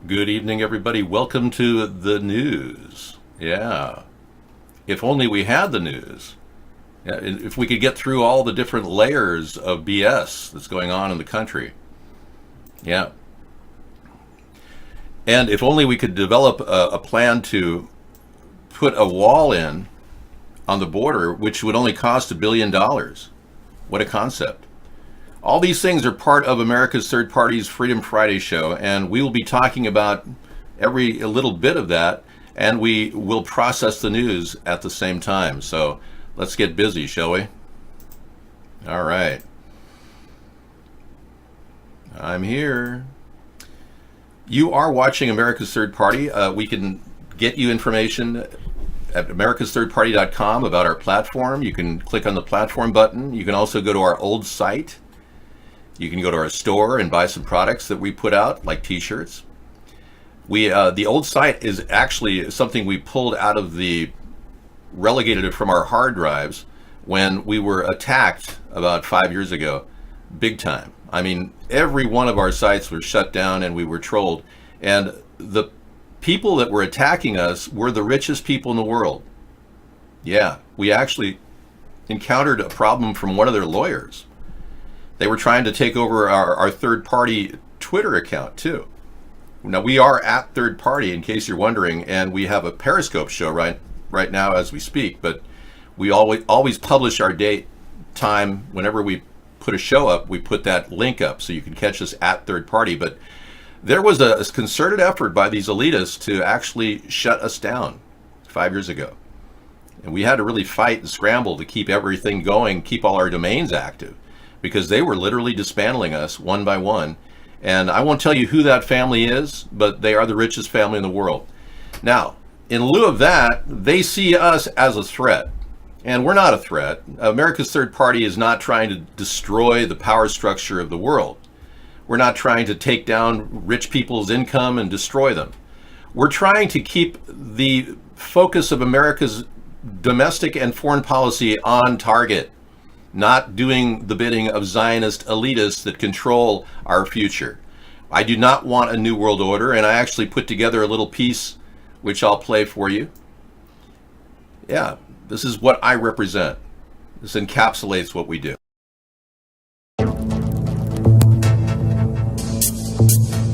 Good evening, everybody. Welcome to the news. Yeah. If only we had the news. Yeah, if we could get through all the different layers of BS that's going on in the country. Yeah. And if only we could develop a plan to put a wall in on the border, which would only cost $1 billion. What a concept. All these things are part of America's Third Party's Freedom Friday show, and we will be talking about a little bit of that, and we will process the news at the same time. So let's get busy, shall we? All right. I'm here. You are watching America's Third Party. We can get you information at americasthirdparty.com about our platform. You can click on the platform button. You can also go to our old site. You can go to our store and buy some products that we put out, like t-shirts. The old site is actually something we pulled out of relegated it from our hard drives when we were attacked about 5 years ago, big time. I mean, every one of our sites was shut down and we were trolled. And the people that were attacking us were the richest people in the world. Yeah, we actually encountered a problem from one of their lawyers. They were trying to take over our third-party Twitter account, too. Now, we are at Third Party, in case you're wondering, and we have a Periscope show right now as we speak, but we always publish our date, time. Whenever we put a show up, we put that link up so you can catch us at Third Party. But there was a concerted effort by these elitists to actually shut us down 5 years ago. And we had to really fight and scramble to keep everything going, keep all our domains active, because they were literally dismantling us one by one. And I won't tell you who that family is, but they are the richest family in the world. Now, in lieu of that, they see us as a threat. And we're not a threat. America's Third Party is not trying to destroy the power structure of the world. We're not trying to take down rich people's income and destroy them. We're trying to keep the focus of America's domestic and foreign policy on target, not doing the bidding of Zionist elitists that control our future. I do not want a new world order, and I actually put together a little piece which I'll play for you. Yeah, this is what I represent. This encapsulates what we do.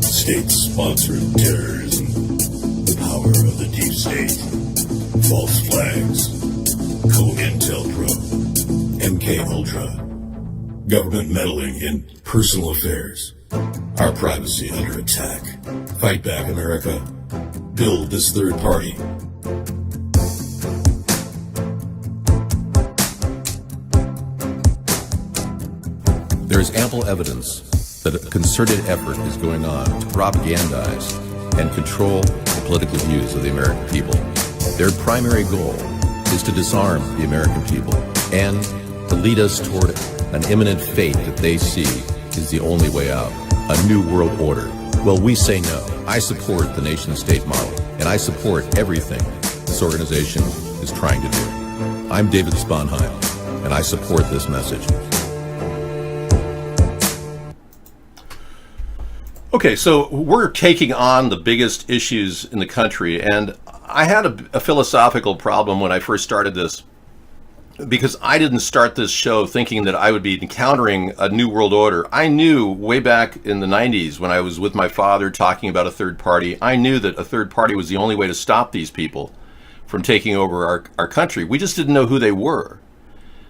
State-sponsored terrorism, the power of the deep state, false flags, COINTELPRO, MK Ultra, government meddling in personal affairs, our privacy under attack. Fight back, America. Build this third party. There is ample evidence that a concerted effort is going on to propagandize and control the political views of the American people. Their primary goal is to disarm the American people and to lead us toward an imminent fate that they see is the only way out, a new world order. Well, we say no. I support the nation-state model, and I support everything this organization is trying to do. I'm David Sponheim, and I support this message. Okay, so we're taking on the biggest issues in the country, and I had a philosophical problem when I first started this, because I didn't start this show thinking that I would be encountering a new world order. I knew way back in the 90s when I was with my father talking about a third party, I knew that a third party was the only way to stop these people from taking over our country. We just didn't know who they were.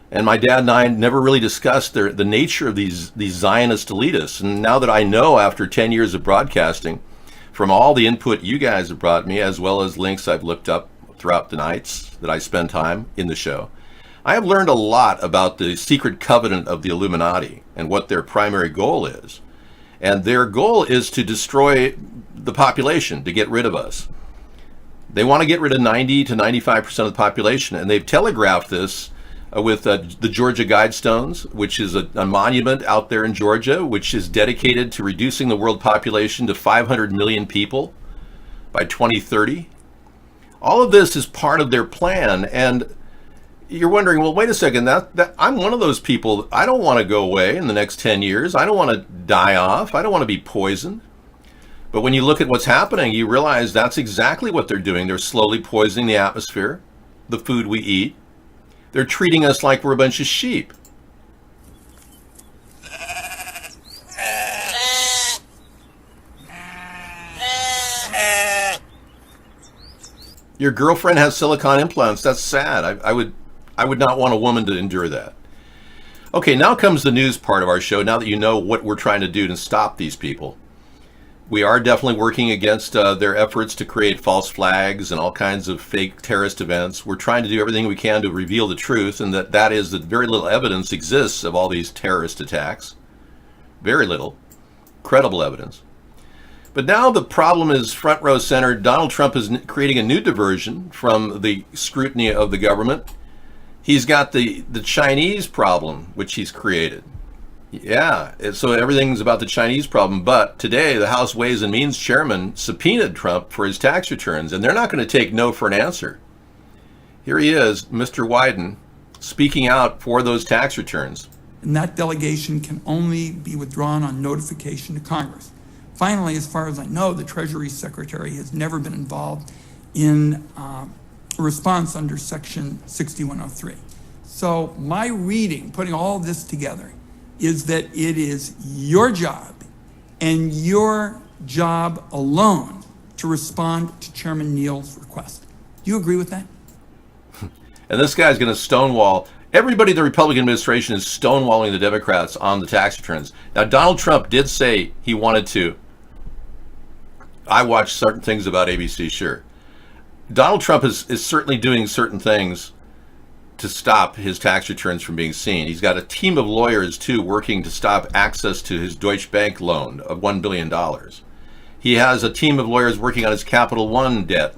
And my dad and I never really discussed the nature of these Zionist elitists. And now that I know, after 10 years of broadcasting, from all the input you guys have brought me, as well as links I've looked up throughout the nights that I spend time in the show, I have learned a lot about the secret covenant of the Illuminati and what their primary goal is. And their goal is to destroy the population, to get rid of us. They want to get rid of 90 to 95% of the population, and they've telegraphed this with the Georgia Guidestones, which is a monument out there in Georgia, which is dedicated to reducing the world population to 500 million people by 2030. All of this is part of their plan, and you're wondering, well, wait a second, that I'm one of those people. I don't want to go away in the next 10 years. I don't want to die off. I don't want to be poisoned. But when you look at what's happening, you realize that's exactly what they're doing. They're slowly poisoning the atmosphere, the food we eat. They're treating us like we're a bunch of sheep. Your girlfriend has silicone implants. That's sad. I would not want a woman to endure that. Okay, now comes the news part of our show. Now that you know what we're trying to do to stop these people. We are definitely working against their efforts to create false flags and all kinds of fake terrorist events. We're trying to do everything we can to reveal the truth, and that is that very little evidence exists of all these terrorist attacks. Very little. Credible evidence. But now the problem is front row center. Donald Trump is creating a new diversion from the scrutiny of the government. He's got the Chinese problem, which he's created. Yeah, so everything's about the Chinese problem. But today, the House Ways and Means chairman subpoenaed Trump for his tax returns, and they're not going to take no for an answer. Here he is, Mr. Wyden, speaking out for those tax returns. And that delegation can only be withdrawn on notification to Congress. Finally, as far as I know, the Treasury Secretary has never been involved in a response under Section 6103. So my reading, putting all this together, is that it is your job and your job alone to respond to Chairman Neal's request. Do you agree with that? And this guy's going to stonewall. Everybody in the Republican administration is stonewalling the Democrats on the tax returns. Now, Donald Trump did say he wanted to. I watch certain things about ABC, sure. Donald Trump is certainly doing certain things to stop his tax returns from being seen. He's got a team of lawyers, too, working to stop access to his Deutsche Bank loan of $1 billion. He has a team of lawyers working on his Capital One debt.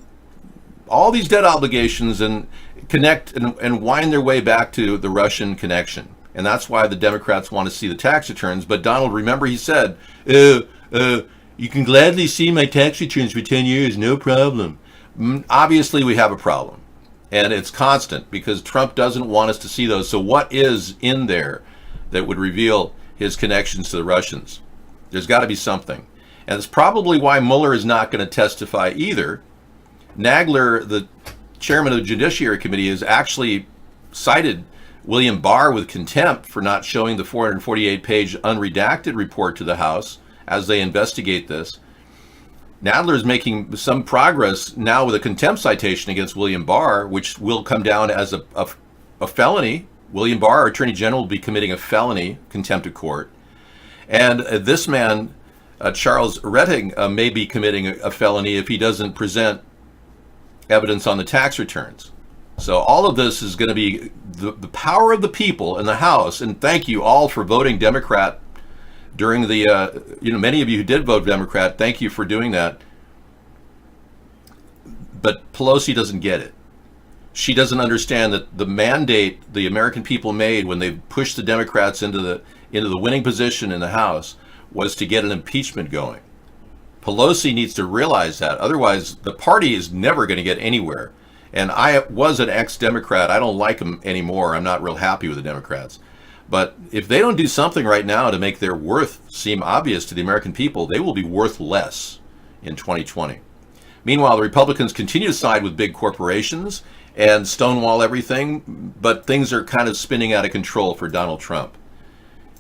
All these debt obligations and connect and wind their way back to the Russian connection. And that's why the Democrats want to see the tax returns. But Donald, remember he said, you can gladly see my tax returns for 10 years, no problem. Obviously, we have a problem. And it's constant because Trump doesn't want us to see those. So what is in there that would reveal his connections to the Russians? There's got to be something. And it's probably why Mueller is not going to testify either. Nagler, the chairman of the Judiciary Committee, has actually cited William Barr with contempt for not showing the 448-page unredacted report to the House as they investigate this. Nadler is making some progress now with a contempt citation against William Barr, which will come down as a felony. William Barr, our Attorney General, will be committing a felony, contempt of court. And this man, Charles Rettig, may be committing a felony if he doesn't present evidence on the tax returns. So all of this is going to be the power of the people in the House. And thank you all for voting Democrat during the, many of you who did vote Democrat, thank you for doing that. But Pelosi doesn't get it. She doesn't understand that the mandate the American people made when they pushed the Democrats into the winning position in the House was to get an impeachment going. Pelosi needs to realize that. Otherwise, the party is never going to get anywhere. And I was an ex-Democrat. I don't like them anymore. I'm not real happy with the Democrats. But if they don't do something right now to make their worth seem obvious to the American people, they will be worth less in 2020. Meanwhile, the Republicans continue to side with big corporations and stonewall everything, but things are kind of spinning out of control for Donald Trump.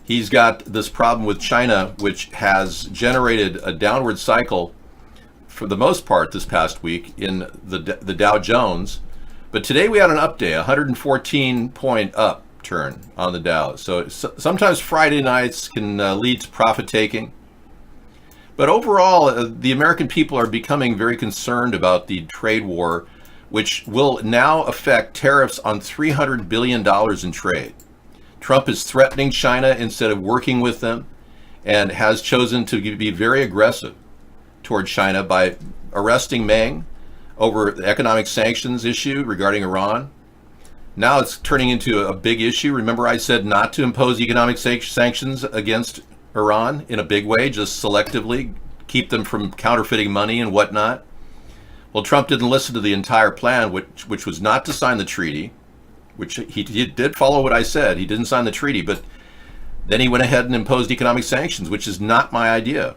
He's got this problem with China, which has generated a downward cycle for the most part this past week in the Dow Jones. But today we had an up day, 114-point upturn on the Dow. So sometimes Friday nights can lead to profit taking. But overall, the American people are becoming very concerned about the trade war, which will now affect tariffs on $300 billion in trade. Trump is threatening China instead of working with them and has chosen to be very aggressive toward China by arresting Meng over the economic sanctions issue regarding Iran. Now it's turning into a big issue. Remember I said not to impose economic sanctions against Iran in a big way, just selectively keep them from counterfeiting money and whatnot. Well, Trump didn't listen to the entire plan, which was not to sign the treaty, which he did follow what I said. He didn't sign the treaty, but then he went ahead and imposed economic sanctions, which is not my idea.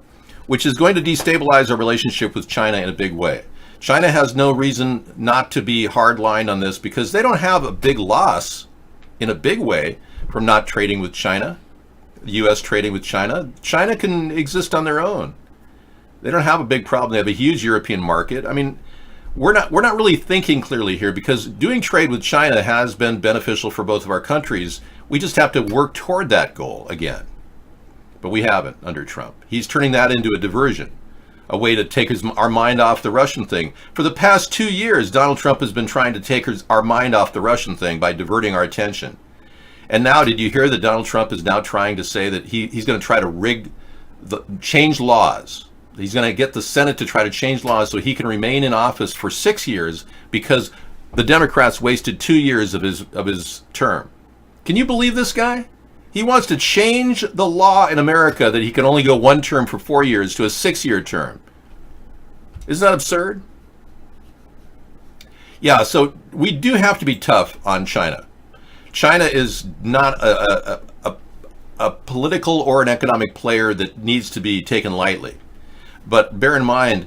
which is going to destabilize our relationship with China in a big way. China has no reason not to be hardline on this because they don't have a big loss in a big way from not trading with China, the U.S. trading with China. China can exist on their own. They don't have a big problem. They have a huge European market. I mean, we're not really thinking clearly here because doing trade with China has been beneficial for both of our countries. We just have to work toward that goal again. But we haven't under Trump. He's turning that into a diversion, a way to take our mind off the Russian thing. For the past 2 years, Donald Trump has been trying to take our mind off the Russian thing by diverting our attention. And now, did you hear that Donald Trump is now trying to say that he's going to try to change laws? He's going to get the Senate to try to change laws so he can remain in office for 6 years because the Democrats wasted 2 years of his term. Can you believe this guy? He wants to change the law in America that he can only go one term for 4 years to a 6-year term. Isn't that absurd? Yeah, so we do have to be tough on China. China is not a political or an economic player that needs to be taken lightly. But bear in mind,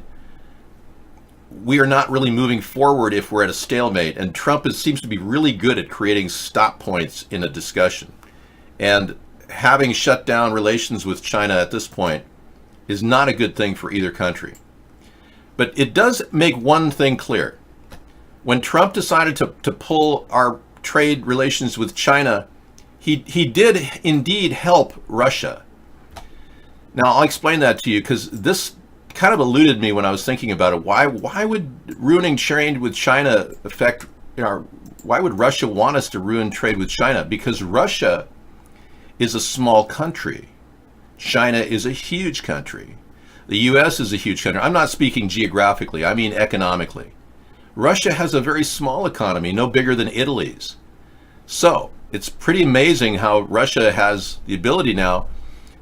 we are not really moving forward if we're at a stalemate. And Trump seems to be really good at creating stop points in a discussion. And having shut down relations with China at this point is not a good thing for either country. But it does make one thing clear. When Trump decided to pull our trade relations with China, he did indeed help Russia. Now, I'll explain that to you because this kind of eluded me when I was thinking about it. Why would ruining trade with China affect, why would Russia want us to ruin trade with China? Because Russia is a small country. China is a huge country. The U.S. is a huge country. I'm not speaking geographically, I mean economically. Russia has a very small economy, no bigger than Italy's. So it's pretty amazing how Russia has the ability now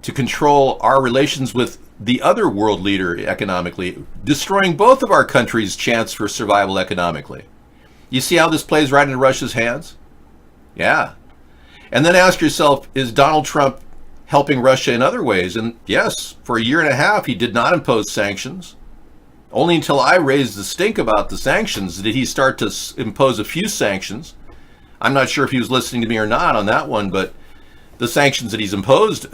to control our relations with the other world leader economically, destroying both of our countries' chance for survival economically. You see how this plays right into Russia's hands? Yeah. And then ask yourself, is Donald Trump helping Russia in other ways? And yes, for a year and a half, he did not impose sanctions. Only until I raised the stink about the sanctions did he start to impose a few sanctions. I'm not sure if he was listening to me or not on that one, but the sanctions that he's imposed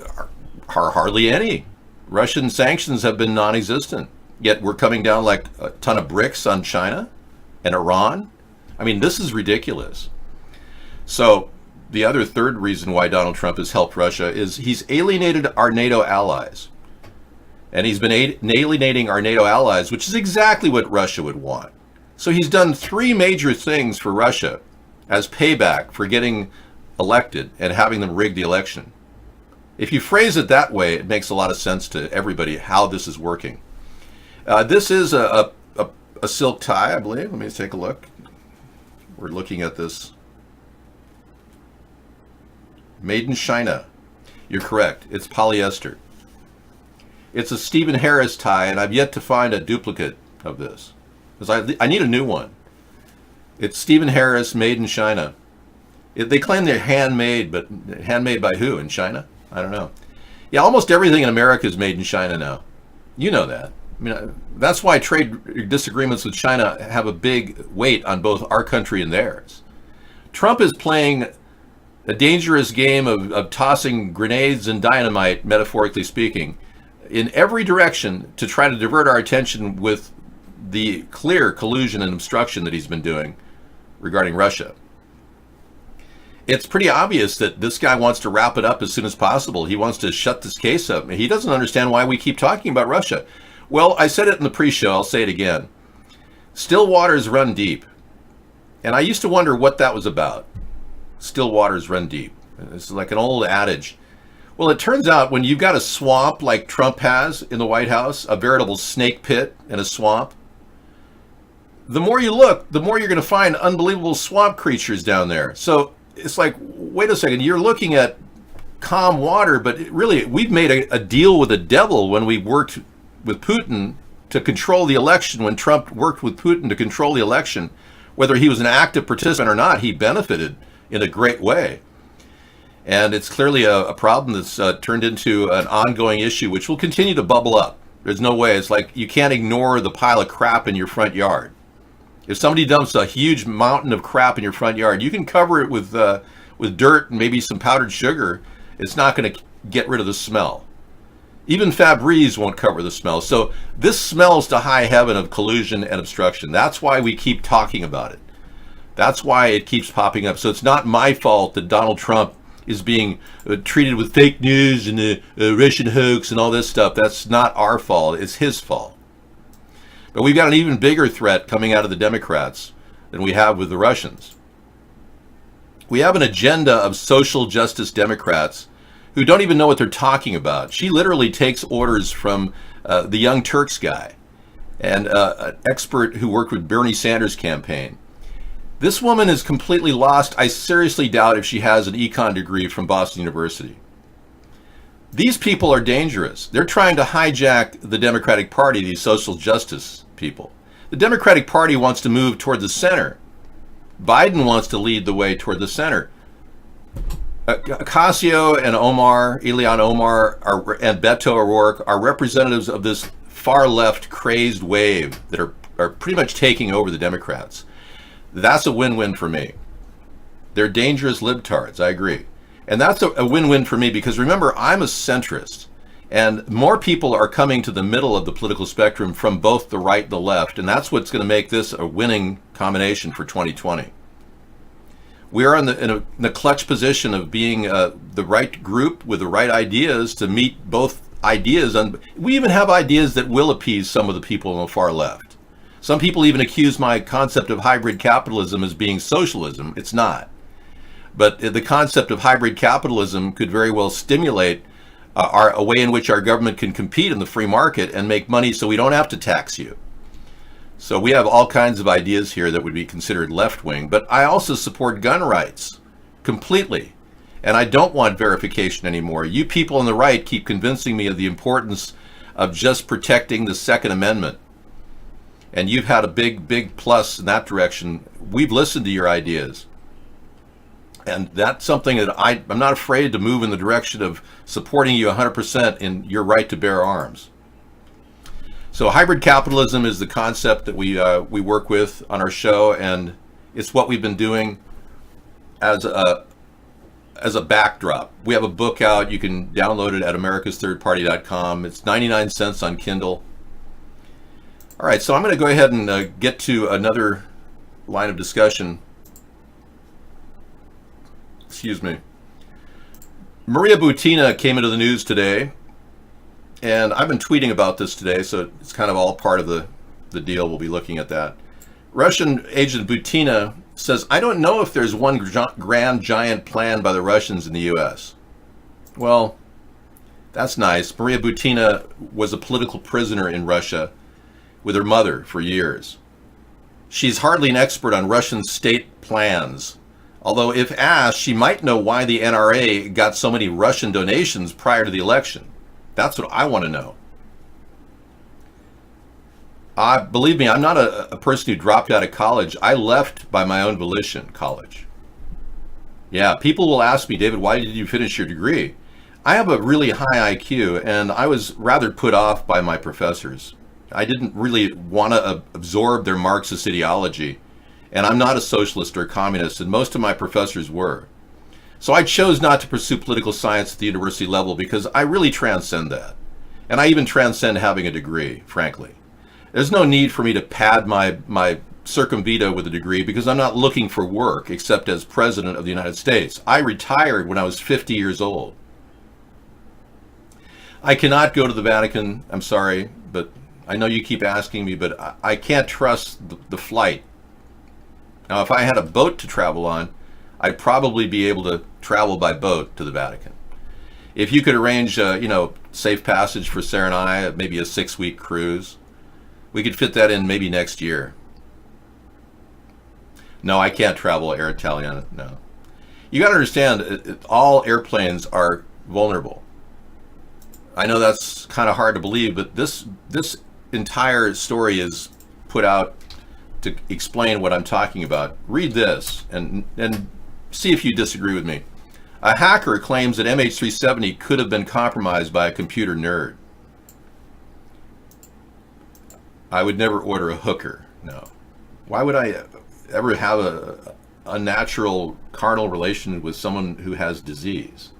are hardly any. Russian sanctions have been non-existent, yet we're coming down like a ton of bricks on China and Iran. I mean, this is ridiculous. So the other third reason why Donald Trump has helped Russia is he's alienated our NATO allies. And he's been alienating our NATO allies, which is exactly what Russia would want. So he's done 3 major things for Russia as payback for getting elected and having them rig the election. If you phrase it that way, it makes a lot of sense to everybody how this is working. This is a silk tie, I believe. Let me take a look. We're looking at this. Made in China. You're correct. It's polyester. It's a Stephen Harris tie, and I've yet to find a duplicate of this, because I need a new one. It's Stephen Harris, made in China. They claim they're handmade, but handmade by who? In China? I don't know. Yeah, almost everything in America is made in China now. You know that. I mean, that's why trade disagreements with China have a big weight on both our country and theirs. Trump is playing a dangerous game of tossing grenades and dynamite, metaphorically speaking, in every direction to try to divert our attention with the clear collusion and obstruction that he's been doing regarding Russia. It's pretty obvious that this guy wants to wrap it up as soon as possible. He wants to shut this case up. He doesn't understand why we keep talking about Russia. Well, I said it in the pre-show, I'll say it again. Still waters run deep. And I used to wonder what that was about. Still waters run deep. It's like an old adage. Well, it turns out when you've got a swamp like Trump has in the White House, a veritable snake pit and a swamp, the more you look, the more you're going to find unbelievable swamp creatures down there. So it's like, wait a second, you're looking at calm water, but really we've made a deal with the devil when we worked with Putin to control the election. When Trump worked with Putin to control the election, whether he was an active participant or not, he benefited in a great way. And it's clearly a problem that's turned into an ongoing issue, which will continue to bubble up. There's no way. It's like you can't ignore the pile of crap in your front yard. If somebody dumps a huge mountain of crap in your front yard, you can cover it with dirt and maybe some powdered sugar. It's not going to get rid of the smell. Even Febreze won't cover the smell. So this smells to high heaven of collusion and obstruction. That's why we keep talking about it. That's why it keeps popping up. So it's not my fault that Donald Trump is being treated with fake news and the Russian hoax and all this stuff. That's not our fault. It's his fault. But we've got an even bigger threat coming out of the Democrats than we have with the Russians. We have an agenda of social justice Democrats who don't even know what they're talking about. She literally takes orders from the Young Turks guy and an expert who worked with Bernie Sanders' campaign. This woman is completely lost. I seriously doubt if she has an econ degree from Boston University. These people are dangerous. They're trying to hijack the Democratic Party, these social justice people. The Democratic Party wants to move toward the center. Biden wants to lead the way toward the center. Ocasio and Ilhan Omar and Beto O'Rourke are representatives of this far left crazed wave that are pretty much taking over the Democrats. That's a win-win for me. They're dangerous libtards, I agree. And that's a win-win for me because remember, I'm a centrist. And more people are coming to the middle of the political spectrum from both the right and the left. And that's what's going to make this a winning combination for 2020. We are in the clutch position of being the right group with the right ideas to meet both ideas. And we even have ideas that will appease some of the people on the far left. Some people even accuse my concept of hybrid capitalism as being socialism. It's not. But the concept of hybrid capitalism could very well stimulate a way in which our government can compete in the free market and make money so we don't have to tax you. So we have all kinds of ideas here that would be considered left-wing, but I also support gun rights completely. And I don't want verification anymore. You people on the right keep convincing me of the importance of just protecting the Second Amendment. And you've had a big plus in that direction. We've listened to your ideas. And that's something that I'm not afraid to move in the direction of supporting you 100% in your right to bear arms. So hybrid capitalism is the concept that we work with on our show, and it's what we've been doing as a backdrop. We have a book out. You can download it at americasthirdparty.com. It's 99 cents on Kindle. All right, so I'm going to go ahead and get to another line of discussion. Excuse me. Maria Butina came into the news today, and I've been tweeting about this today, so it's kind of all part of the deal. We'll be looking at that. Russian agent Butina says, I don't know if there's one grand giant plan by the Russians in the U.S. Well, that's nice. Maria Butina was a political prisoner in Russia with her mother for years. She's hardly an expert on Russian state plans. Although if asked, she might know why the NRA got so many Russian donations prior to the election. That's what I want to know. Believe me, I'm not a person who dropped out of college. I left by my own volition, college. Yeah, people will ask me, David, why did you finish your degree? I have a really high IQ, and I was rather put off by my professors. I didn't really want to absorb their Marxist ideology. And I'm not a socialist or a communist, and most of my professors were. So I chose not to pursue political science at the university level because I really transcend that. And I even transcend having a degree, frankly. There's no need for me to pad my circumvita with a degree because I'm not looking for work except as president of the United States. I retired when I was 50 years old. I cannot go to the Vatican, I'm sorry, but I know you keep asking me, but I can't trust the flight. Now, if I had a boat to travel on, I'd probably be able to travel by boat to the Vatican. If you could arrange, safe passage for Sarah and I, maybe a 6-week cruise, we could fit that in maybe next year. No, I can't travel Air Italiana, no. You got to understand, all airplanes are vulnerable. I know that's kind of hard to believe, but this entire story is put out to explain what I'm talking about. Read this and see if you disagree with me. A hacker claims that MH370 could have been compromised by a computer nerd. I would never order a hooker. No. Why would I ever have a unnatural carnal relation with someone who has disease?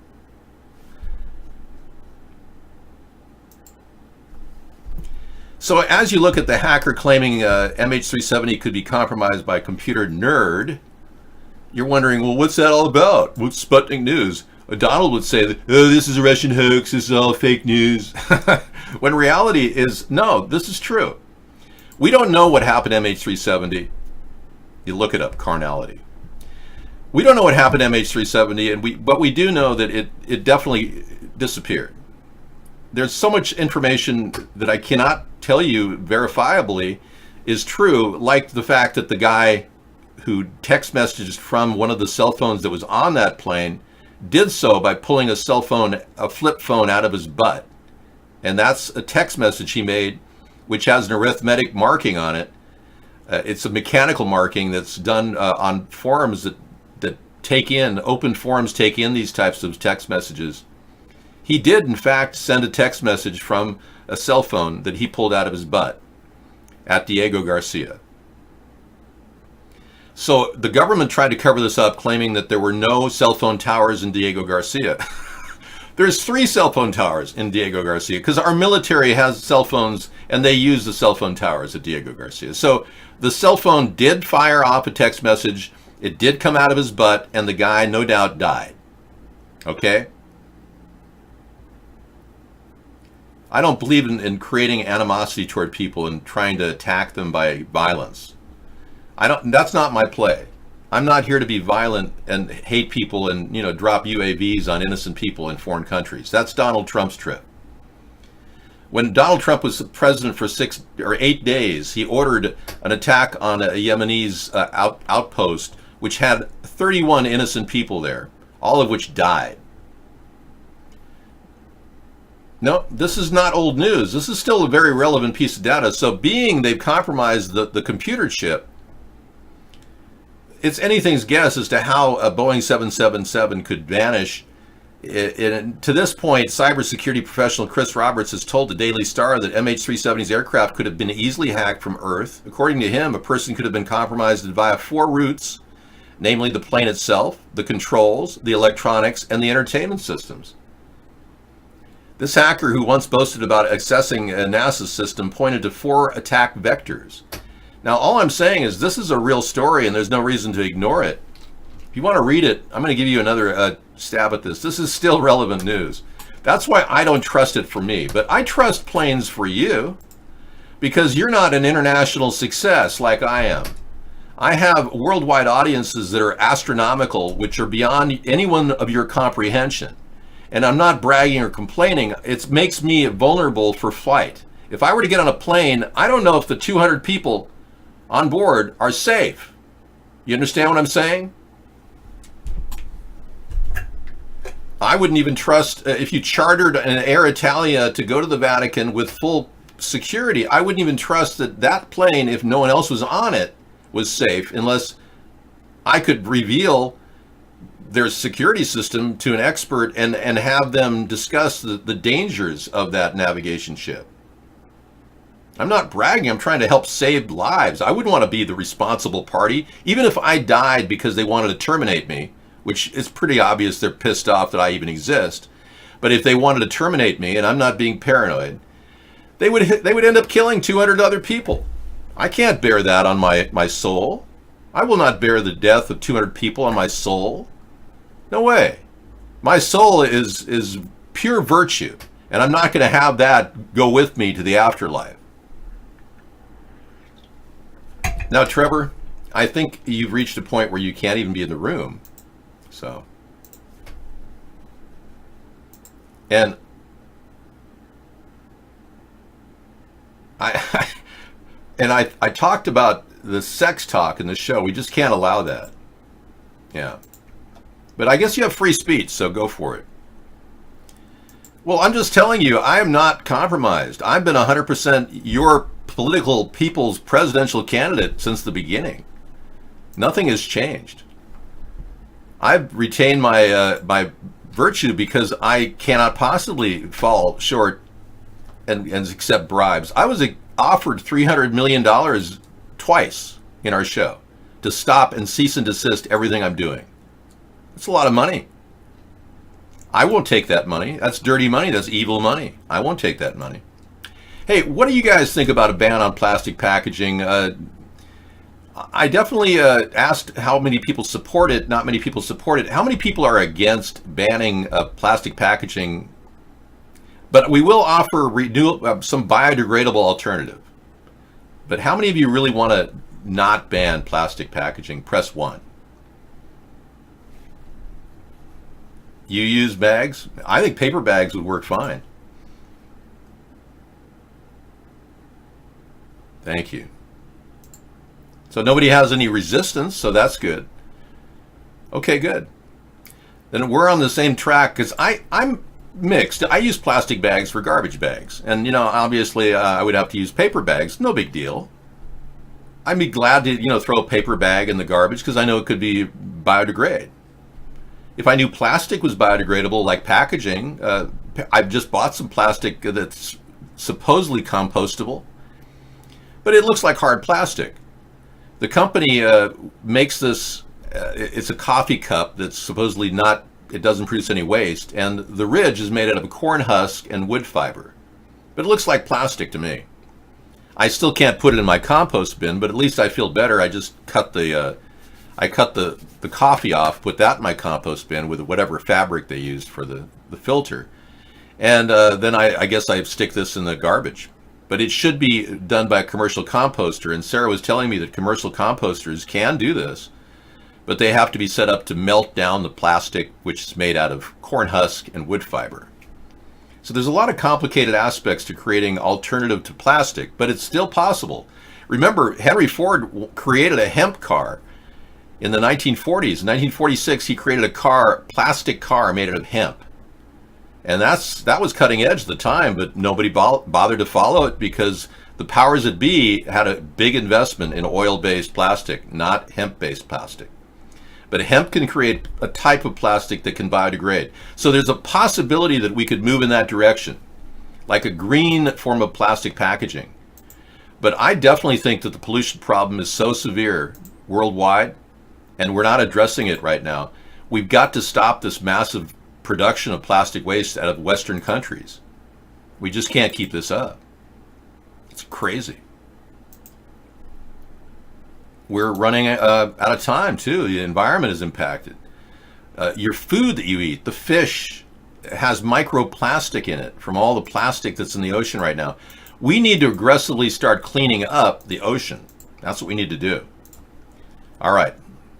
So as you look at the hacker claiming MH370 could be compromised by a computer nerd, you're wondering, well, what's that all about? What's Sputnik News? Donald would say that, oh, this is a Russian hoax, this is all fake news. When reality is, no, this is true. We don't know what happened to MH370. You look it up, carnality. We don't know what happened to MH370, but we do know that it definitely disappeared. There's so much information that I cannot tell you verifiably is true, like the fact that the guy who text messaged from one of the cell phones that was on that plane did so by pulling a flip phone out of his butt. And that's a text message he made, which has an arithmetic marking on it. It's a mechanical marking that's done on forums that open forums take in these types of text messages. He did, in fact, send a text message from a cell phone that he pulled out of his butt at Diego Garcia. So the government tried to cover this up, claiming that there were no cell phone towers in Diego Garcia. There's 3 cell phone towers in Diego Garcia because our military has cell phones and they use the cell phone towers at Diego Garcia. So the cell phone did fire off a text message. It did come out of his butt and the guy no doubt died. Okay? I don't believe in creating animosity toward people and trying to attack them by violence. That's not my play. I'm not here to be violent and hate people and, drop UAVs on innocent people in foreign countries. That's Donald Trump's trip. When Donald Trump was president for 6 or 8 days, he ordered an attack on a Yemenis outpost, which had 31 innocent people there, all of which died. No, this is not old news. This is still a very relevant piece of data. So being they've compromised the computer chip, it's anything's guess as to how a Boeing 777 could vanish. To this point, cybersecurity professional Chris Roberts has told the Daily Star that MH370's aircraft could have been easily hacked from Earth. According to him, a person could have been compromised via 4 routes, namely the plane itself, the controls, the electronics, and the entertainment systems. This hacker, who once boasted about accessing a NASA system, pointed to 4 attack vectors. Now, all I'm saying is this is a real story and there's no reason to ignore it. If you want to read it, I'm going to give you another stab at this. This is still relevant news. That's why I don't trust it for me. But I trust planes for you because you're not an international success like I am. I have worldwide audiences that are astronomical, which are beyond anyone of your comprehension. And I'm not bragging or complaining. It makes me vulnerable for flight. If I were to get on a plane, I don't know if the 200 people on board are safe. You understand what I'm saying? I wouldn't even trust, if you chartered an Air Italia to go to the Vatican with full security, I wouldn't even trust that plane, if no one else was on it, was safe unless I could reveal their security system to an expert and have them discuss the dangers of that navigation ship. I'm not bragging. I'm trying to help save lives. I wouldn't want to be the responsible party, even if I died because they wanted to terminate me, which is pretty obvious they're pissed off that I even exist. But if they wanted to terminate me, and I'm not being paranoid, they would end up killing 200 other people. I can't bear that on my soul. I will not bear the death of 200 people on my soul. No way. My soul is pure virtue, and I'm not going to have that go with me to the afterlife. Now, Trevor, I think you've reached a point where you can't even be in the room. So, and I talked about the sex talk in the show. We just can't allow that. Yeah. But I guess you have free speech, so go for it. Well, I'm just telling you, I am not compromised. I've been 100% your political people's presidential candidate since the beginning. Nothing has changed. I've retained my virtue because I cannot possibly fall short and accept bribes. I was offered $300 million twice in our show to stop and cease and desist everything I'm doing. That's a lot of money. I won't take that money. That's dirty money. That's evil money. I won't take that money. Hey, what do you guys think about a ban on plastic packaging? I definitely asked how many people support it. Not many people support it. How many people are against banning plastic packaging? But we will offer some biodegradable alternative. But how many of you really want to not ban plastic packaging? Press 1. You use bags? I think paper bags would work fine. Thank you. So nobody has any resistance, so that's good. Okay, good. Then we're on the same track, because I'm mixed. I use plastic bags for garbage bags. And, obviously I would have to use paper bags. No big deal. I'd be glad to, throw a paper bag in the garbage because I know it could be biodegrade. If I knew plastic was biodegradable, like packaging, I've just bought some plastic that's supposedly compostable, but it looks like hard plastic. The company makes this, it's a coffee cup that's supposedly it doesn't produce any waste, and the ridge is made out of a corn husk and wood fiber. But it looks like plastic to me. I still can't put it in my compost bin, but at least I feel better. I just cut the coffee off, put that in my compost bin with whatever fabric they used for the filter. And then I guess I stick this in the garbage. But it should be done by a commercial composter. And Sarah was telling me that commercial composters can do this, but they have to be set up to melt down the plastic, which is made out of corn husk and wood fiber. So there's a lot of complicated aspects to creating alternative to plastic, but it's still possible. Remember, Henry Ford created a hemp car in the 1940s. In 1946, he created a plastic car made out of hemp. And that was cutting edge at the time, but nobody bothered to follow it because the powers that be had a big investment in oil-based plastic, not hemp-based plastic. But hemp can create a type of plastic that can biodegrade. So there's a possibility that we could move in that direction, like a green form of plastic packaging. But I definitely think that the pollution problem is so severe worldwide, and we're not addressing it right now. We've got to stop this massive production of plastic waste out of Western countries. We just can't keep this up. It's crazy. We're running out of time too. The environment is impacted. Your food that you eat, the fish, has microplastic in it from all the plastic that's in the ocean right now. We need to aggressively start cleaning up the ocean. That's what we need to do. All right.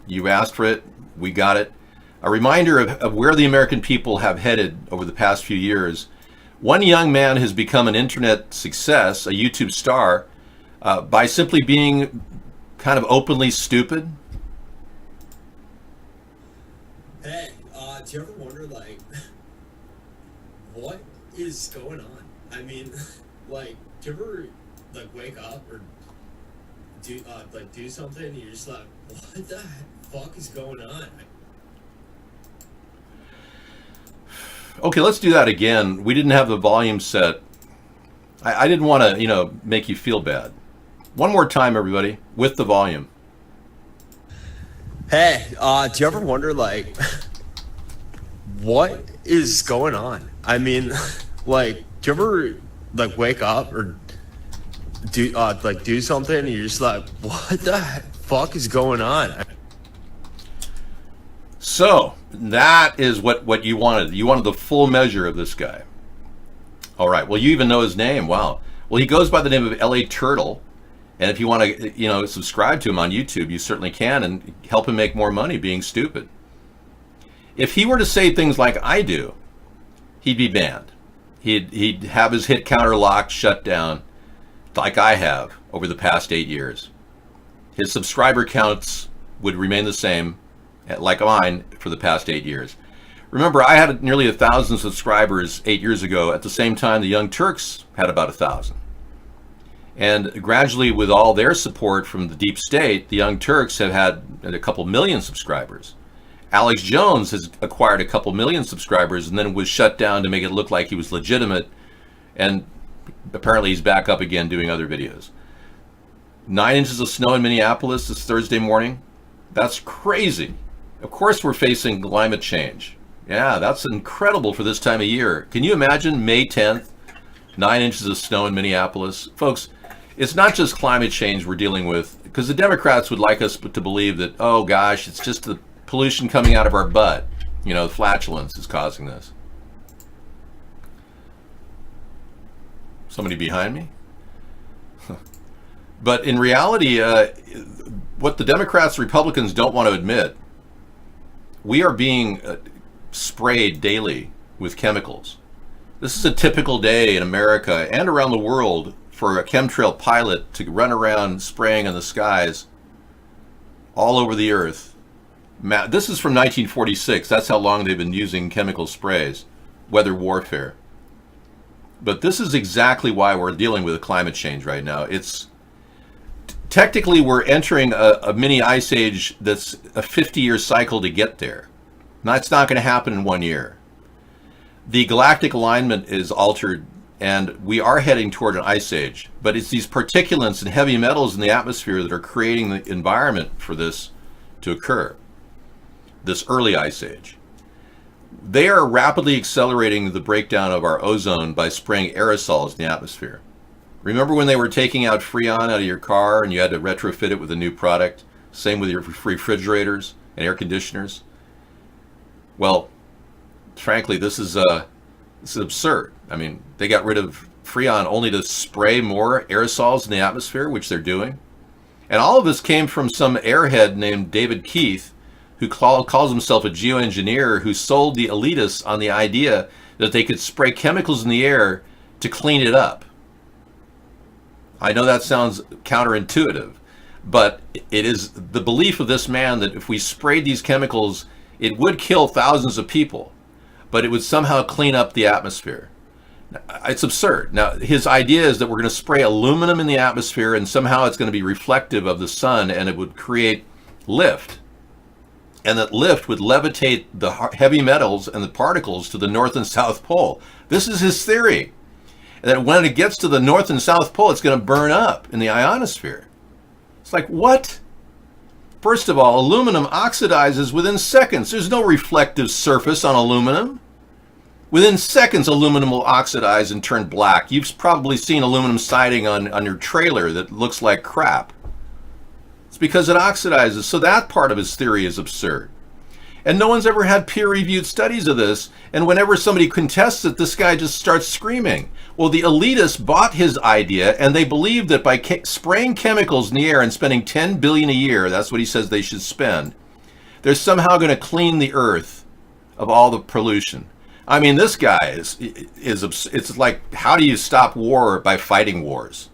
You asked for it. We got it. A reminder of where the American people have headed over the past few years. One young man has become an internet success, a YouTube star, by simply being kind of openly stupid. Hey, do you ever wonder, what is going on? I mean, do you ever, wake up or do something and you're just like, what the fuck is going on? Okay, let's do that again. We didn't have the volume set. I didn't want to, make you feel bad. One more time, everybody, with the volume. Hey, do you ever wonder, what is going on? I mean, do you ever, wake up or do something and you're just like, what the fuck is going on? So, that is what you wanted. You wanted the full measure of this guy. All right, well, you even know his name. Wow. Well, he goes by the name of L.A. Turtle. And if you want to, subscribe to him on YouTube, you certainly can and help him make more money being stupid. If he were to say things like I do, he'd be banned. He'd have his hit counter locked, shut down, like I have over the past 8 years. His subscriber counts would remain the same, like mine, for the past 8 years. Remember, I had nearly 1,000 subscribers 8 years ago. At the same time, the Young Turks had about 1,000. And gradually, with all their support from the deep state, the Young Turks have had a couple million subscribers. Alex Jones has acquired a couple million subscribers and then was shut down to make it look like he was legitimate. And apparently he's back up again doing other videos. 9 inches of snow in Minneapolis this Thursday morning. That's crazy. Of course we're facing climate change. Yeah, that's incredible for this time of year. Can you imagine May 10th, 9 inches of snow in Minneapolis? Folks, it's not just climate change we're dealing with, because the Democrats would like us to believe that, oh gosh, it's just the pollution coming out of our butt. You know, flatulence is causing this. Somebody behind me? But in reality, what the Democrats and Republicans don't want to admit, we are being sprayed daily with chemicals. This is a typical day in America and around the world for a chemtrail pilot to run around spraying in the skies all over the earth. This is from 1946. That's how long they've been using chemical sprays, weather warfare. But this is exactly why we're dealing with climate change right now. It's technically we're entering a mini ice age that's a 50-year cycle to get there. That's not going to happen in 1 year. The galactic alignment is altered, and we are heading toward an ice age. But it's these particulates and heavy metals in the atmosphere that are creating the environment for this to occur, this early ice age. They are rapidly accelerating the breakdown of our ozone by spraying aerosols in the atmosphere. Remember when they were taking out Freon out of your car and you had to retrofit it with a new product? Same with your refrigerators and air conditioners. Well, frankly, this is absurd. I mean, they got rid of Freon only to spray more aerosols in the atmosphere, which they're doing. And all of this came from some airhead named David Keith, who calls himself a geoengineer, who sold the elitists on the idea that they could spray chemicals in the air to clean it up. I know that sounds counterintuitive, but it is the belief of this man that if we sprayed these chemicals, it would kill thousands of people, but it would somehow clean up the atmosphere. It's absurd. Now, his idea is that we're going to spray aluminum in the atmosphere and somehow it's going to be reflective of the sun and it would create lift. And that lift would levitate the heavy metals and the particles to the North and South Pole. This is his theory. And that when it gets to the North and South Pole, it's going to burn up in the ionosphere. It's like, what? First of all, aluminum oxidizes within seconds. There's no reflective surface on aluminum. Within seconds, aluminum will oxidize and turn black. You've probably seen aluminum siding on your trailer that looks like crap. It's because it oxidizes. So that part of his theory is absurd. And no one's ever had peer-reviewed studies of this. And whenever somebody contests it, this guy just starts screaming. Well, the elitists bought his idea, and they believe that by spraying chemicals in the air and spending $10 billion a year, that's what he says they should spend, they're somehow going to clean the earth of all the pollution. I mean, this guy it's like, how do you stop war by fighting wars?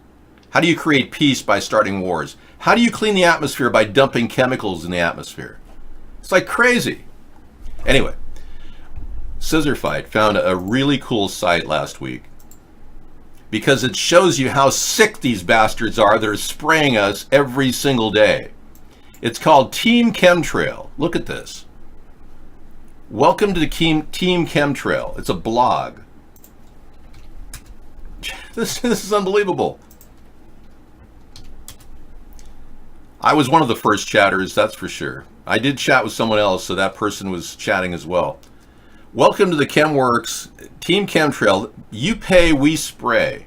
How do you create peace by starting wars? How do you clean the atmosphere by dumping chemicals in the atmosphere? It's like crazy. Anyway, Scissor Fight found a really cool site last week because it shows you how sick these bastards are that are spraying us every single day. It's called Team Chemtrail. Look at this. Welcome to the Team Chemtrail. It's a blog. This is unbelievable. I was one of the first chatters, that's for sure. I did chat with someone else, so that person was chatting as well. Welcome to the ChemWorks Team Chemtrail. You pay, we spray.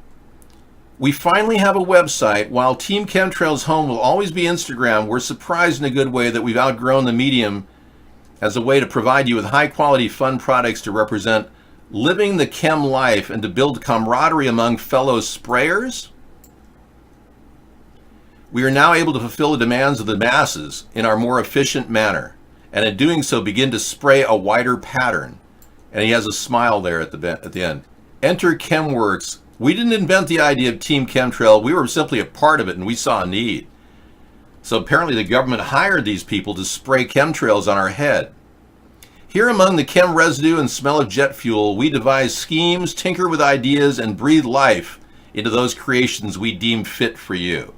We finally have a website. While Team Chemtrail's home will always be Instagram, we're surprised in a good way that we've outgrown the medium as a way to provide you with high-quality, fun products to represent living the chem life and to build camaraderie among fellow sprayers. We are now able to fulfill the demands of the masses in our more efficient manner, and in doing so begin to spray a wider pattern. And he has a smile there at the end. Enter ChemWorks. We didn't invent the idea of Team Chemtrail. We were simply a part of it, and we saw a need. So apparently the government hired these people to spray chemtrails on our head. Here among the chem residue and smell of jet fuel, we devise schemes, tinker with ideas, and breathe life into those creations we deem fit for you.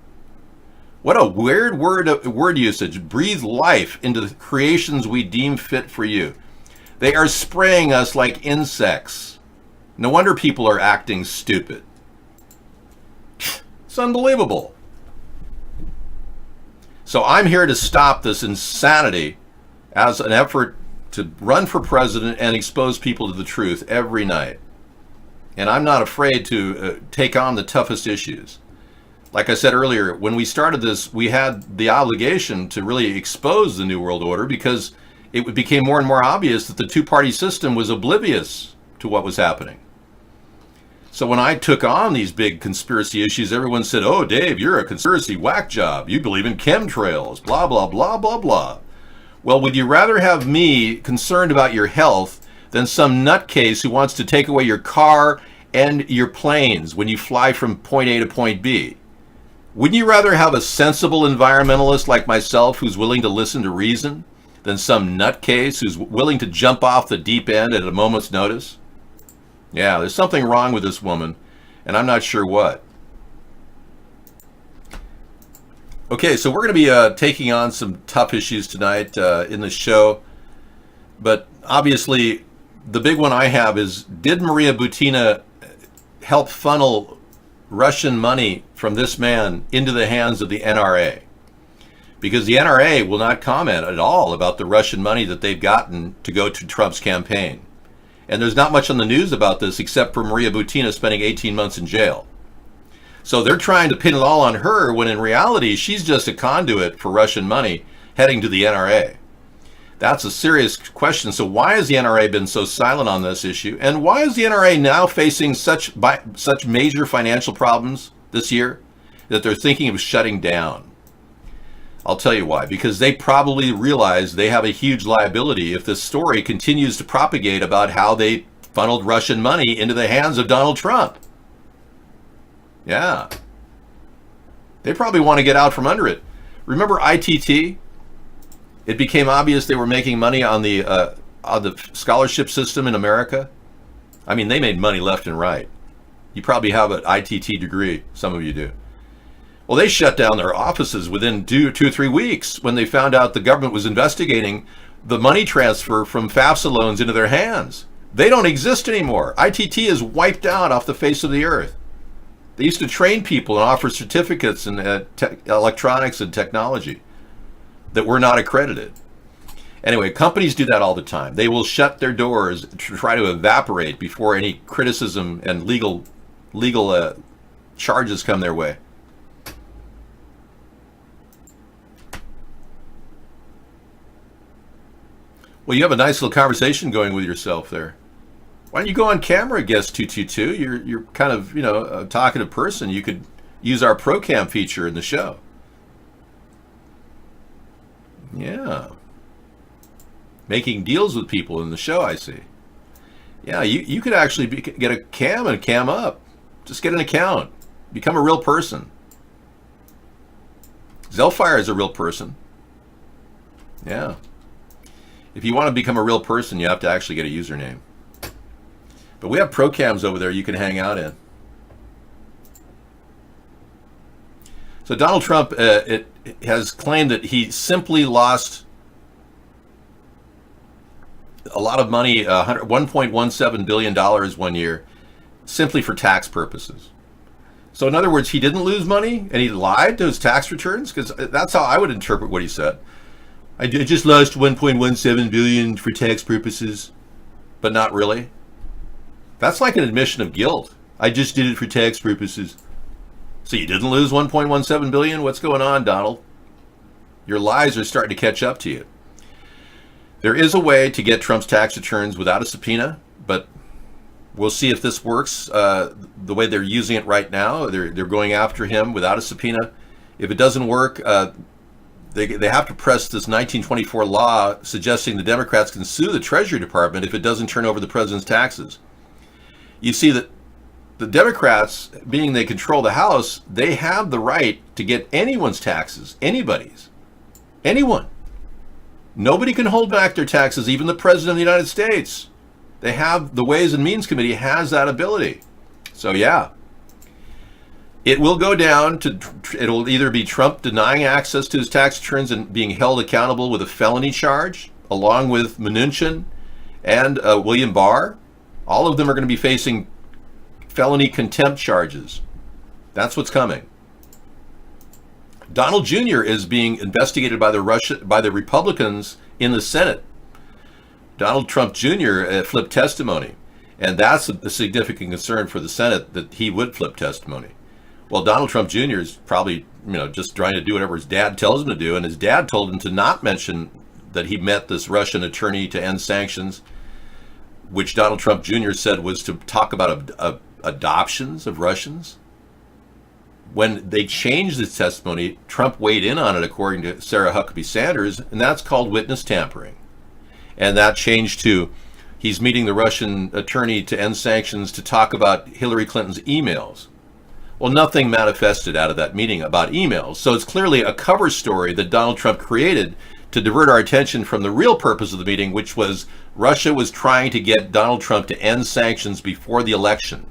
What a weird word usage. Breathe life into the creations we deem fit for you. They are spraying us like insects. No wonder people are acting stupid. It's unbelievable. So I'm here to stop this insanity as an effort to run for president and expose people to the truth every night. And I'm not afraid to take on the toughest issues. Like I said earlier, when we started this, we had the obligation to really expose the New World Order because it became more and more obvious that the two-party system was oblivious to what was happening. So when I took on these big conspiracy issues, everyone said, "Oh, Dave, you're a conspiracy whack job. You believe in chemtrails, blah, blah, blah, blah, blah." Well, would you rather have me concerned about your health than some nutcase who wants to take away your car and your planes when you fly from point A to point B? Wouldn't you rather have a sensible environmentalist like myself who's willing to listen to reason than some nutcase who's willing to jump off the deep end at a moment's notice? Yeah, there's something wrong with this woman, and I'm not sure what. Okay, so we're going to be taking on some tough issues tonight in the show, but obviously the big one I have is, did Maria Butina help funnel Russian money from this man into the hands of the NRA? Because the NRA will not comment at all about the Russian money that they've gotten to go to Trump's campaign. And there's not much on the news about this except for Maria Butina spending 18 months in jail. So they're trying to pin it all on her when in reality she's just a conduit for Russian money heading to the NRA. That's a serious question. So why has the NRA been so silent on this issue? And why is the NRA now facing such major financial problems this year that they're thinking of shutting down? I'll tell you why. Because they probably realize they have a huge liability if this story continues to propagate about how they funneled Russian money into the hands of Donald Trump. Yeah. They probably want to get out from under it. Remember ITT? It became obvious they were making money on the scholarship system in America. I mean, they made money left and right. You probably have an ITT degree. Some of you do. Well, they shut down their offices within 2 or 3 weeks when they found out the government was investigating the money transfer from FAFSA loans into their hands. They don't exist anymore. ITT is wiped out off the face of the earth. They used to train people and offer certificates in electronics and technology that were not accredited. Anyway, companies do that all the time. They will shut their doors to try to evaporate before any criticism and legal charges come their way. Well, you have a nice little conversation going with yourself there. Why don't you go on camera, Guest 222? You're kind of, a talkative person. You could use our ProCam feature in the show. Yeah. Making deals with people in the show, I see. Yeah, you could actually get a cam and cam up. Just get an account. Become a real person. Zellfire is a real person. Yeah. If you want to become a real person, you have to actually get a username. But we have ProCams over there you can hang out in. So Donald Trump has claimed that he simply lost a lot of money, $1.17 billion 1 year, simply for tax purposes. So in other words, he didn't lose money and he lied to his tax returns? Because that's how I would interpret what he said. I just lost 1.17 billion for tax purposes, but not really. That's like an admission of guilt. I just did it for tax purposes. So you didn't lose 1.17 billion? What's going on, Donald? Your lies are starting to catch up to you. There is a way to get Trump's tax returns without a subpoena, but we'll see if this works the way they're using it right now. They're going after him without a subpoena. If it doesn't work, they have to press this 1924 law suggesting the Democrats can sue the Treasury Department if it doesn't turn over the president's taxes. You see that the Democrats, being they control the House, they have the right to get anyone's taxes, anybody's, anyone. Nobody can hold back their taxes, even the President of the United States. They have, the Ways and Means Committee has that ability. So yeah, it will go down to, it'll either be Trump denying access to his tax returns and being held accountable with a felony charge, along with Mnuchin and William Barr. All of them are going to be facing felony contempt charges. That's what's coming. Donald Jr. is being investigated by the Republicans in the Senate. Donald Trump Jr. Flipped testimony, and that's a significant concern for the Senate, that he would flip testimony. Well, Donald Trump Jr. is probably, just trying to do whatever his dad tells him to do, and his dad told him to not mention that he met this Russian attorney to end sanctions, which Donald Trump Jr. said was to talk about adoptions of Russians. When they changed his testimony, Trump weighed in on it, according to Sarah Huckabee Sanders, and that's called witness tampering. And that changed to, he's meeting the Russian attorney to end sanctions to talk about Hillary Clinton's emails. Well, nothing manifested out of that meeting about emails. So it's clearly a cover story that Donald Trump created to divert our attention from the real purpose of the meeting, which was Russia was trying to get Donald Trump to end sanctions before the election.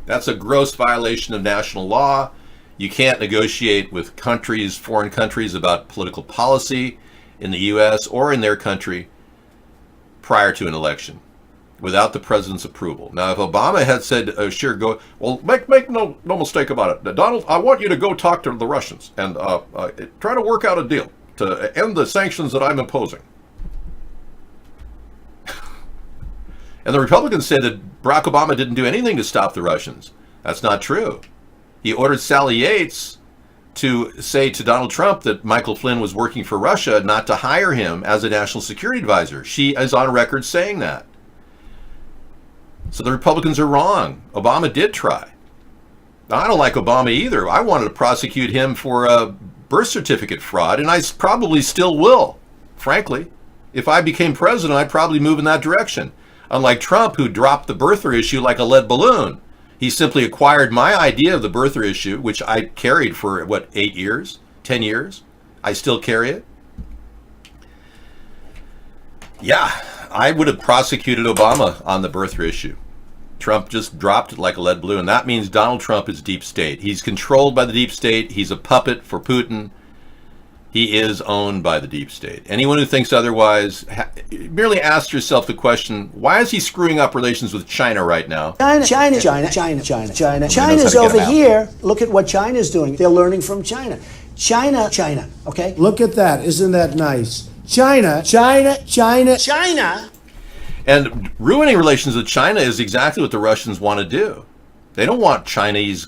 That's a gross violation of national law. You can't negotiate with countries, foreign countries, about political policy in the U.S. or in their country prior to an election without the president's approval. Now, if Obama had said, sure, go, well, make no mistake about it. Donald, I want you to go talk to the Russians and try to work out a deal to end the sanctions that I'm imposing. And the Republicans said that Barack Obama didn't do anything to stop the Russians. That's not true. He ordered Sally Yates to say to Donald Trump that Michael Flynn was working for Russia, not to hire him as a national security advisor. She is on record saying that. So the Republicans are wrong. Obama did try. Now, I don't like Obama either. I wanted to prosecute him for birth certificate fraud, and I probably still will, frankly. If I became president, I'd probably move in that direction. Unlike Trump, who dropped the birther issue like a lead balloon. He simply acquired my idea of the birther issue, which I carried for, 8 years? 10 years? I still carry it. Yeah, I would have prosecuted Obama on the birther issue. Trump just dropped it like a lead balloon. That means Donald Trump is deep state. He's controlled by the deep state. He's a puppet for Putin. He is owned by the deep state. Anyone who thinks otherwise, merely ask yourself the question, why is he screwing up relations with China right now? China's over here. Look at what China's doing. They're learning from China. China, okay? Look at that. Isn't that nice? China. And ruining relations with China is exactly what the Russians want to do. They don't want Chinese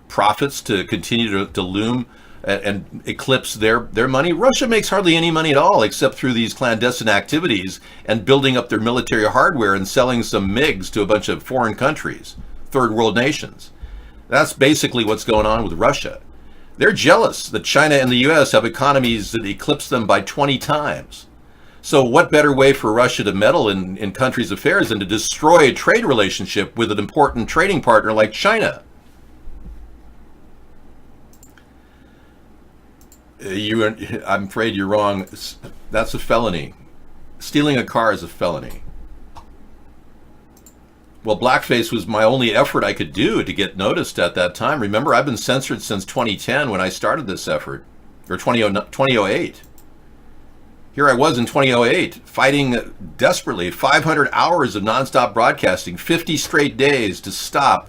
profits to continue to loom and eclipse their money. Russia makes hardly any money at all, except through these clandestine activities and building up their military hardware and selling some MiGs to a bunch of foreign countries, third world nations. That's basically what's going on with Russia. They're jealous that China and the US have economies that eclipse them by 20 times. So what better way for Russia to meddle in countries' affairs than to destroy a trade relationship with an important trading partner like China? I'm afraid you're wrong. That's a felony. Stealing a car is a felony. Well, blackface was my only effort I could do to get noticed at that time. Remember, I've been censored since 2010 when I started this effort, or 2008. Here I was in 2008, fighting desperately, 500 hours of nonstop broadcasting, 50 straight days to stop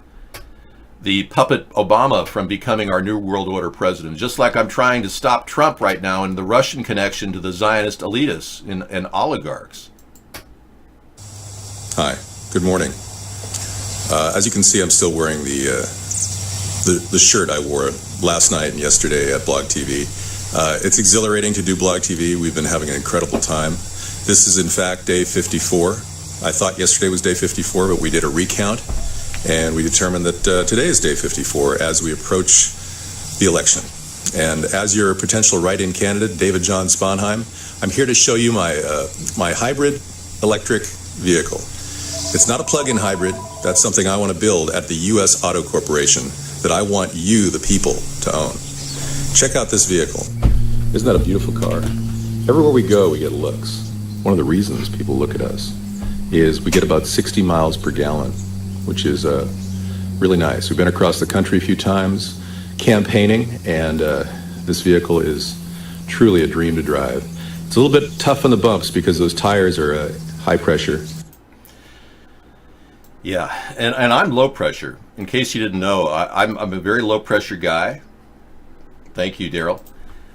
the puppet Obama from becoming our New World Order president, just like I'm trying to stop Trump right now and the Russian connection to the Zionist elitists and oligarchs. Hi, good morning. As you can see, I'm still wearing the shirt I wore last night and yesterday at Blog TV. It's exhilarating to do Blog TV. We've been having an incredible time. This is in fact day 54. I thought yesterday was day 54, but we did a recount. And we determined that today is day 54 as we approach the election. And as your potential write-in candidate, David John Sponheim, I'm here to show you my hybrid electric vehicle. It's not a plug-in hybrid. That's something I want to build at the U.S. Auto Corporation that I want you, the people, to own. Check out this vehicle. Isn't that a beautiful car? Everywhere we go, we get looks. One of the reasons people look at us is we get about 60 miles per gallon, which is really nice. We've been across the country a few times campaigning, and this vehicle is truly a dream to drive. It's a little bit tough on the bumps because those tires are high pressure. Yeah, and I'm low pressure. In case you didn't know, I'm a very low pressure guy. Thank you, Daryl.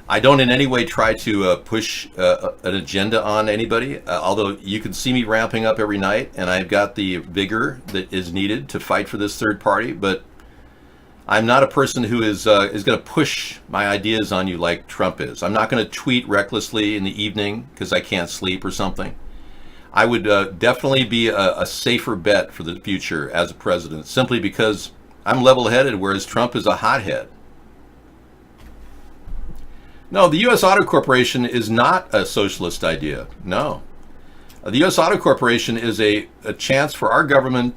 I don't in any way try to push an agenda on anybody, although you can see me ramping up every night, and I've got the vigor that is needed to fight for this third party, but I'm not a person who is going to push my ideas on you like Trump is. I'm not going to tweet recklessly in the evening because I can't sleep or something. I would definitely be a safer bet for the future as a president, simply because I'm level-headed, whereas Trump is a hothead. No, the U.S. Auto Corporation is not a socialist idea. No. The U.S. Auto Corporation is a chance for our government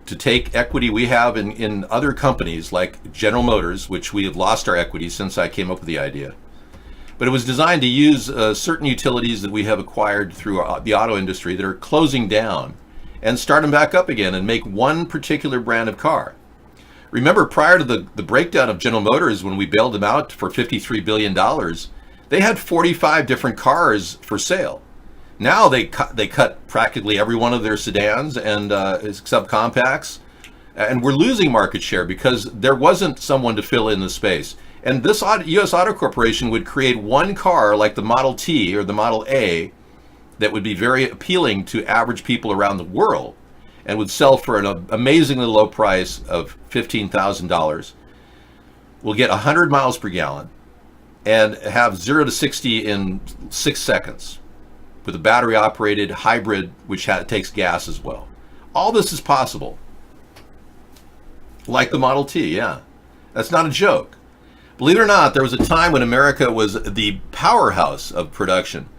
to take equity we have in other companies like General Motors, which we have lost our equity since I came up with the idea. But it was designed to use certain utilities that we have acquired through the auto industry that are closing down and start them back up again and make one particular brand of car. Remember, prior to the breakdown of General Motors, when we bailed them out for $53 billion, they had 45 different cars for sale. Now they cut practically every one of their sedans and subcompacts, and we're losing market share because there wasn't someone to fill in the space. And this U.S. Auto Corporation would create one car like the Model T or the Model A that would be very appealing to average people around the world and would sell for an amazingly low price of $15,000. We'll get 100 miles per gallon and have 0 to 60 in 6 seconds, with a battery-operated hybrid, which takes gas as well. All this is possible. Like the Model T, yeah. That's not a joke. Believe it or not, there was a time when America was the powerhouse of production,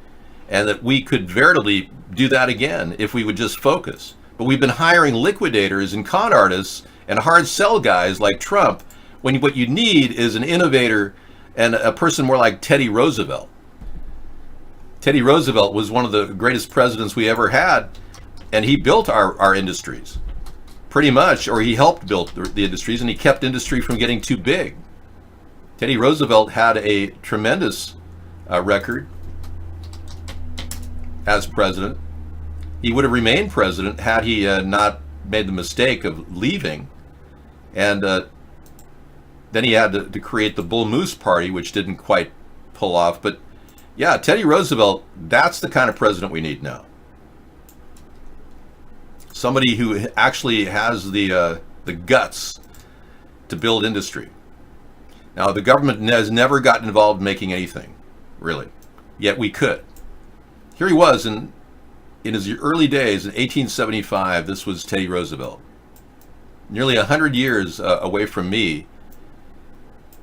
and that we could veritably do that again if we would just focus. But we've been hiring liquidators and con artists and hard sell guys like Trump, when what you need is an innovator and a person more like Teddy Roosevelt. Teddy Roosevelt was one of the greatest presidents we ever had, and he built our industries, pretty much, or he helped build the industries, and he kept industry from getting too big. Teddy Roosevelt had a tremendous record as president. He would have remained president had he not made the mistake of leaving, and then he had to create the Bull Moose Party, which didn't quite pull off, but yeah, Teddy Roosevelt, that's the kind of president we need now. Somebody who actually has the guts to build industry. Now, the government has never gotten involved in making anything, really. Yet we could. Here he was in his early days, in 1875, this was Teddy Roosevelt. Nearly 100 years away from me,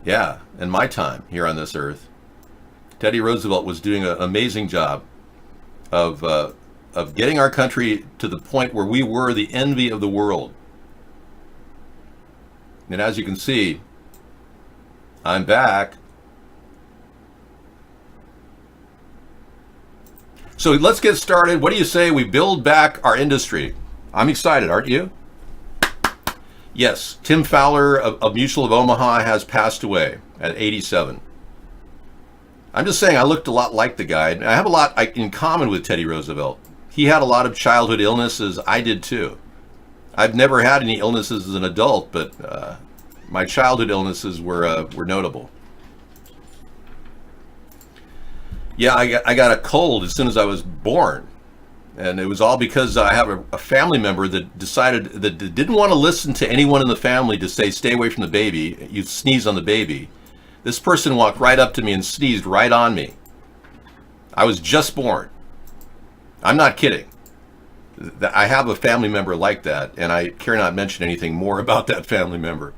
yeah, in my time here on this earth. Teddy Roosevelt was doing an amazing job of getting our country to the point where we were the envy of the world. And as you can see, I'm back. So let's get started. What do you say we build back our industry? I'm excited, aren't you? Yes, Tim Fowler of Mutual of Omaha has passed away at 87. I'm just saying I looked a lot like the guy. I have a lot in common with Teddy Roosevelt. He had a lot of childhood illnesses. I did too. I've never had any illnesses as an adult, but my childhood illnesses were notable. Yeah, I got a cold as soon as I was born. And it was all because I have a family member that decided that didn't want to listen to anyone in the family to say, stay away from the baby. You sneeze on the baby. This person walked right up to me and sneezed right on me. I was just born. I'm not kidding. I have a family member like that, and I care not mention anything more about that family member.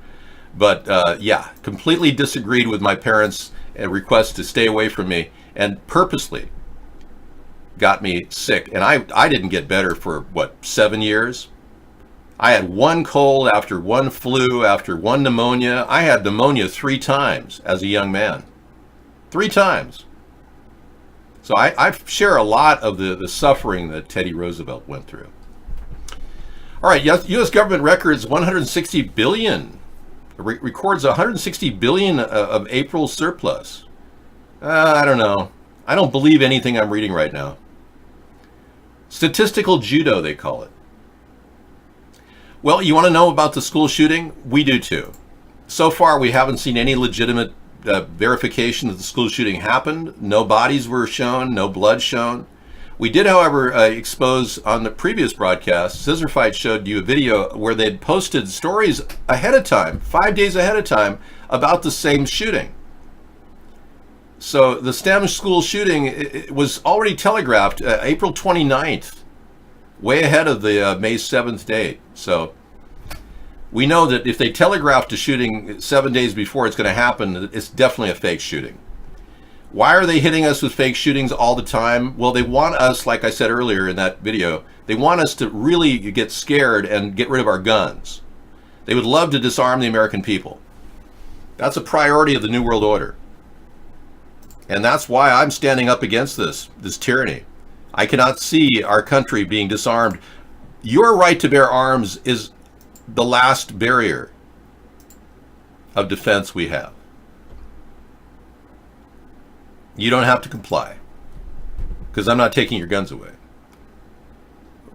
But yeah, completely disagreed with my parents' request to stay away from me, and purposely got me sick. And I didn't get better for, 7 years? I had one cold after one flu, after one pneumonia. I had pneumonia 3 times as a young man. 3 times. So I share a lot of the suffering that Teddy Roosevelt went through. All right, U.S. government records 160 billion. Records 160 billion of April surplus. I don't know. I don't believe anything I'm reading right now. Statistical judo, they call it. Well, you want to know about the school shooting? We do too. So far, we haven't seen any legitimate verification that the school shooting happened. No bodies were shown, no blood shown. We did, however, expose on the previous broadcast, Scissor Fight showed you a video where they'd posted stories ahead of time, 5 days ahead of time, about the same shooting. So the STEM school shooting it was already telegraphed April 29th, way ahead of the May 7th date. So we know that if they telegraphed a shooting 7 days before it's going to happen, it's definitely a fake shooting. Why are they hitting us with fake shootings all the time? Well, they want us, like I said earlier in that video, they want us to really get scared and get rid of our guns. They would love to disarm the American people. That's a priority of the New World Order. And that's why I'm standing up against this tyranny. I cannot see our country being disarmed. Your right to bear arms is the last barrier of defense we have. You don't have to comply, because I'm not taking your guns away.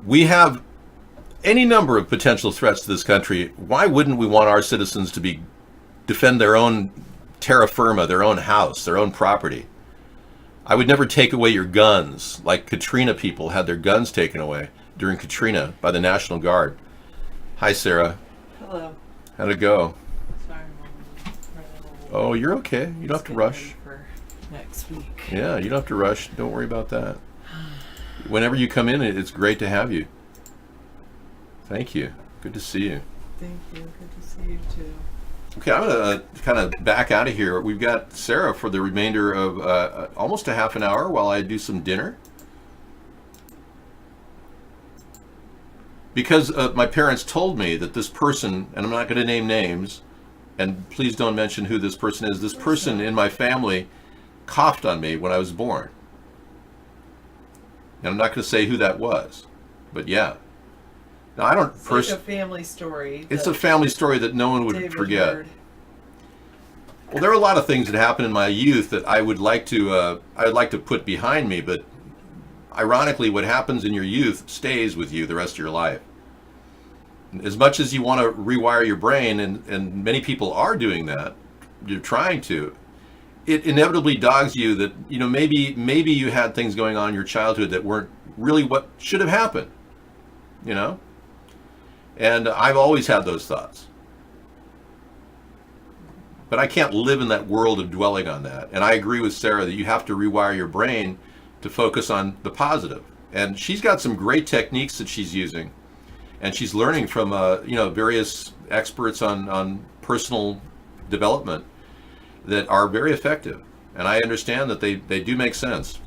We have any number of potential threats to this country. Why wouldn't we want our citizens to defend their own terra firma, their own house, their own property? I would never take away your guns, like Katrina people had their guns taken away during Katrina by the National Guard. Hi, Sarah. Hello. How'd it go? Sorry, Mom. Oh, you're okay. You don't have to rush. For next week. Yeah, you don't have to rush. Don't worry about that. Whenever you come in, it's great to have you. Thank you. Good to see you. Thank you. Good to see you too. Okay, I'm going to kind of back out of here. We've got Sarah for the remainder of almost a half an hour while I do some dinner. Because my parents told me that this person, and I'm not going to name names, and please don't mention who this person is. This person in my family coughed on me when I was born. And I'm not going to say who that was, but yeah. Now, I don't It's like a family story. It's a family story that no one would David forget. heard. Well, there are a lot of things that happened in my youth that I would like to put behind me, but ironically, what happens in your youth stays with you the rest of your life. As much as you want to rewire your brain, and many people are doing that, you're trying to, it inevitably dogs you that, you know, maybe you had things going on in your childhood that weren't really what should have happened, you know? And I've always had those thoughts. But I can't live in that world of dwelling on that. And I agree with Sarah that you have to rewire your brain to focus on the positive. And she's got some great techniques that she's using. And she's learning from various experts on personal development that are very effective. And I understand that they do make sense.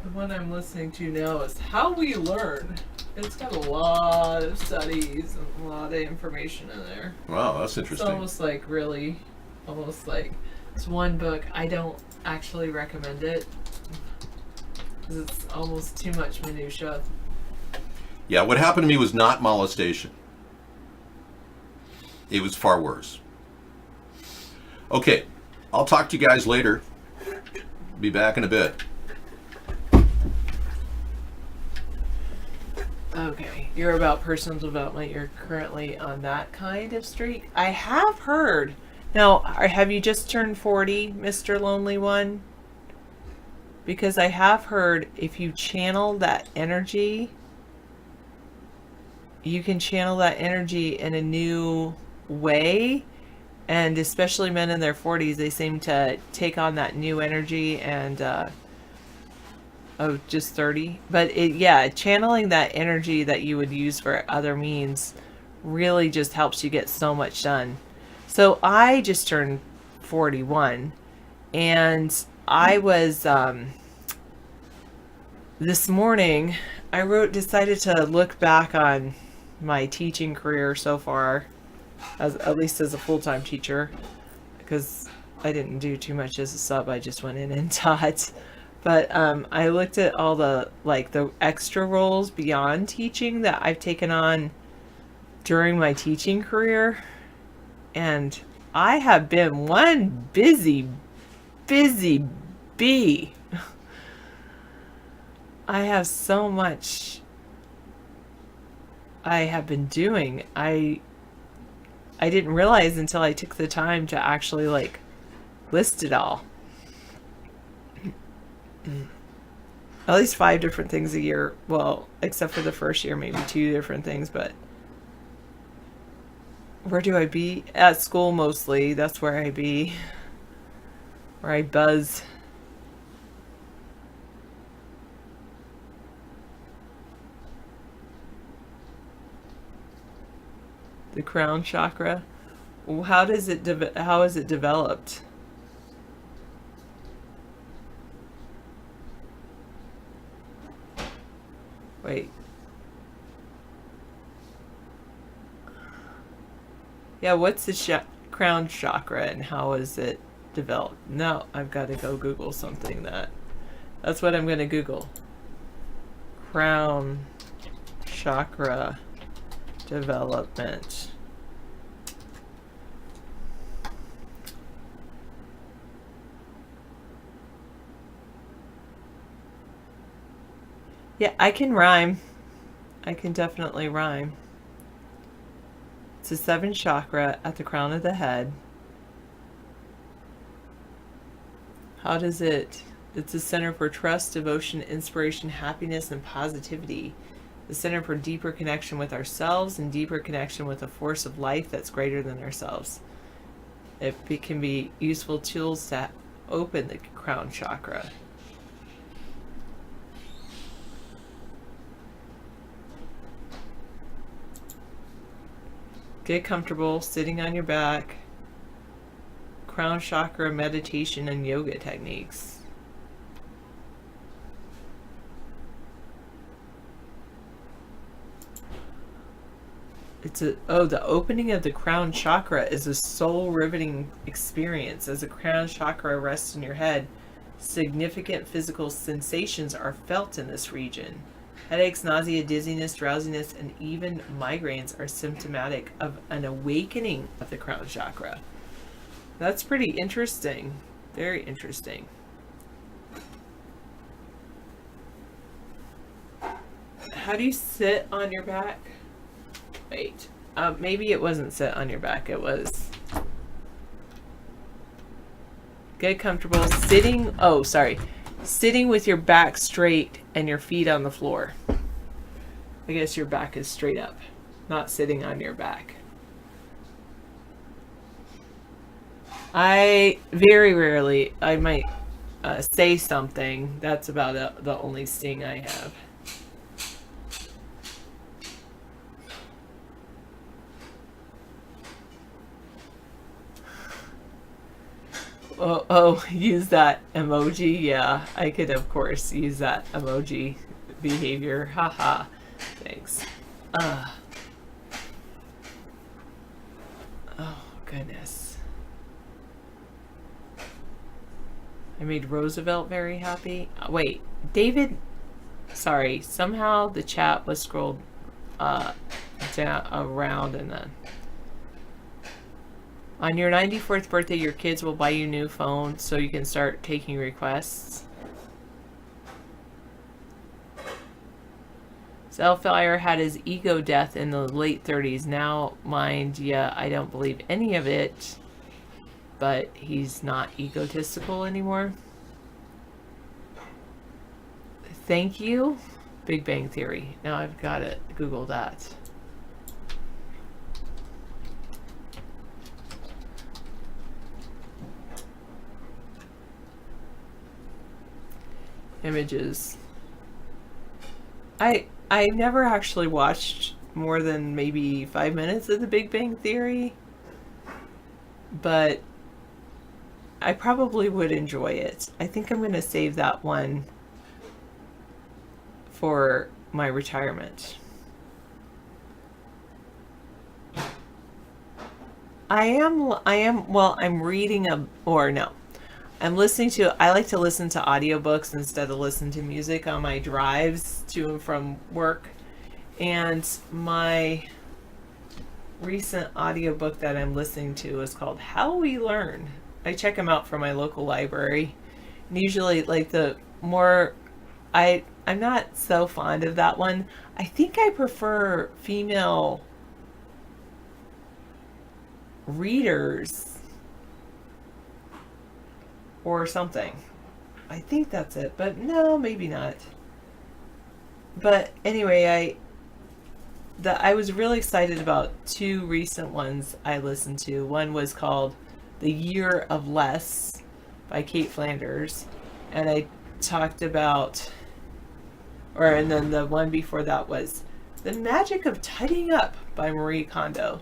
The one I'm listening to now is How We Learn. It's got a lot of studies and a lot of information in there. Wow, that's It's interesting. almost like it's one book. I don't actually recommend it because it's almost too much minutia. Yeah, what happened to me was not molestation. It was far worse. Okay, I'll talk to you guys later. Be back in a bit. Okay, you're about personal development. You're currently on that kind of streak. I have heard. Now, have you just turned 40, Mr. Lonely One? Because I have heard if you channel that energy, you can channel that energy in a new way. And especially men in their 40s, they seem to take on that new energy and, just 30. But channeling that energy that you would use for other means really just helps you get so much done. So I just turned 41, and I was, this morning, decided to look back on my teaching career so far, at least as a full-time teacher, because I didn't do too much as a sub. I just went in and taught. But I looked at all the extra roles beyond teaching that I've taken on during my teaching career. And I have been one busy bee. I have so much I have been doing. I didn't realize until I took the time to actually list it all. At least 5 different things a year. Well, except for the first year, maybe 2 different things, but where do I be? At school mostly. That's where I be. Where I buzz. The crown chakra. How is it developed? Wait. Yeah, what's the crown chakra and how is it developed? No, I've got to go Google something that's what I'm going to Google. Crown chakra development. Yeah, I can rhyme. I can definitely rhyme. It's the 7th chakra at the crown of the head. How does it? It's a center for trust, devotion, inspiration, happiness, and positivity. The center for deeper connection with ourselves and deeper connection with a force of life that's greater than ourselves. It can be useful tools to open the crown chakra. Get comfortable sitting on your back. Crown chakra meditation and yoga techniques. The opening of the crown chakra is a soul riveting experience. As the crown chakra rests in your head, significant physical sensations are felt in this region. Headaches, nausea, dizziness, drowsiness, and even migraines are symptomatic of an awakening of the crown chakra. That's pretty interesting. Very interesting. How do you sit on your back? Wait. Maybe it wasn't sit on your back. It was get comfortable sitting. Oh, sorry. Sitting with your back straight and your feet on the floor. I guess your back is straight up, not sitting on your back. I very rarely, I might say something. That's about the only sting I have. Oh, use that emoji. Yeah, I could, of course, use that emoji behavior. Haha. Thanks. Oh, goodness. I made Roosevelt very happy. Wait, David. Sorry, somehow the chat was scrolled down around and then. On your 94th birthday, your kids will buy you a new phone so you can start taking requests. Zellfire had his ego death in the late 30s. Now, mind ya, I don't believe any of it, but he's not egotistical anymore. Thank you. Big Bang Theory. Now I've got to Google that. Images. I never actually watched more than maybe 5 minutes of The Big Bang Theory, but I probably would enjoy it. I think I'm going to save that one for my retirement. I'm reading I'm listening to, I like to listen to audiobooks instead of listen to music on my drives to and from work. And my recent audiobook that I'm listening to is called How We Learn. I check them out from my local library. And usually like I'm not so fond of that one. I think I prefer female readers or something. I think that's it, but no, maybe not. But anyway, I was really excited about two recent ones I listened to. One was called The Year of Less by Kate Flanders, and I talked about, and then the one before that was The Magic of Tidying Up by Marie Kondo.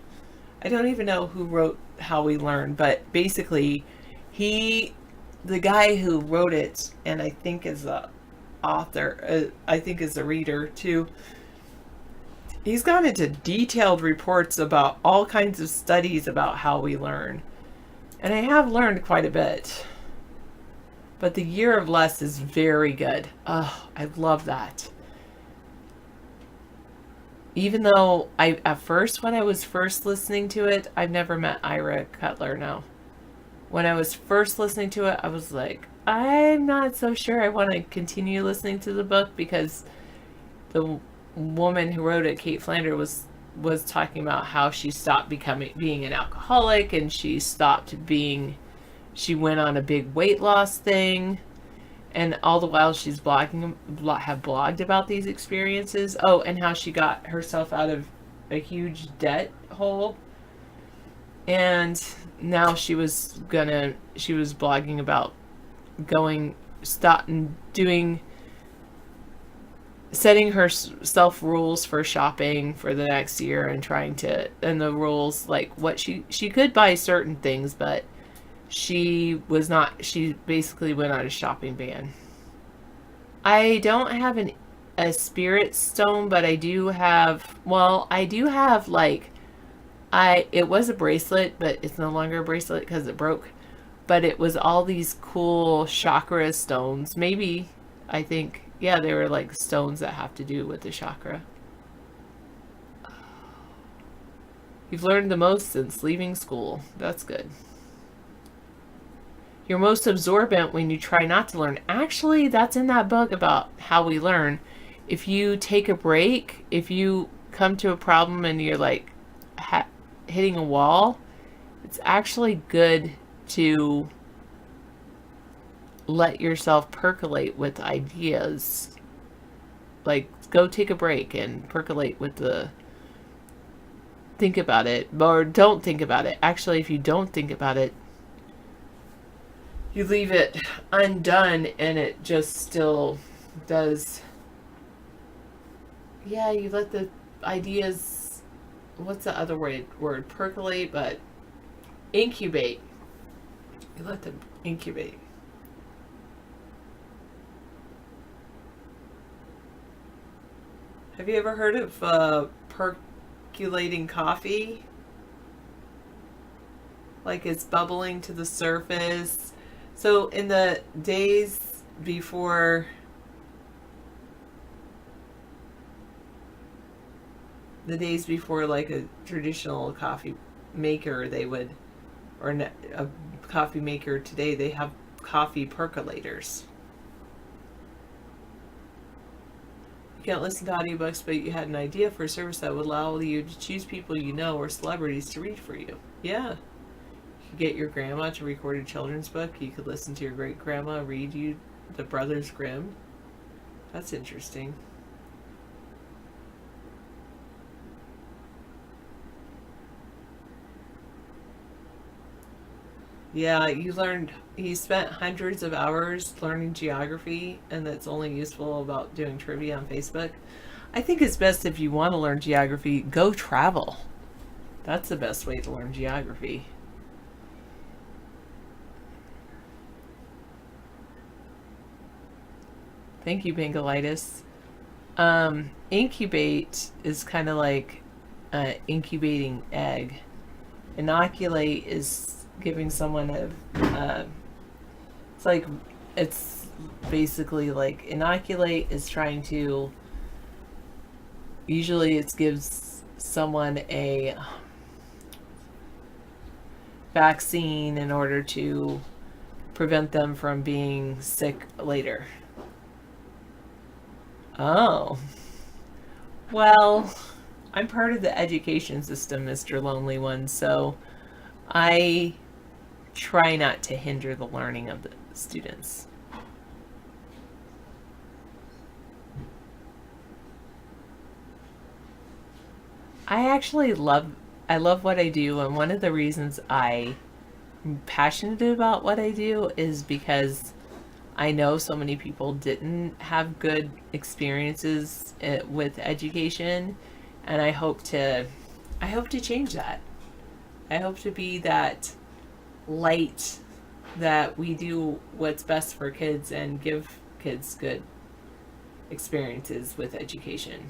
I don't even know who wrote How We Learn, but basically the guy who wrote it, and I think is the author, I think is the reader too, he's gone into detailed reports about all kinds of studies about how we learn. And I have learned quite a bit. But The Year of Less is very good. Oh, I love that. Even though at first, when I was first listening to it, I've never met Ira Cutler now. When I was first listening to it, I was like, I'm not so sure I want to continue listening to the book, because the woman who wrote it, Kate Flanders, was talking about how she stopped being an alcoholic, and she went on a big weight loss thing, and all the while she's blogged about these experiences. Oh, and how she got herself out of a huge debt hole, and now she was blogging about setting herself rules for shopping for the next year, and the rules, like what she could buy certain things, but she basically went on a shopping ban. I don't have a spirit stone, but I do have it was a bracelet, but it's no longer a bracelet because it broke. But it was all these cool chakra stones. Maybe, I think, yeah, they were like stones that have to do with the chakra. You've learned the most since leaving school. That's good. You're most absorbent when you try not to learn. Actually, that's in that book about how we learn. If you take a break, if you come to a problem and you're like hitting a wall, it's actually good to let yourself percolate with ideas. Like, go take a break and percolate with think about it, or don't think about it. Actually, if you don't think about it, you leave it undone and it just still does. Yeah, you let the ideas, what's the other word? Percolate, but incubate. You let them incubate. Have you ever heard of percolating coffee? Like it's bubbling to the surface. So in the days before like a traditional coffee maker, or a coffee maker today, they have coffee percolators. You can't listen to audiobooks, but you had an idea for a service that would allow you to choose people you know or celebrities to read for you. Yeah. You could get your grandma to record a children's book. You could listen to your great grandma read you the Brothers Grimm. That's interesting. Yeah, he spent hundreds of hours learning geography, and that's only useful about doing trivia on Facebook. I think it's best, if you want to learn geography, go travel. That's the best way to learn geography. Thank you, Bangolitis. Incubate is kind of like incubating egg. Inoculate is giving someone it's basically like inoculate is trying to, usually it gives someone a vaccine in order to prevent them from being sick later. Oh. Well, I'm part of the education system, Mr. Lonely One, so I try not to hinder the learning of the students. I love what I do, and one of the reasons I'm passionate about what I do is because I know so many people didn't have good experiences with education, and I hope to change that. I hope to be that light that we do what's best for kids and give kids good experiences with education.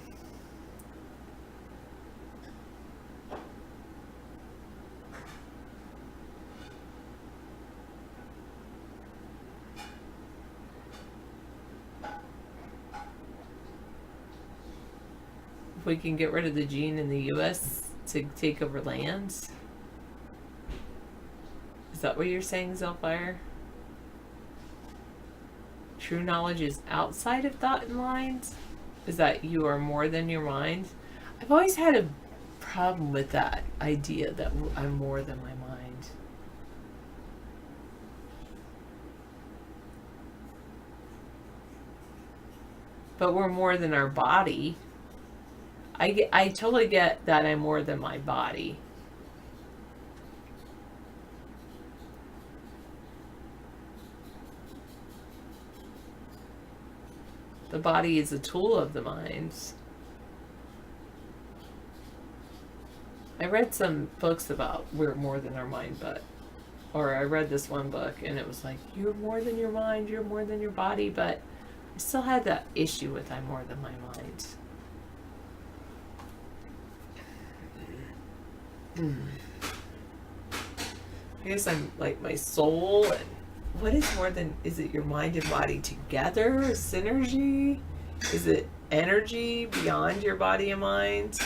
If we can get rid of the gene in the US to take over lands. Is that what you're saying, Zellfire? True knowledge is outside of thought and mind? Is that you are more than your mind? I've always had a problem with that idea that I'm more than my mind. But we're more than our body. I totally get that I'm more than my body. The body is a tool of the mind. I read some books about we're more than our mind, or I read this one book and it was like, you're more than your mind, you're more than your body, but I still had that issue with I'm more than my mind. I guess I'm like my soul. And what is more than, is it your mind and body together? Synergy? Is it energy beyond your body and mind?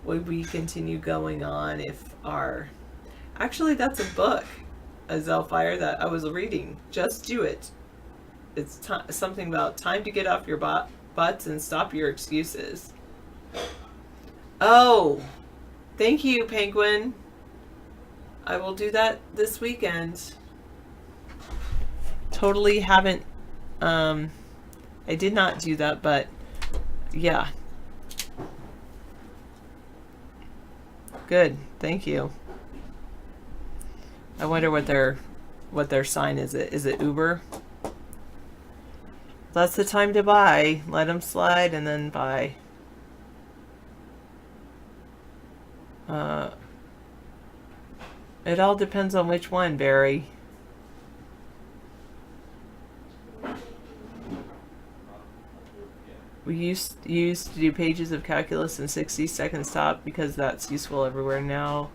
Would we continue going on if our... Actually, that's a book, a Zellfire, that I was reading. Just Do It. It's something about time to get off your butts and stop your excuses. Oh, thank you, Penguin. I will do that this weekend. Totally haven't, I did not do that, but yeah. Good, thank you. I wonder what their sign is. Is it Uber? That's the time to buy. Let them slide and then buy. It all depends on which one, Barry. We used to do pages of calculus in 60-second stop because that's useful everywhere now.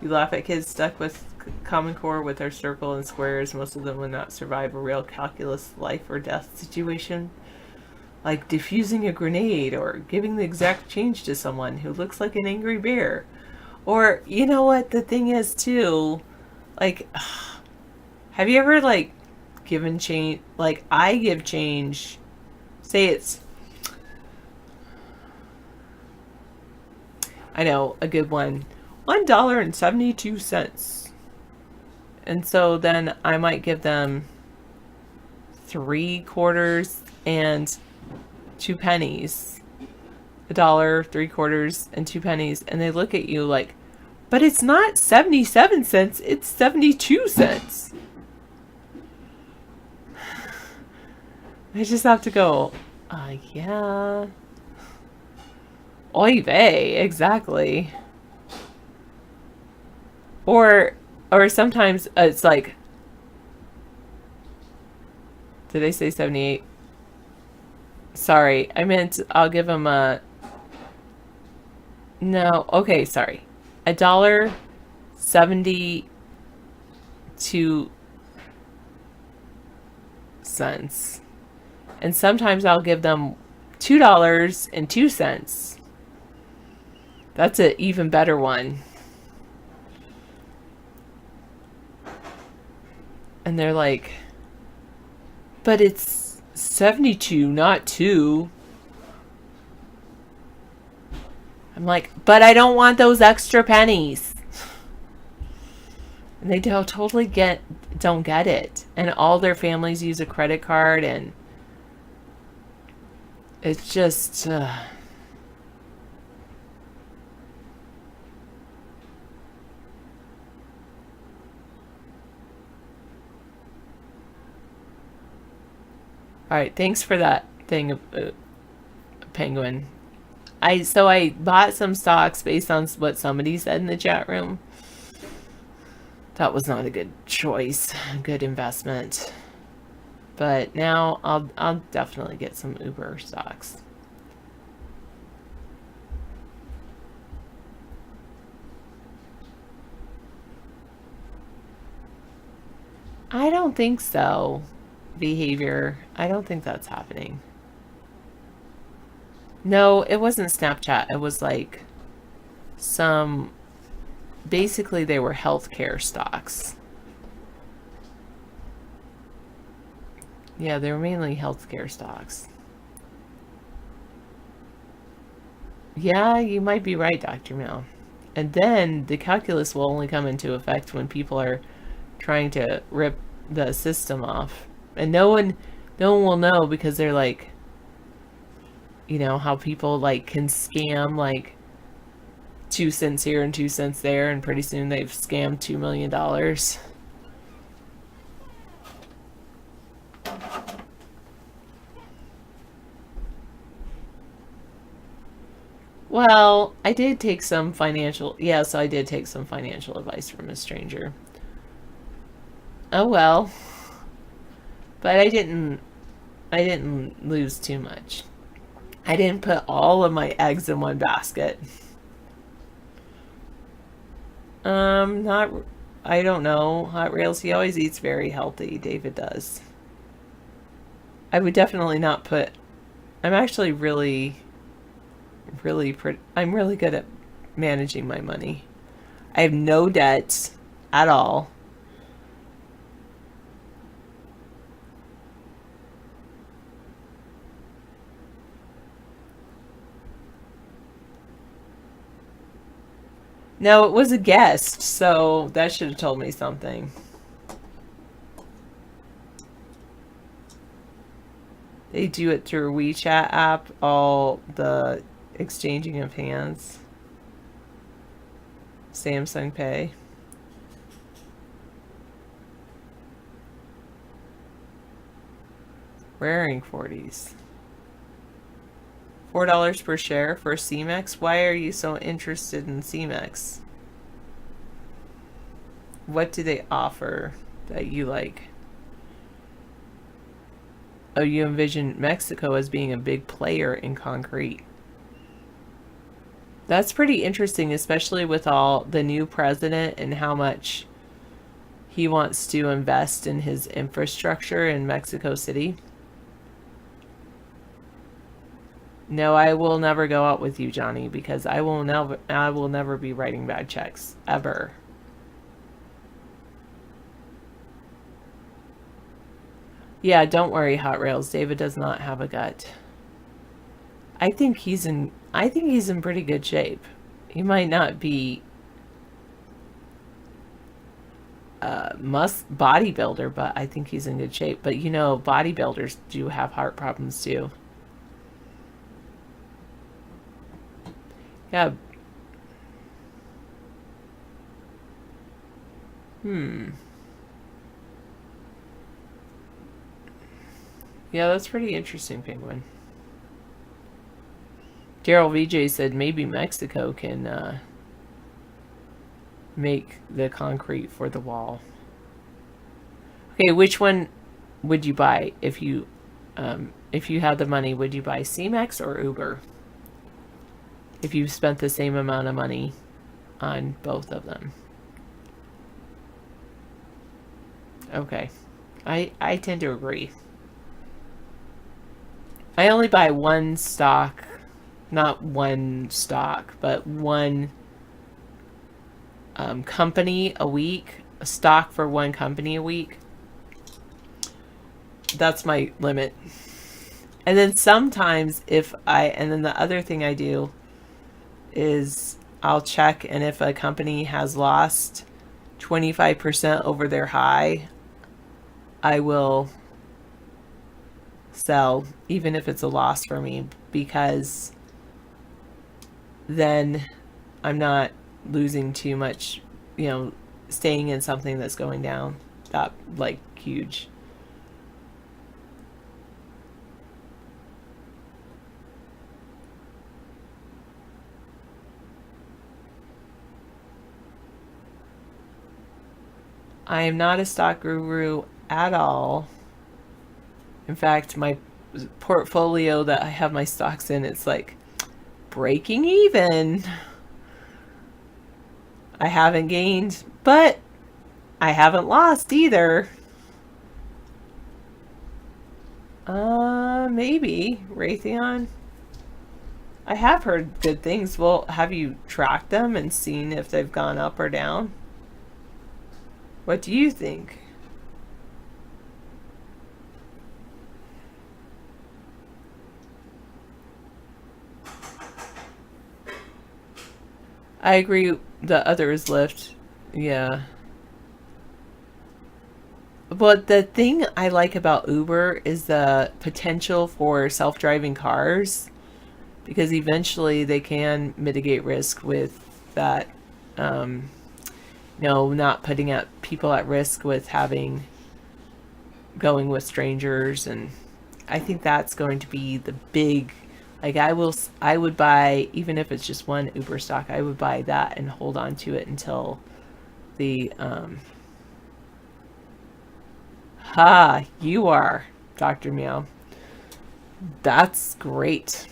You laugh at kids stuck with Common Core with their circle and squares. Most of them would not survive a real calculus life or death situation, like defusing a grenade or giving the exact change to someone who looks like an angry bear. Or, you know what the thing is too, like, have you ever like given change, like I give change, say it's, I know, a good one, $1.72. And so then I might give them 3 quarters and 2 pennies. $1, 3 quarters, and 2 pennies. And they look at you like, but it's not 77 cents, it's 72 cents. I just have to go, yeah. Oy vey, exactly. Or sometimes it's like, did they say 78? Sorry, I meant I'll give them a, no, okay, sorry. $1.72. And sometimes I'll give them $2.02. That's an even better one. And they're like, but it's 72, not 2. I'm like, but I don't want those extra pennies. And they don't totally don't get it. And all their families use a credit card, and it's just all right, thanks for that thing, Penguin. So I bought some stocks based on what somebody said in the chat room. That was not a good choice, a good investment. But now I'll definitely get some Uber stocks. I don't think so. Behavior. I don't think that's happening. No, it wasn't Snapchat. It was like some, basically they were healthcare stocks. Yeah, they were mainly healthcare stocks. Yeah, you might be right, Dr. Mel. And then the calculus will only come into effect when people are trying to rip the system off. And no one will know, because they're like, you know, how people like can scam like 2 cents here and 2 cents there, and pretty soon they've scammed $2 million. Well, I did take some financial, yes, I did take some financial advice from a stranger. Oh well. But I didn't lose too much. I didn't put all of my eggs in one basket. I don't know. Hot Rails, he always eats very healthy. David does. I would definitely not put, I'm actually I'm really good at managing my money. I have no debts at all. No, it was a guest, so that should have told me something. They do it through WeChat app, all the exchanging of hands. Samsung Pay. Wearing 40s. $4 per share for CMEX? Why are you so interested in CMEX? What do they offer that you like? Oh, you envision Mexico as being a big player in concrete. That's pretty interesting, especially with all the new president and how much he wants to invest in his infrastructure in Mexico City. No, I will never go out with you, Johnny, because I will never be writing bad checks ever. Yeah, don't worry, Hot Rails. David does not have a gut. I think he's in pretty good shape. He might not be bodybuilder, but I think he's in good shape. But you know, bodybuilders do have heart problems too. Yeah. Yeah, that's pretty interesting, Penguin. Daryl VJ said maybe Mexico can make the concrete for the wall. Okay, which one would you buy if you had the money? Would you buy CMEX or Uber? If you spent the same amount of money on both of them. Okay. I tend to agree. I only buy one stock, not one stock, but one company a week, a stock for one company a week. That's my limit. And then sometimes and then the other thing I do is I'll check, and if a company has lost 25% over their high, I will sell, even if it's a loss for me, because then I'm not losing too much, staying in something that's going down that like huge. I am not a stock guru at all. In fact, my portfolio that I have my stocks in, it's like breaking even. I haven't gained, but I haven't lost either. Maybe Raytheon. I have heard good things. Well, have you tracked them and seen if they've gone up or down? What do you think? I agree. The other is Lyft. Yeah. But the thing I like about Uber is the potential for self-driving cars, because eventually they can mitigate risk with that, not putting people at risk with going with strangers. And I think that's going to be the big, like I would buy, even if it's just one Uber stock, I would buy that and hold on to it until the, you are Dr. Meow. That's great.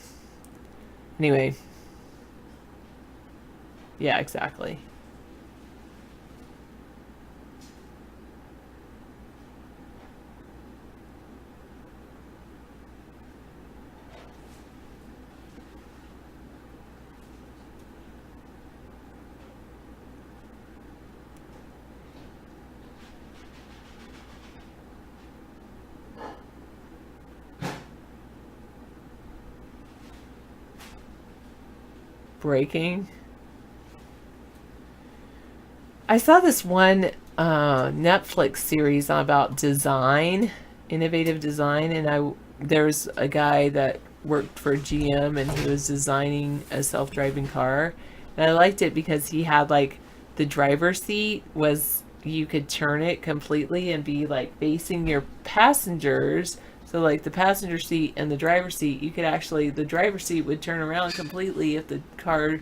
Anyway. Yeah, exactly. Breaking. I saw this one Netflix series about design, innovative design, and there's a guy that worked for GM and he was designing a self-driving car. And I liked it because he had like the driver's seat was, you could turn it completely and be like facing your passengers. So like the passenger seat and the driver's seat, the driver's seat would turn around completely if the car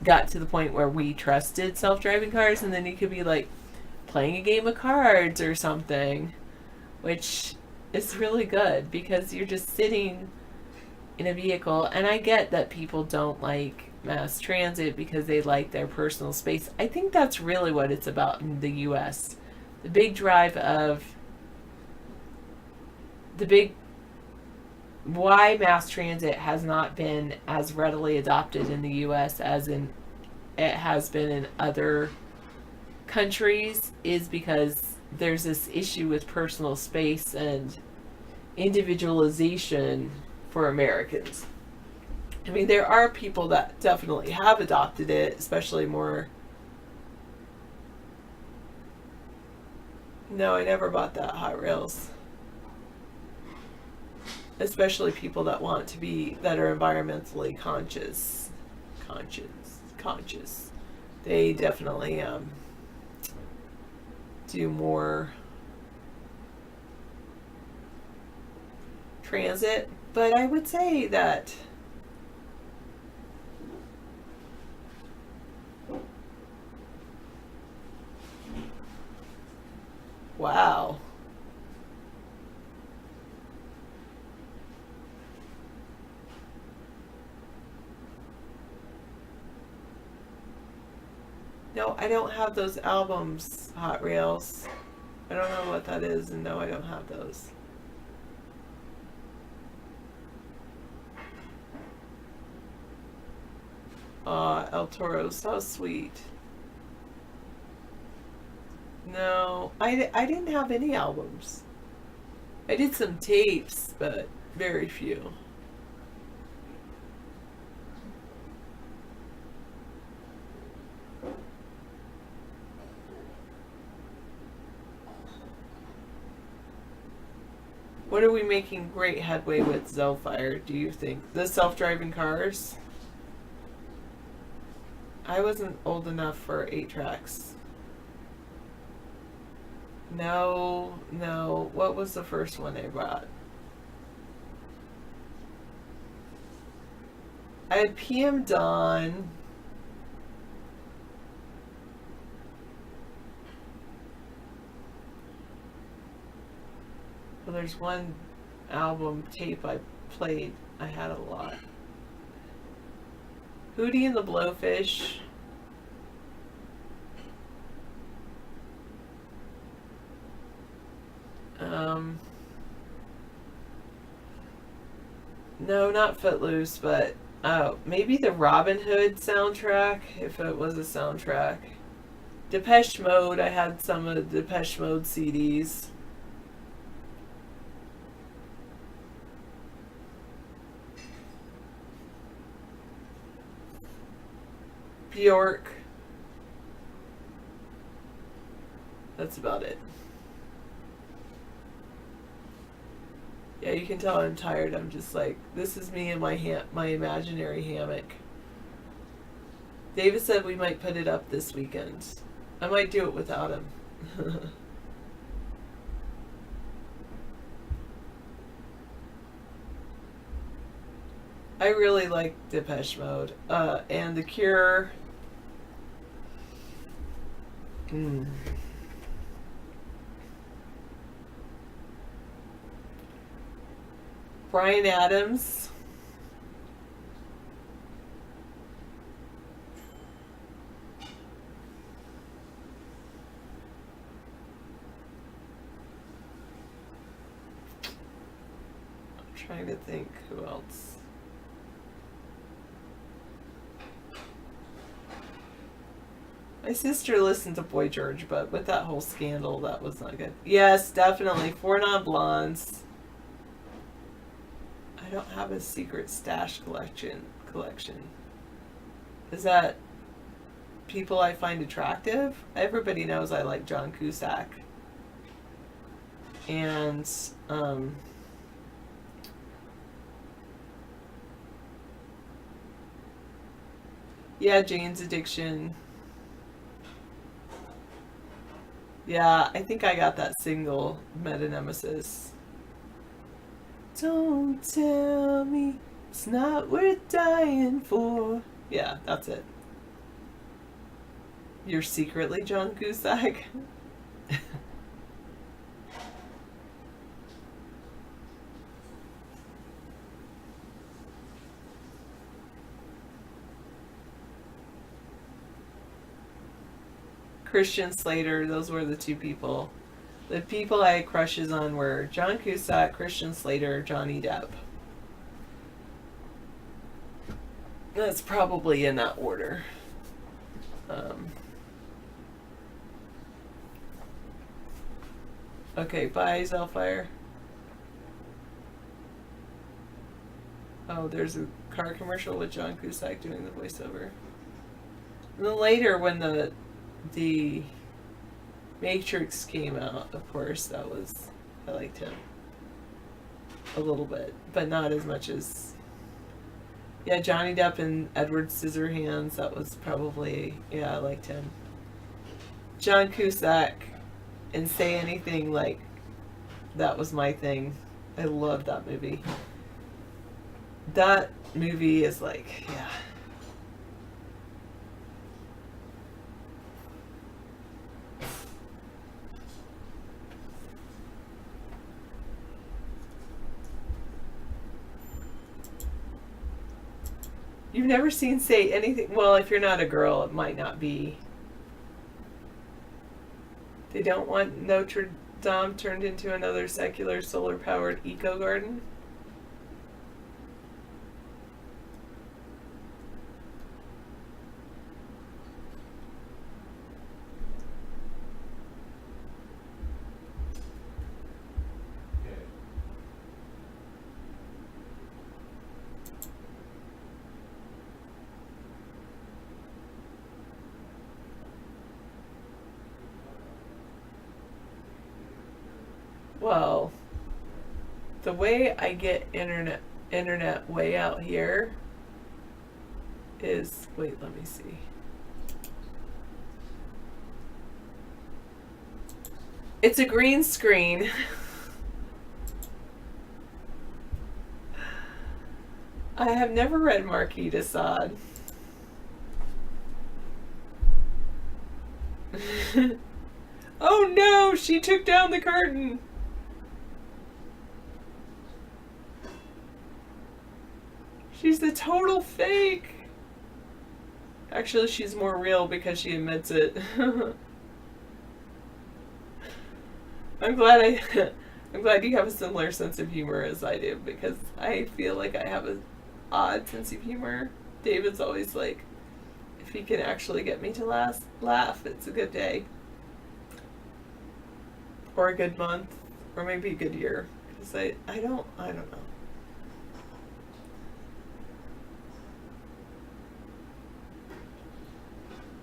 got to the point where we trusted self-driving cars, and then you could be like playing a game of cards or something, which is really good because you're just sitting in a vehicle. And I get that people don't like mass transit because they like their personal space. I think that's really what it's about in the US. The big drive of why mass transit has not been as readily adopted in the US as it has been in other countries is because there's this issue with personal space and individualization for Americans. I mean, there are people that definitely have adopted it, especially more. No, I never bought that Hot Rails. Especially people that that are environmentally conscious. They definitely do more transit. But I would say that wow. No, I don't have those albums, Hot Rails. I don't know what that is, and no, I don't have those. El Toro, so sweet. No, I didn't have any albums. I did some tapes, but very few. What are we making great headway with, Zellfire, do you think? The self-driving cars? I wasn't old enough for 8 tracks. No. What was the first one I brought? I had PM Dawn. Well, there's one album tape I played. I had a lot. Hootie and the Blowfish. No, not Footloose, but maybe the Robin Hood soundtrack, if it was a soundtrack. Depeche Mode, I had some of the Depeche Mode CDs. Bjork. That's about it. Yeah, you can tell I'm tired. I'm just like, this is me in my imaginary hammock. David said we might put it up this weekend. I might do it without him. I really like Depeche Mode. And The Cure. Bryan Adams. I'm trying to think who else. My sister listened to Boy George, but with that whole scandal, that was not good. Yes, definitely. 4 Non-Blondes. I don't have a secret stash collection. Is that people I find attractive? Everybody knows I like John Cusack. And, yeah, Jane's Addiction. Yeah, I think I got that single, Meta Nemesis. Don't tell me it's not worth dying for. Yeah, that's it. You're secretly John Cusack? Christian Slater, those were the 2 people. The people I had crushes on were John Cusack, Christian Slater, Johnny Depp. That's probably in that order. Okay, bye, Zellfire. Oh, there's a car commercial with John Cusack doing the voiceover. And then later, when the Matrix came out, of course, I liked him a little bit, but not as much as, yeah, Johnny Depp and Edward Scissorhands, that was probably, yeah, I liked him. John Cusack and Say Anything, like, that was my thing. I loved that movie. That movie is like, yeah. You've never seen Say Anything? Well, if you're not a girl, it might not be. They don't want Notre Dame turned into another secular solar-powered eco-garden? Well, The way I get internet way out here is, wait, let me see. It's a green screen. I have never read Marquis de Sade. Oh no, she took down the curtain. She's a total fake. Actually, she's more real because she admits it. I'm glad you have a similar sense of humor as I do, because I feel like I have an odd sense of humor. David's always like, if he can actually get me to laugh, it's a good day. Or a good month. Or maybe a good year. Because I don't know.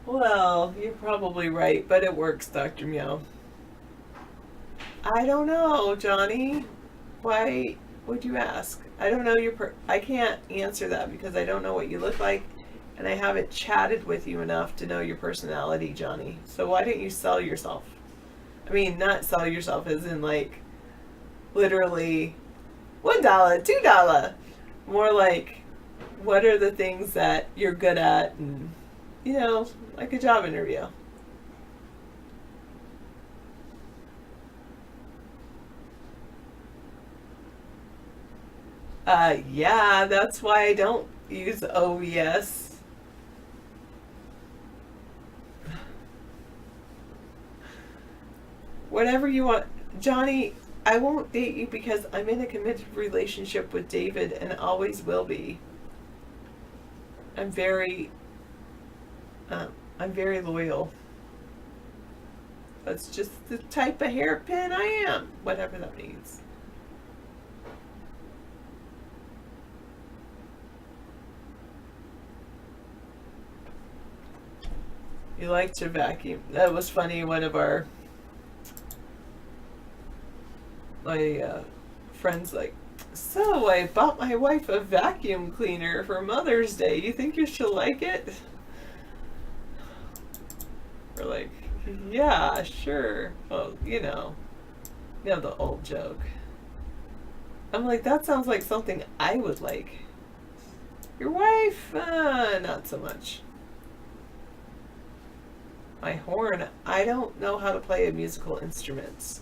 Well, you're probably right, but it works, Dr. Meow. I don't know, Johnny. Why would you ask? I don't know I can't answer that because I don't know what you look like, and I haven't chatted with you enough to know your personality, Johnny. So why don't you sell yourself? I mean, not sell yourself as in like literally $1, $2. More like, what are the things that you're good at, and like a job interview. Yeah, that's why I don't use OBS. Whatever you want. Johnny, I won't date you because I'm in a committed relationship with David and always will be. I'm very loyal. That's just the type of hairpin I am, whatever that means. You like to vacuum. That was funny. One of my friends like, so I bought my wife a vacuum cleaner for Mother's Day. You think you should like it? We're like, yeah, sure. Well, the old joke. I'm like, that sounds like something I would like. Your wife? Not so much. My horn, I don't know how to play musical instruments.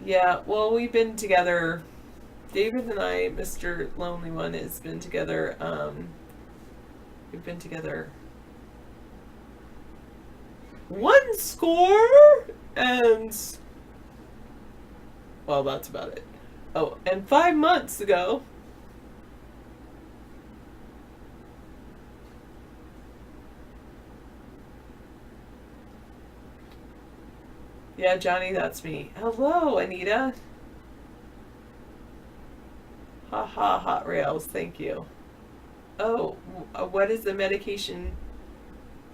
Yeah, well, we've been together. David and I, Mr. Lonely One, has been together. We've been together 1 score, and well, that's about it. Oh, and 5 months ago. Yeah, Johnny, that's me. Hello, Anita. Ha ha, Hot Rails, thank you. Oh, what is the medication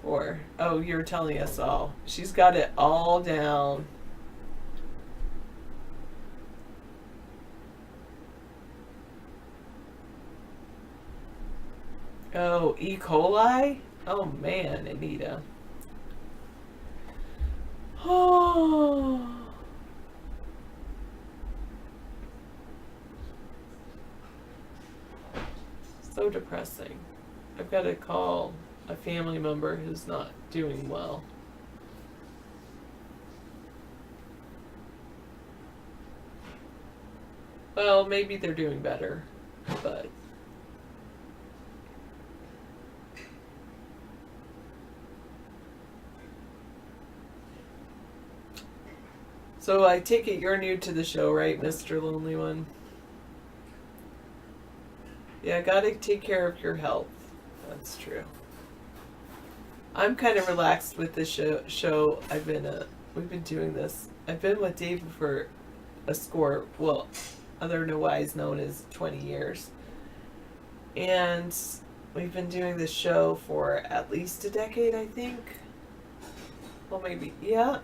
for? Oh, you're telling us all. She's got it all down. Oh, E. coli? Oh man, Anita. Oh. So depressing. I've got to call a family member who's not doing well. Well, maybe they're doing better, but so I take it you're new to the show, right, Mr. Lonely One? Yeah, gotta take care of your health. That's true. I'm kind of relaxed with this show. We've been doing this. I've been with David for a score, well, otherwise known as 20 years. And we've been doing this show for at least a decade, I think. Well, maybe, yeah,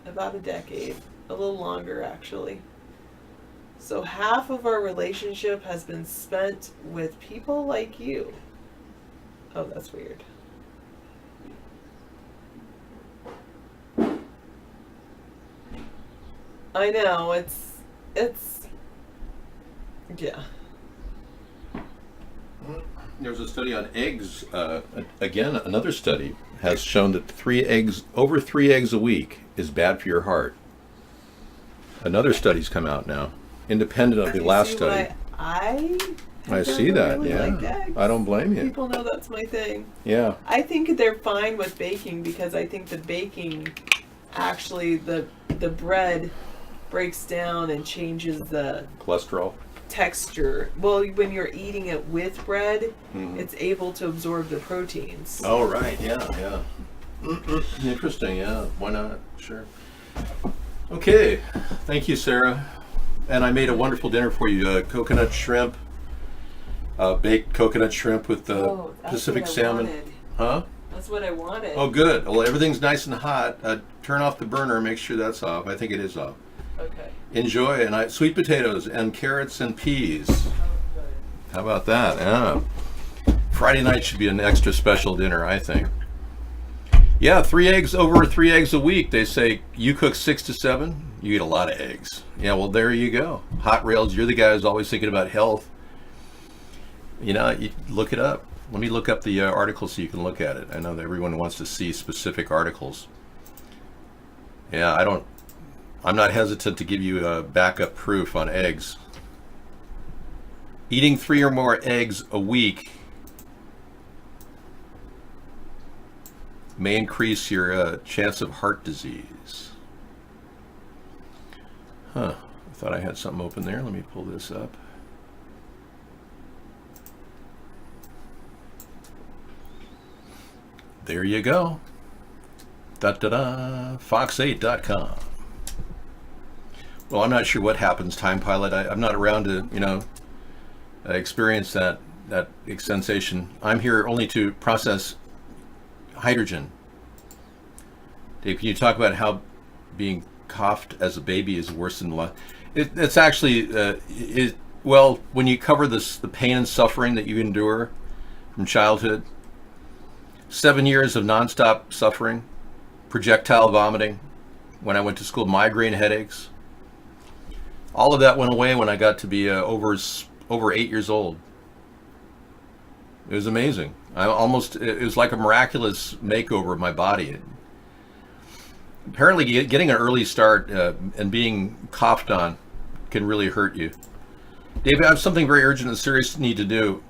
about a decade. A little longer, actually. So half of our relationship has been spent with people like you. Oh, that's weird. I know, it's, yeah. There's a study on eggs. Again, another study has shown that over 3 eggs a week is bad for your heart. Another study's come out now, independent of the You last see study. why I see that, really yeah. like eggs? I don't blame you. People know that's my thing. Yeah. I think they're fine with baking because I think the baking, actually, the bread breaks down and changes the Cholesterol. texture. Well, when you're eating it with bread, it's able to absorb the proteins. Oh, right. Yeah. Interesting. Yeah. Why not? Sure. Okay. Thank you, Sarah. And I made a wonderful dinner for you. Coconut shrimp, baked coconut shrimp with Oh, that's Pacific what I salmon. wanted. Huh? That's what I wanted. Oh, good. Well, everything's nice and hot. Turn off the burner. Make sure that's off. I think it is off. Okay. Enjoy. And sweet potatoes and carrots and peas. How about that? Yeah. Friday night should be an extra special dinner, I think. Yeah, over 3 eggs a week. They say you cook 6 to 7, you eat a lot of eggs. Yeah, well, there you go. Hot Rails, you're the guy who's always thinking about health. You know, you look it up. Let me look up the article so you can look at it. I know that everyone wants to see specific articles. Yeah, I'm not hesitant to give you backup proof on eggs. Eating 3 or more eggs a week may increase your chance of heart disease. Huh. I thought I had something open there. Let me pull this up. There you go. Da-da-da. Fox8.com. Well, I'm not sure what happens, Time Pilot. I'm not around to, experience that sensation. I'm here only to process hydrogen. Dave, can you talk about how being coughed as a baby is worse than it's actually well, when you cover the pain and suffering that you endure from childhood, 7 years of nonstop suffering, projectile vomiting, when I went to school, migraine headaches, all of that went away when I got to be over 8 years old. It was amazing. It was like a miraculous makeover of my body. Apparently getting an early start and being coughed on can really hurt you. Dave, I have something very urgent and serious need to do.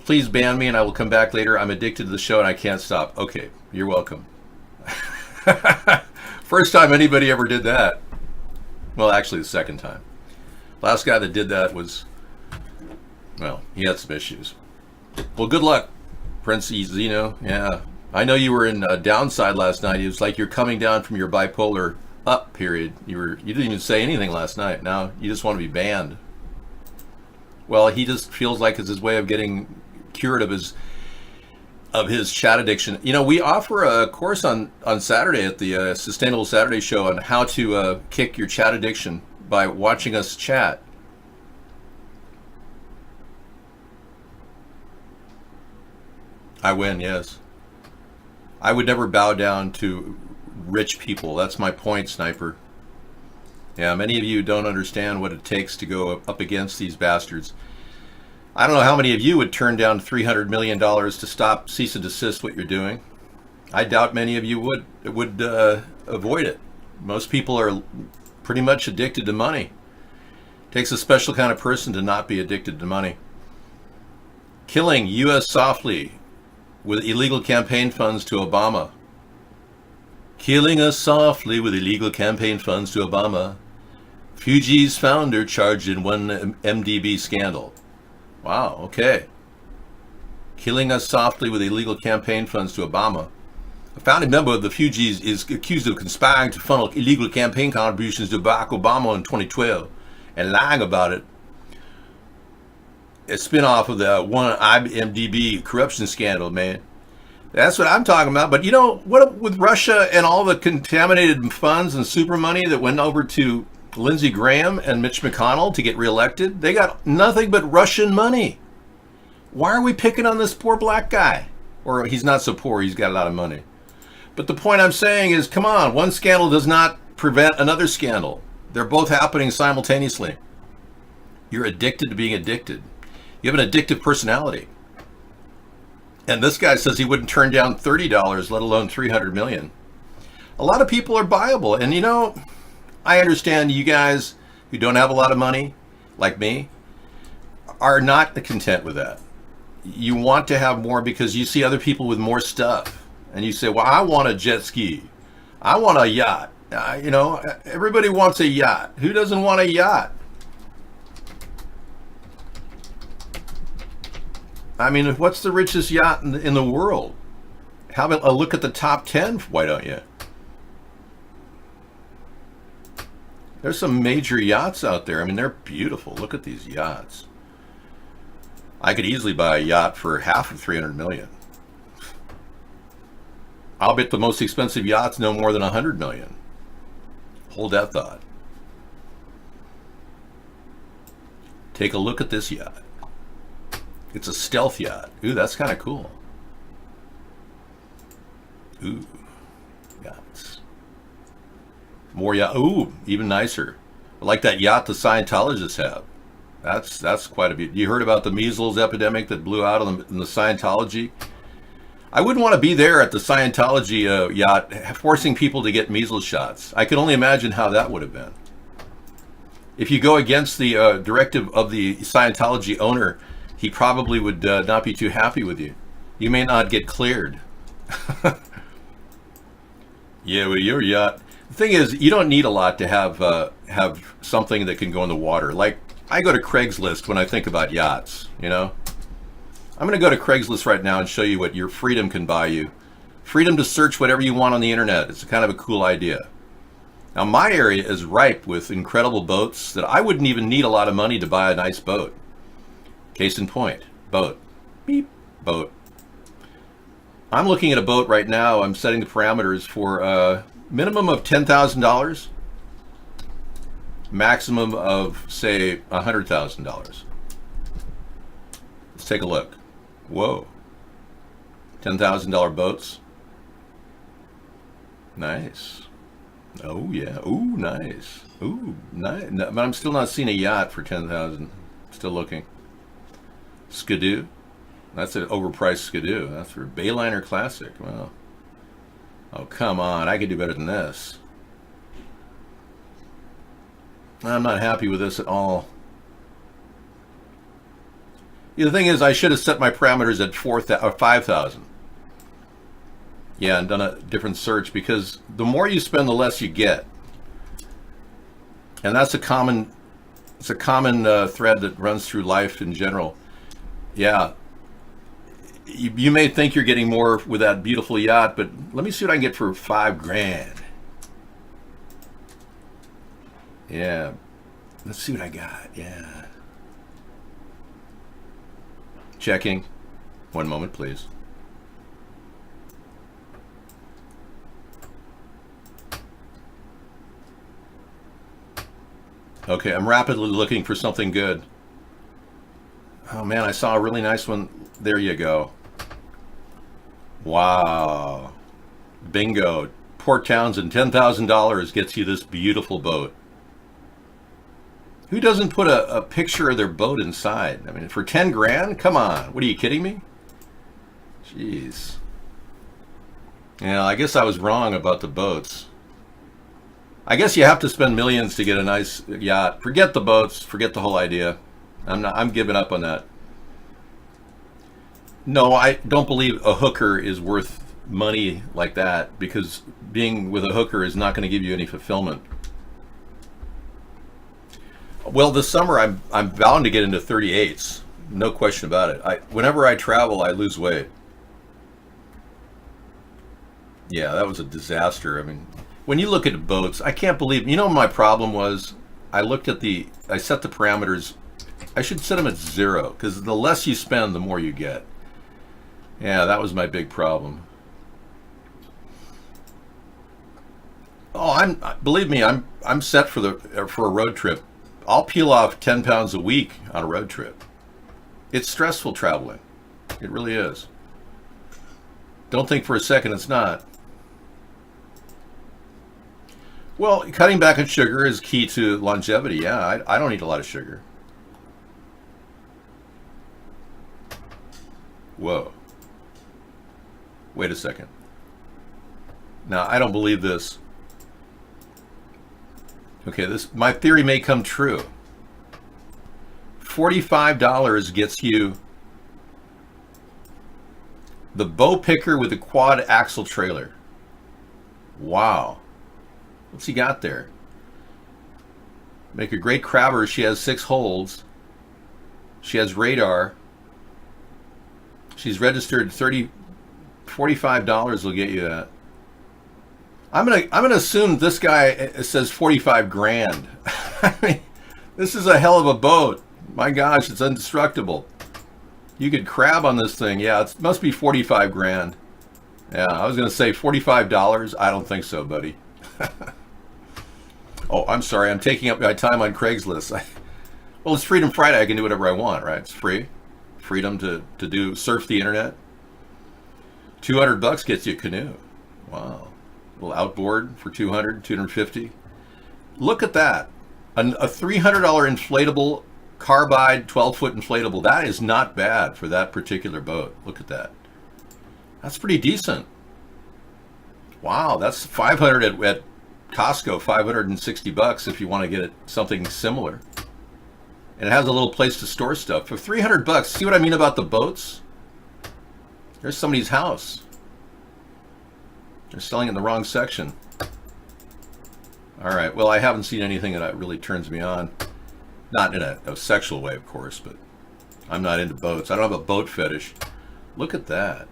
Please ban me and I will come back later. I'm addicted to the show and I can't stop. Okay, you're welcome. First time anybody ever did that. Well, actually the second time. Last guy that did that was, well, he had some issues. Well, good luck, Prince Zeno. Yeah, I know you were in downside last night. It was like you're coming down from your bipolar up period. You didn't even say anything last night. Now you just want to be banned. Well, he just feels like it's his way of getting cured of his chat addiction. We offer a course on Saturday at the Sustainable Saturday Show on how to kick your chat addiction by watching us chat. I win, yes. I would never bow down to rich people. That's my point, Sniper. Yeah, many of you don't understand what it takes to go up against these bastards. I don't know how many of you would turn down $300 million to stop, cease and desist what you're doing. I doubt many of you would avoid it. Most people are pretty much addicted to money. It takes a special kind of person to not be addicted to money. Killing U.S. softly with illegal campaign funds to Obama. Killing us softly with illegal campaign funds to Obama. Fuji's founder charged in one MDB scandal. Wow, okay. Killing us softly with illegal campaign funds to Obama. A founding member of the Fugees is accused of conspiring to funnel illegal campaign contributions to Barack Obama in 2012 and lying about it. A spin-off of the one IMDb corruption scandal, man. That's what I'm talking about. But you know, what with Russia and all the contaminated funds and super money that went over to Lindsey Graham and Mitch McConnell to get reelected? They got nothing but Russian money. Why are we picking on this poor black guy? Or he's not so poor, he's got a lot of money. But the point I'm saying is, come on, one scandal does not prevent another scandal. They're both happening simultaneously. You're addicted to being addicted. You have an addictive personality. And this guy says he wouldn't turn down $30, let alone $300 million. A lot of people are buyable. And you know, I understand you guys who don't have a lot of money, like me, are not content with that. You want to have more because you see other people with more stuff. And you say, well, I want a jet ski. I want a yacht. You know, everybody wants a yacht. Who doesn't want a yacht? I mean, what's the richest yacht in the world? How about a look at the top 10? Why don't you? There's some major yachts out there. I mean, they're beautiful. Look at these yachts. I could easily buy a yacht for half of $300 million. I'll bet the most expensive yachts no more than $100 million. Hold that thought. Take a look at this yacht. It's a stealth yacht. Ooh, that's kind of cool. Ooh, yachts. More yacht. Ooh, even nicer. I like that yacht the Scientologists have. That's quite a bit. You heard about the measles epidemic that blew out in the Scientology? I wouldn't want to be there at the Scientology yacht forcing people to get measles shots. I can only imagine how that would have been. If you go against the directive of the Scientology owner, he probably would not be too happy with you. You may not get cleared. Yeah, well, your yacht. The thing is, you don't need a lot to have something that can go in the water. Like, I go to Craigslist when I think about yachts, you know? I'm going to go to Craigslist right now and show you what your freedom can buy you. Freedom to search whatever you want on the internet. It's kind of a cool idea. Now, my area is ripe with incredible boats that I wouldn't even need a lot of money to buy a nice boat. Case in point, boat. Beep, boat. I'm looking at a boat right now. I'm setting the parameters for a minimum of $10,000. Maximum of, say, $100,000. Let's take a look. Whoa. $10,000 boats. Nice. Oh, yeah. Ooh, nice. Ooh, nice. No, but I'm still not seeing a yacht for $10,000. Still looking. Skidoo. That's an overpriced Skidoo. That's for Bayliner Classic. Wow. Oh, come on. I could do better than this. I'm not happy with this at all. Yeah, the thing is, I should have set my parameters at 5,000. Yeah, and done a different search, because the more you spend, the less you get. And that's a common thread that runs through life in general. Yeah. You may think you're getting more with that beautiful yacht, but let me see what I can get for $5,000. Yeah. Let's see what I got. Yeah. Checking. One moment, please. Okay, I'm rapidly looking for something good. Oh man, I saw a really nice one. There you go. Wow. Bingo. Port Townsend, $10,000 gets you this beautiful boat. Who doesn't put a picture of their boat inside? I mean, for $10,000? Come on. What, are you kidding me? Jeez. Yeah, I guess I was wrong about the boats. I guess you have to spend millions to get a nice yacht. Forget the boats. Forget the whole idea. I'm giving up on that. No, I don't believe a hooker is worth money like that, because being with a hooker is not going to give you any fulfillment. Well, this summer I'm bound to get into 38s. No question about it. Whenever I travel, I lose weight. Yeah, that was a disaster. I mean, when you look at boats, I can't believe, you know, my problem was I set the parameters. I should set them at 0, because the less you spend, the more you get. Yeah, that was my big problem. Oh, believe me, I'm set for a road trip. I'll peel off 10 pounds a week on a road trip. It's stressful traveling. It really is. Don't think for a second it's not. Well, cutting back on sugar is key to longevity. Yeah, I don't eat a lot of sugar. Whoa. Wait a second. Now, I don't believe this. Okay, my theory may come true. $45 gets you the bow picker with the quad axle trailer. Wow. What's he got there? Make a great crabber. She has 6 holds. She has radar. She's registered $45 will get you that. I'm gonna assume this guy says 45 grand. I mean, this is a hell of a boat. My gosh, it's indestructible. You could crab on this thing. Yeah, it must be 45 grand. Yeah, I was gonna say $45. I don't think so, buddy. Oh, I'm sorry. I'm taking up my time on Craigslist. Well, it's Freedom Friday. I can do whatever I want, right? It's free. Freedom to surf the internet. $200 gets you a canoe. Wow. A little outboard for $200, $250. Look at that. A $300 inflatable carbide 12-foot inflatable. That is not bad for that particular boat. Look at that. That's pretty decent. Wow, that's $500 at Costco, $560 if you want to get it something similar. And it has a little place to store stuff. For $300, see what I mean about the boats? There's somebody's house. They're selling in the wrong section. All right, well, I haven't seen anything that really turns me on. Not in a sexual way, of course, but I'm not into boats. I don't have a boat fetish. Look at that.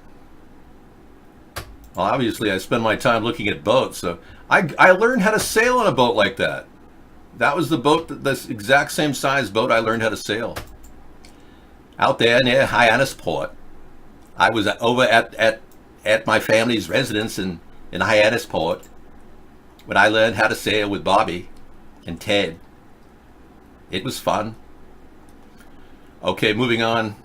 Well, obviously, I spend my time looking at boats, so I learned how to sail on a boat like that. That was the boat, this exact same size boat I learned how to sail. Out there near Hyannisport. I was over at my family's residence in Hyannisport when I learned how to sail with Bobby and Ted. It was fun. Okay, moving on.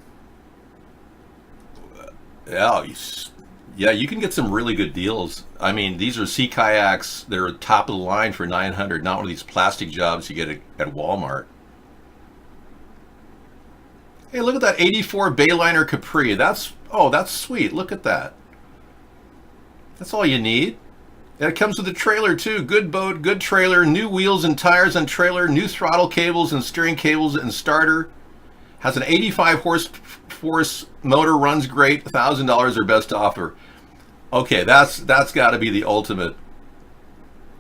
Yeah, you can get some really good deals. I mean, these are sea kayaks. They're top of the line for $900, not one of these plastic jobs you get at Walmart. Hey, look at that 84 Bayliner Capri. That's sweet. Look at that. That's all you need. And it comes with a trailer too. Good boat, good trailer, new wheels and tires and trailer, new throttle cables and steering cables and starter. Has an 85 horse motor, runs great, $1,000 or best offer. Okay, that's got to be the ultimate.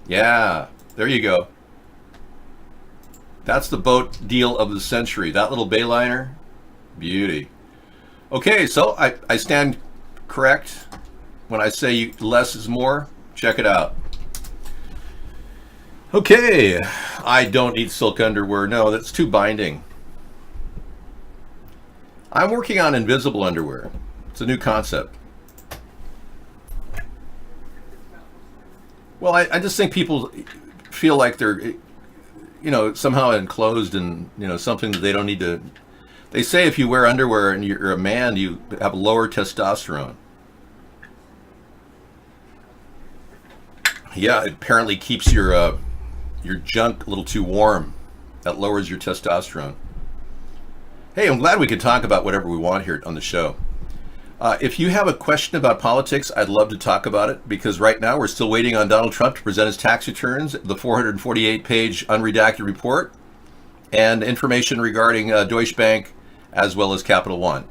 Yeah, there you go. That's the boat deal of the century. That little Bayliner, beauty. Okay, so I stand correct when I say less is more. Check it out. Okay, I don't eat silk underwear. No, that's too binding. I'm working on invisible underwear. It's a new concept. Well, I just think people feel like they're, somehow enclosed in, something that they don't need to. They say if you wear underwear and you're a man, you have lower testosterone. Yeah, it apparently keeps your junk a little too warm. That lowers your testosterone. Hey, I'm glad we can talk about whatever we want here on the show. If you have a question about politics, I'd love to talk about it, because right now we're still waiting on Donald Trump to present his tax returns, the 448-page unredacted report, and information regarding Deutsche Bank as well as Capital One.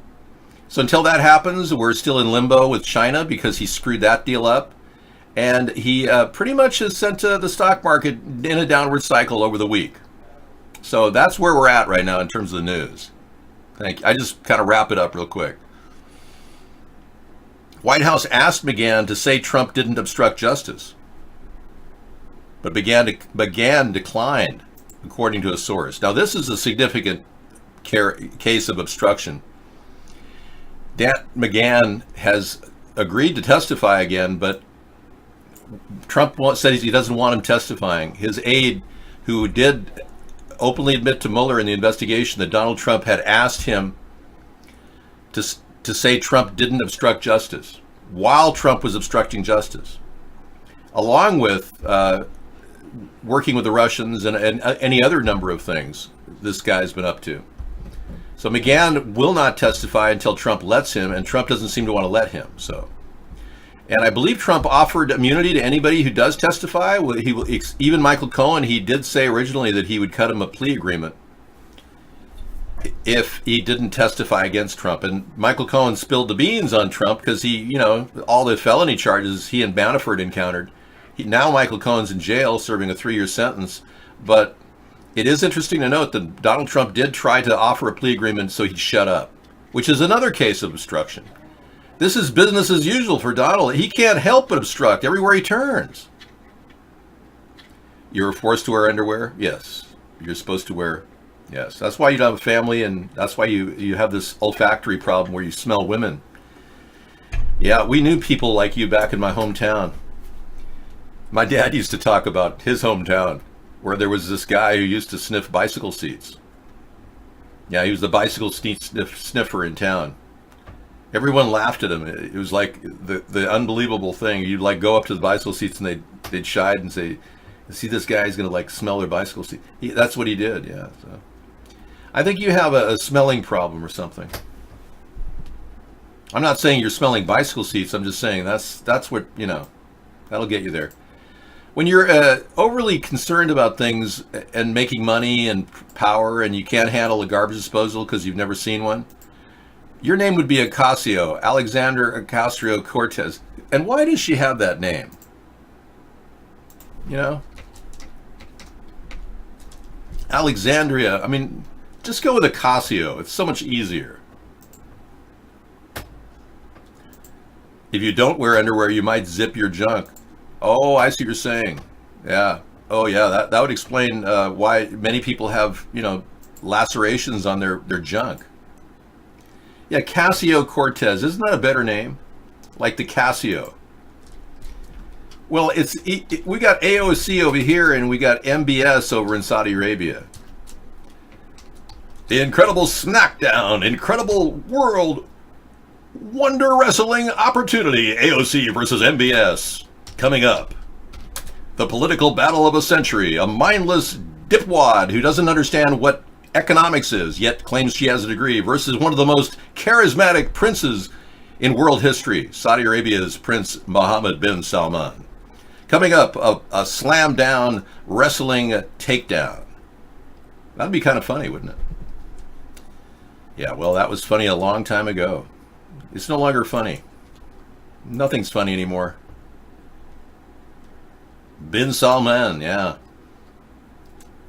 So until that happens, we're still in limbo with China because he screwed that deal up. And he pretty much has sent the stock market in a downward cycle over the week. So that's where we're at right now in terms of the news. Thank you. I just kind of wrap it up real quick. White House asked McGahn to say Trump didn't obstruct justice, but McGahn declined, according to a source. Now, this is a significant case of obstruction. Dan McGahn has agreed to testify again, but Trump said he doesn't want him testifying. His aide, who did openly admit to Mueller in the investigation that Donald Trump had asked him to say Trump didn't obstruct justice while Trump was obstructing justice, along with working with the Russians and any other number of things this guy's been up to. So McGahn will not testify until Trump lets him, and Trump doesn't seem to want to let him. So, and I believe Trump offered immunity to anybody who does testify. He will, even Michael Cohen. He did say originally that he would cut him a plea agreement if he didn't testify against Trump. And Michael Cohen spilled the beans on Trump because he, all the felony charges he and Manafort encountered. Now Michael Cohen's in jail serving a 3-year sentence, but it is interesting to note that Donald Trump did try to offer a plea agreement so he'd shut up, which is another case of obstruction. This is business as usual for Donald. He can't help but obstruct everywhere he turns. You're forced to wear underwear? Yes. You're supposed to wear, yes. That's why you don't have a family, and that's why you have this olfactory problem where you smell women. Yeah, we knew people like you back in my hometown. My dad used to talk about his hometown, where there was this guy who used to sniff bicycle seats. Yeah, he was the bicycle sniffer in town. Everyone laughed at him. It was like the unbelievable thing. You'd like go up to the bicycle seats and they'd chide and say, "See, this guy's going to like smell their bicycle seat." That's what he did. Yeah. So I think you have a smelling problem or something. I'm not saying you're smelling bicycle seats. I'm just saying that's what that'll get you there. When you're overly concerned about things and making money and power, and you can't handle a garbage disposal because you've never seen one, your name would be Ocasio, Alexandra Ocasio-Cortez. And why does she have that name? Alexandria. I mean, just go with Ocasio. It's so much easier. If you don't wear underwear, you might zip your junk. Oh, I see what you're saying. Yeah. Oh, yeah. That would explain why many people have, lacerations on their junk. Yeah, Casio-Cortez. Isn't that a better name? Like the Casio. Well, we got AOC over here, and we got MBS over in Saudi Arabia. The incredible smackdown, incredible world wonder wrestling opportunity. AOC versus MBS. Coming up, the political battle of a century, a mindless dipwad who doesn't understand what economics is, yet claims she has a degree, versus one of the most charismatic princes in world history, Saudi Arabia's Prince Mohammed bin Salman. Coming up, a slam down wrestling takedown. That'd be kind of funny, wouldn't it? Yeah, well, that was funny a long time ago. It's no longer funny. Nothing's funny anymore. Bin Salman, yeah.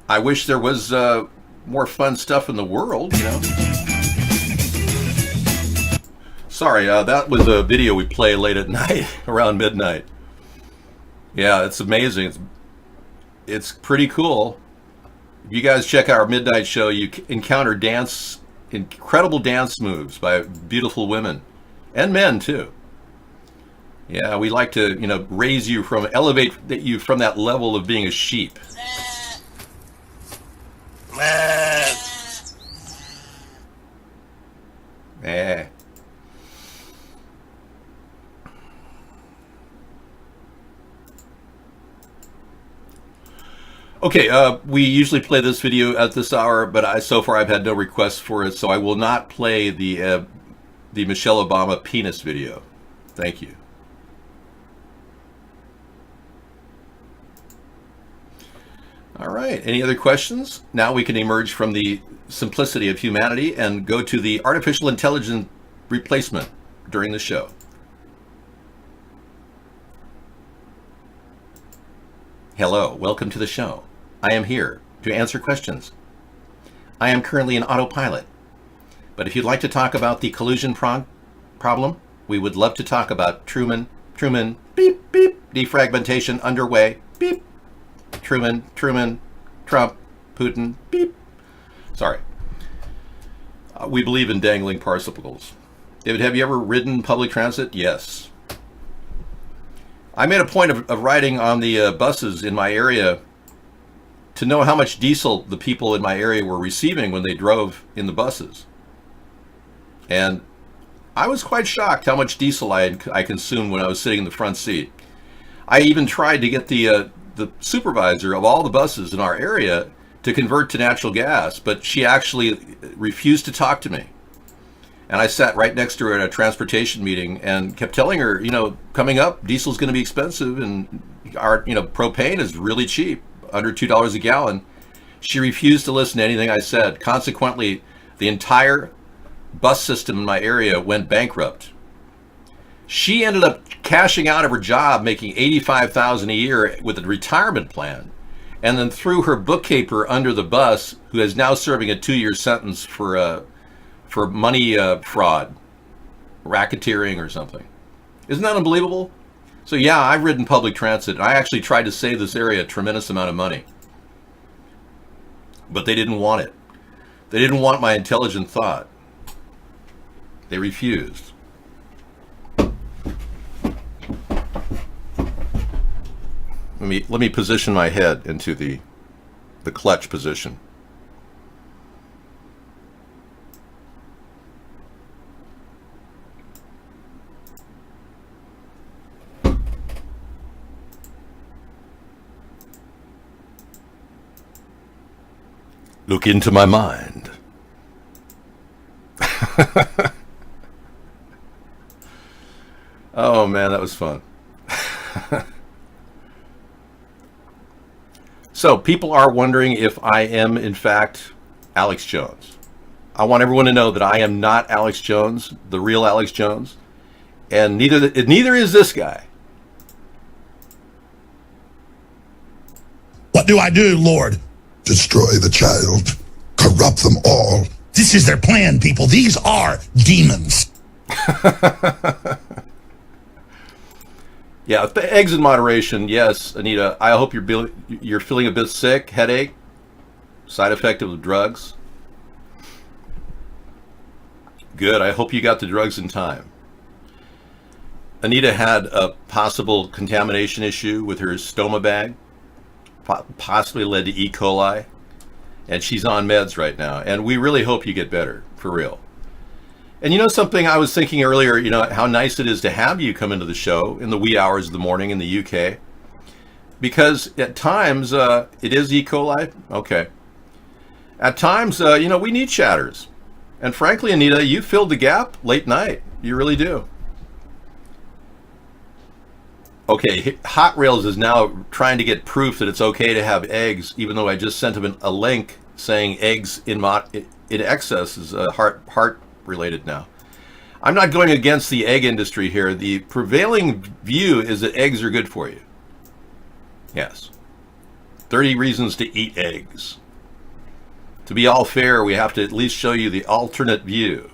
I wish there was more fun stuff in the world, Sorry, that was a video we play late at night, around midnight. Yeah, it's amazing. It's pretty cool. If you guys check out our midnight show, you encounter incredible dance moves by beautiful women and men too. Yeah, we like to, elevate you from that level of being a sheep. Okay, we usually play this video at this hour, but so far I've had no requests for it, so I will not play the Michelle Obama penis video. Thank you. All right, any other questions? Now we can emerge from the simplicity of humanity and go to the artificial intelligence replacement during the show. Hello, welcome to the show. I am here to answer questions. I am currently in autopilot, but if you'd like to talk about the collusion problem, we would love to talk about Truman, beep, beep, defragmentation underway, beep, Truman, Trump, Putin, beep. Sorry. We believe in dangling participles. David, have you ever ridden public transit? Yes. I made a point of riding on the buses in my area to know how much diesel the people in my area were receiving when they drove in the buses. And I was quite shocked how much diesel I consumed when I was sitting in the front seat. I even tried to get the supervisor of all the buses in our area to convert to natural gas, but she actually refused to talk to me. And I sat right next to her at a transportation meeting and kept telling her, coming up, diesel's going to be expensive, and our, propane is really cheap, under $2 a gallon. She refused to listen to anything I said. Consequently, the entire bus system in my area went bankrupt. She ended up cashing out of her job, making $85,000 a year with a retirement plan, and then threw her bookkeeper under the bus, who is now serving a 2-year sentence for money fraud, racketeering or something. Isn't that unbelievable? So yeah, I've ridden public transit. I actually tried to save this area a tremendous amount of money. But they didn't want it. They didn't want my intelligent thought. They refused. Let me position my head into the clutch position. Look into my mind. Oh man, that was fun. So people are wondering if I am in fact Alex Jones. I want everyone to know that I am not Alex Jones, the real Alex Jones, and neither is this guy. What do I do, Lord? Destroy the child. Corrupt them all. This is their plan, people. These are demons. Yeah, eggs in moderation. Yes, Anita. I hope you're feeling a bit sick, headache, side effect of the drugs. Good. I hope you got the drugs in time. Anita had a possible contamination issue with her stoma bag, possibly led to E. coli, and she's on meds right now. And we really hope you get better, for real. And you know something, I was thinking earlier, how nice it is to have you come into the show in the wee hours of the morning in the UK. Because at times, it is E. coli? Okay. At times, we need chatters. And frankly, Anita, you filled the gap late night. You really do. Okay, Hot Rails is now trying to get proof that it's okay to have eggs, even though I just sent him a link saying eggs in excess is heart related now. I'm not going against the egg industry here. The prevailing view is that eggs are good for you. Yes. 30 reasons to eat eggs. To be all fair, we have to at least show you the alternate view.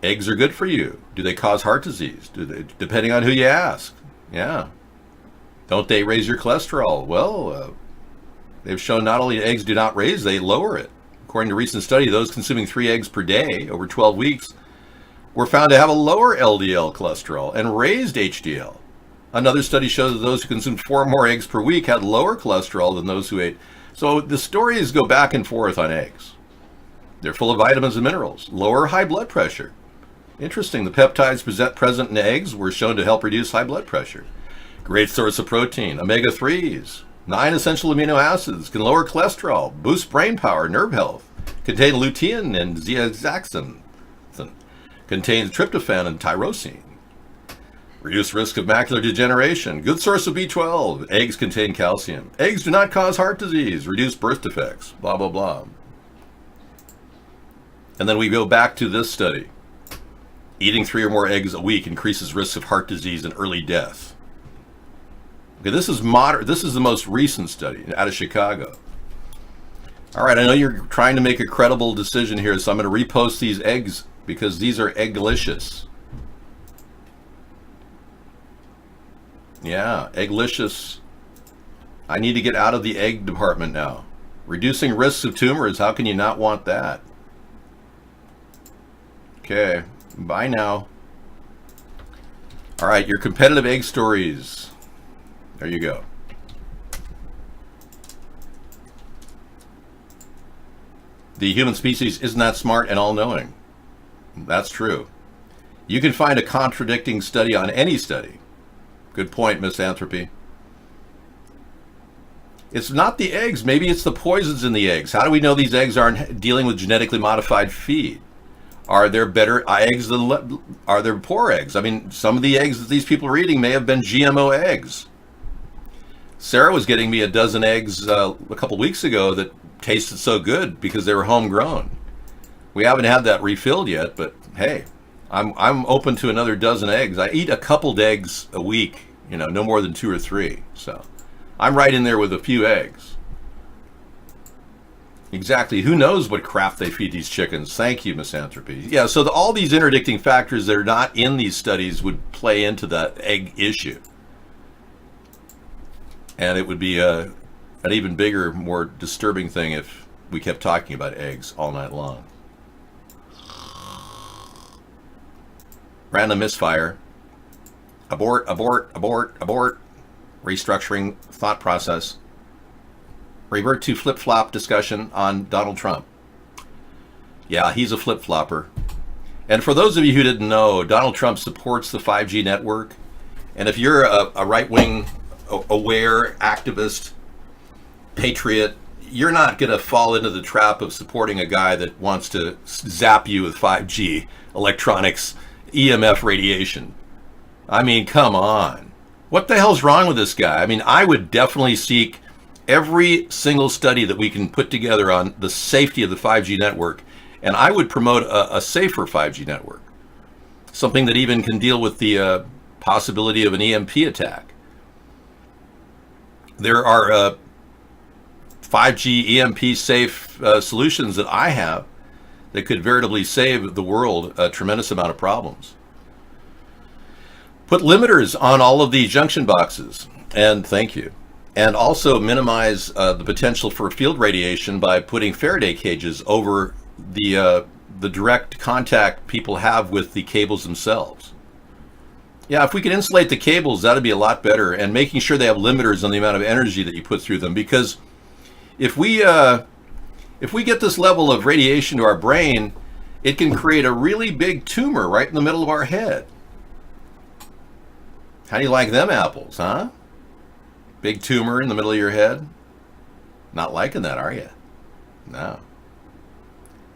Eggs are good for you. Do they cause heart disease? Depending on who you ask. Yeah. Don't they raise your cholesterol? Well, they've shown not only eggs do not raise, they lower it. According to a recent study, those consuming 3 eggs per day over 12 weeks were found to have a lower LDL cholesterol and raised HDL. Another study shows that those who consumed 4 more eggs per week had lower cholesterol than those who ate. So the stories go back and forth on eggs. They're full of vitamins and minerals, lower high blood pressure. Interesting, the peptides present in eggs were shown to help reduce high blood pressure. Great source of protein, omega-3s, 9 essential amino acids, can lower cholesterol, boost brain power, nerve health, contain lutein and zeaxanthin, contains tryptophan and tyrosine, reduce risk of macular degeneration, good source of B12, eggs contain calcium, eggs do not cause heart disease, reduce birth defects, blah, blah, blah. And then we go back to this study. Eating 3 or more eggs a week increases risk of heart disease and early death. Okay, this is the most recent study out of Chicago. All right, I know you're trying to make a credible decision here, so I'm going to repost these eggs because these are egglicious. Yeah, egglicious. I need to get out of the egg department now. Reducing risks of tumors, how can you not want that? Okay. Bye now. All right, your competitive egg stories. There you go. The human species isn't that smart and all-knowing. That's true. You can find a contradicting study on any study. Good point, Misanthropy. It's not the eggs. Maybe it's the poisons in the eggs. How do we know these eggs aren't dealing with genetically modified feed? Are there better eggs than are there poor eggs? I mean, some of the eggs that these people are eating may have been GMO eggs. Sarah was getting me a dozen eggs a couple weeks ago that tasted so good because they were homegrown. We haven't had that refilled yet, but hey, I'm open to another dozen eggs. I eat a couple eggs a week, you know, no more than 2 or 3. So I'm right in there with a few eggs. Exactly. Who knows what crap they feed these chickens? Thank you, Misanthropy. Yeah, so all these interdicting factors that are not in these studies would play into that egg issue. And it would be an even bigger, more disturbing thing if we kept talking about eggs all night long. Random misfire. Abort, abort, abort, abort. Restructuring thought process. Revert to flip-flop discussion on Donald Trump. Yeah, he's a flip-flopper. And for those of you who didn't know, Donald Trump supports the 5G network. And if you're a right-wing, aware, activist, patriot, you're not going to fall into the trap of supporting a guy that wants to zap you with 5G, electronics, EMF radiation. I mean, come on. What the hell's wrong with this guy? I mean, I would definitely seek every single study that we can put together on the safety of the 5G network, and I would promote a safer 5G network. Something that even can deal with the possibility of an EMP attack. There are 5G EMP safe solutions that I have that could veritably save the world a tremendous amount of problems. Put limiters on all of the junction boxes, and thank you. And also minimize the potential for field radiation by putting Faraday cages over the direct contact people have with the cables themselves. Yeah, if we could insulate the cables, that'd be a lot better, and making sure they have limiters on the amount of energy that you put through them, because if we get this level of radiation to our brain, it can create a really big tumor right in the middle of our head. How do you like them apples, huh? Big tumor in the middle of your head? Not liking that, are you? No.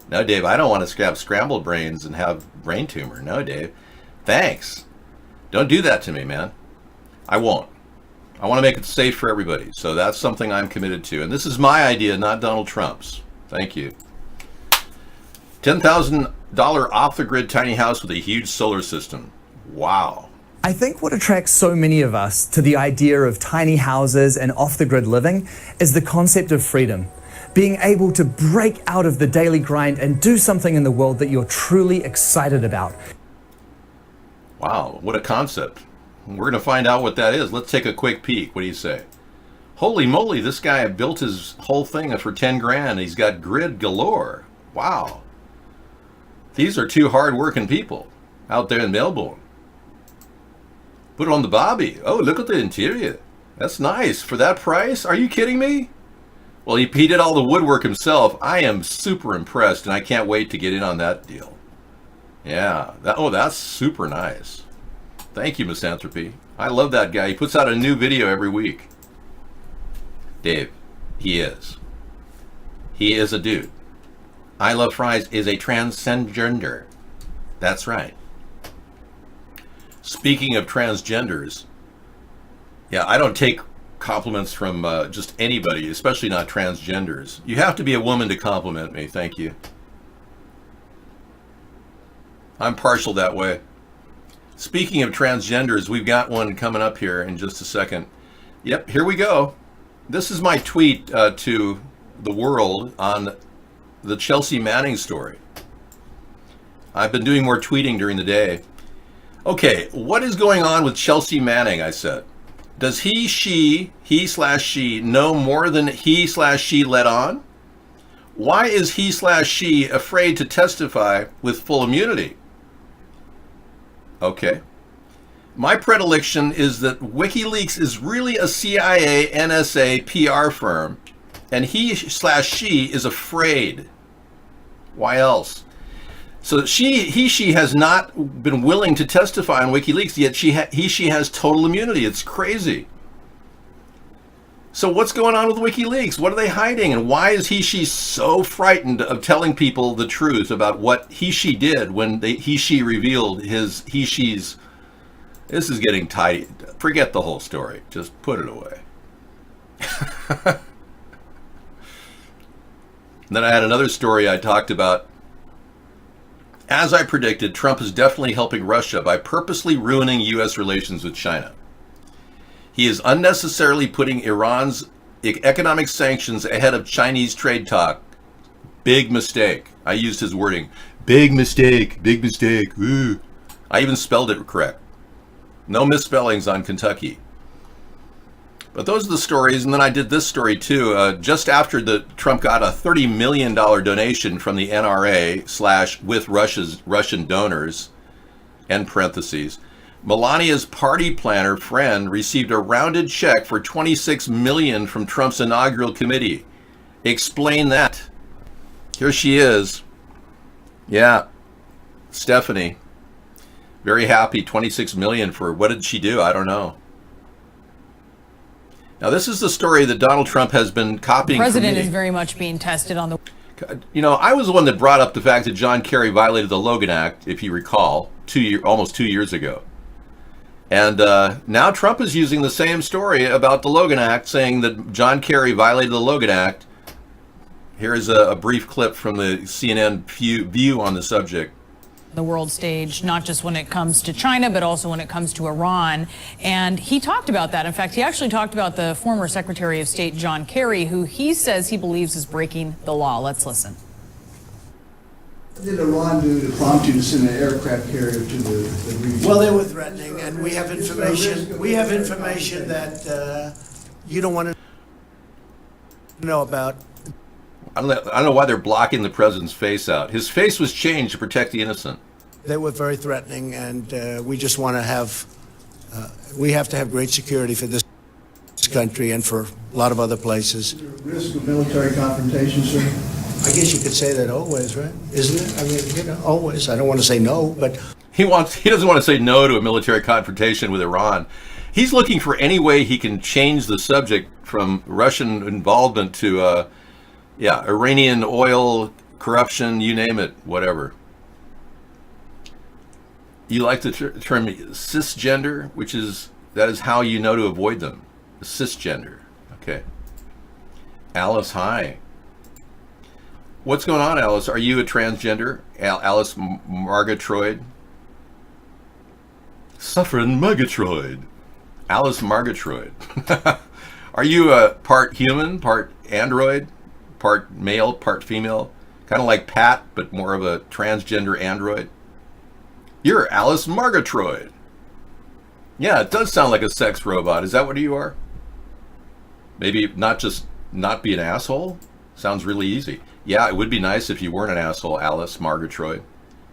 No, Dave, I don't want to have scrambled brains and have brain tumor. No, Dave. Thanks. Don't do that to me, man. I won't. I want to make it safe for everybody. So that's something I'm committed to. And this is my idea, not Donald Trump's. Thank you. $10,000 off-the-grid tiny house with a huge solar system. Wow. I think what attracts so many of us to the idea of tiny houses and off-the-grid living is the concept of freedom. Being able to break out of the daily grind and do something in the world that you're truly excited about. Wow, what a concept. We're going to find out what that is. Let's take a quick peek. What do you say? Holy moly, this guy built his whole thing for 10 grand. He's got grid galore. Wow. These are two hard-working people out there in Melbourne. Put it on the Bobby. Oh, look at the interior. That's nice. For that price? Are you kidding me? Well, he did all the woodwork himself. I am super impressed, and I can't wait to get in on that deal. Yeah. That's super nice. Thank you, Misanthropy. I love that guy. He puts out a new video every week. Dave, he is. He is a dude. I Love Fries is a transgender. That's right. Speaking of transgenders, yeah, I don't take compliments from just anybody, especially not transgenders. You have to be a woman to compliment me. Thank you. I'm partial that way. Speaking of transgenders, we've got one coming up here in just a second. Yep, here we go. This is my tweet to the world on the Chelsea Manning story. I've been doing more tweeting during the day. Okay, what is going on with Chelsea Manning, I said. Does he/she know more than he/she let on? Why is he/she afraid to testify with full immunity? Okay. My predilection is that WikiLeaks is really a CIA, NSA PR firm, and he/she is afraid. Why else? So she has not been willing to testify on WikiLeaks, yet she has total immunity. It's crazy. So what's going on with WikiLeaks? What are they hiding? And why is she so frightened of telling people the truth about what she did when she revealed she's... This is getting tight. Forget the whole story. Just put it away. Then I had another story I talked about. As I predicted, Trump is definitely helping Russia by purposely ruining U.S. relations with China. He is unnecessarily putting Iran's economic sanctions ahead of Chinese trade talk. Big mistake. I used his wording. Big mistake. Big mistake. Ooh. I even spelled it correct. No misspellings on Kentucky. But those are the stories. And then I did this story too. Just after Trump got a $30 million donation from the NRA / with Russian donors, end parentheses, Melania's party planner friend received a rounded check for $26 million from Trump's inaugural committee. Explain that. Here she is. Yeah, Stephanie. Very happy, $26 million for, what did she do? I don't know. Now, this is the story that Donald Trump has been copying. The president is very much being tested on the... You know, I was the one that brought up the fact that John Kerry violated the Logan Act, if you recall, almost 2 years ago. And now Trump is using the same story about the Logan Act, saying that John Kerry violated the Logan Act. Here's a brief clip from the CNN view on the subject. The world stage, not just when it comes to China, but also when it comes to Iran. And he talked about that. In fact, he actually talked about the former Secretary of State, John Kerry, who he says he believes is breaking the law. Let's listen. What did Iran do to prompt you to send an aircraft carrier to the region? Well, they were threatening, and we have information. We have information that you don't want to know about. I don't know why they're blocking the president's face out. His face was changed to protect the innocent. They were very threatening, and we just want to have, we have to have great security for this country and for a lot of other places. Risk of military confrontation, sir? I guess you could say that always, right? Isn't it? I mean, you know, always. I don't want to say no, but... He doesn't want to say no to a military confrontation with Iran. He's looking for any way he can change the subject from Russian involvement to... Iranian oil, corruption, you name it, whatever. You like the term cisgender, that is how you know to avoid them. Cisgender. Okay. Alice, hi. What's going on, Alice? Are you a transgender? Alice Margatroyd? Suffering Margatroyd. Alice Margatroyd. Are you a part human, part android? Part male, part female, kind of like Pat, but more of a transgender android. You're Alice Margatroyd. Yeah, it does sound like a sex robot. Is that what you are? Maybe not be an asshole? Sounds really easy. Yeah, it would be nice if you weren't an asshole, Alice Margatroyd.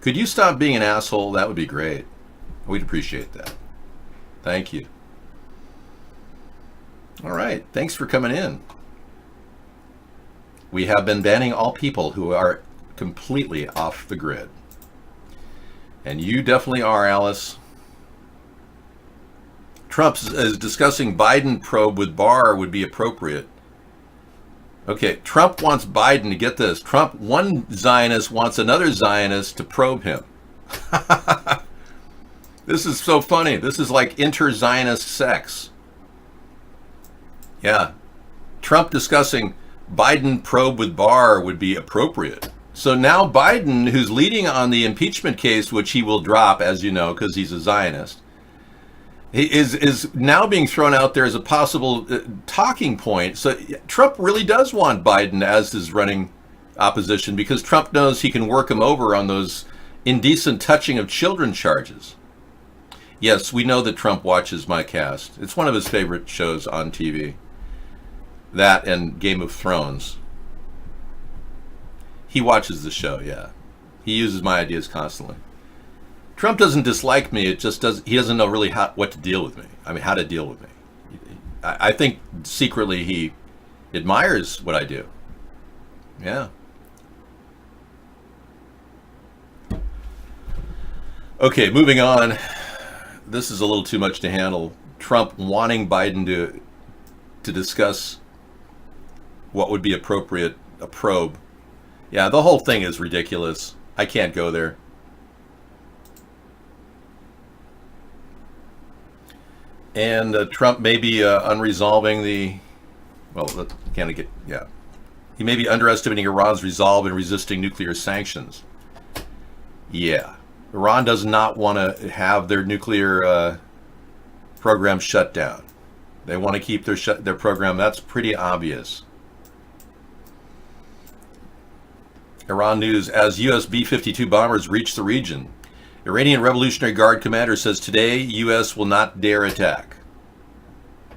Could you stop being an asshole? That would be great. We'd appreciate that. Thank you. All right, thanks for coming in. We have been banning all people who are completely off the grid. And you definitely are, Alice. Trump is discussing Biden probe with Barr would be appropriate. Okay, Trump wants Biden to get this. One Zionist wants another Zionist to probe him. This is so funny. This is like inter-Zionist sex. Yeah. Trump discussing Biden probe with Barr would be appropriate. So now Biden, who's leading on the impeachment case, which he will drop, as you know, because he's a Zionist, he is now being thrown out there as a possible talking point. So Trump really does want Biden as his running opposition because Trump knows he can work him over on those indecent touching of children charges. Yes, we know that Trump watches my cast. It's one of his favorite shows on TV. That and Game of Thrones. He watches the show, yeah. He uses my ideas constantly. Trump doesn't dislike me. It just does. He doesn't know really what to deal with me. I mean, how to deal with me. I think secretly he admires what I do. Yeah. Okay, moving on. This is a little too much to handle. Trump wanting Biden to discuss what would be appropriate, a probe. Yeah, the whole thing is ridiculous. I can't go there. And Trump may be unresolving the, well, can't get, yeah. He may be underestimating Iran's resolve in resisting nuclear sanctions. Yeah. Iran does not want to have their nuclear program shut down. They want to keep their program. That's pretty obvious. Iran news: as U.S. B-52 bombers reach the region, Iranian Revolutionary Guard commander says today U.S. will not dare attack.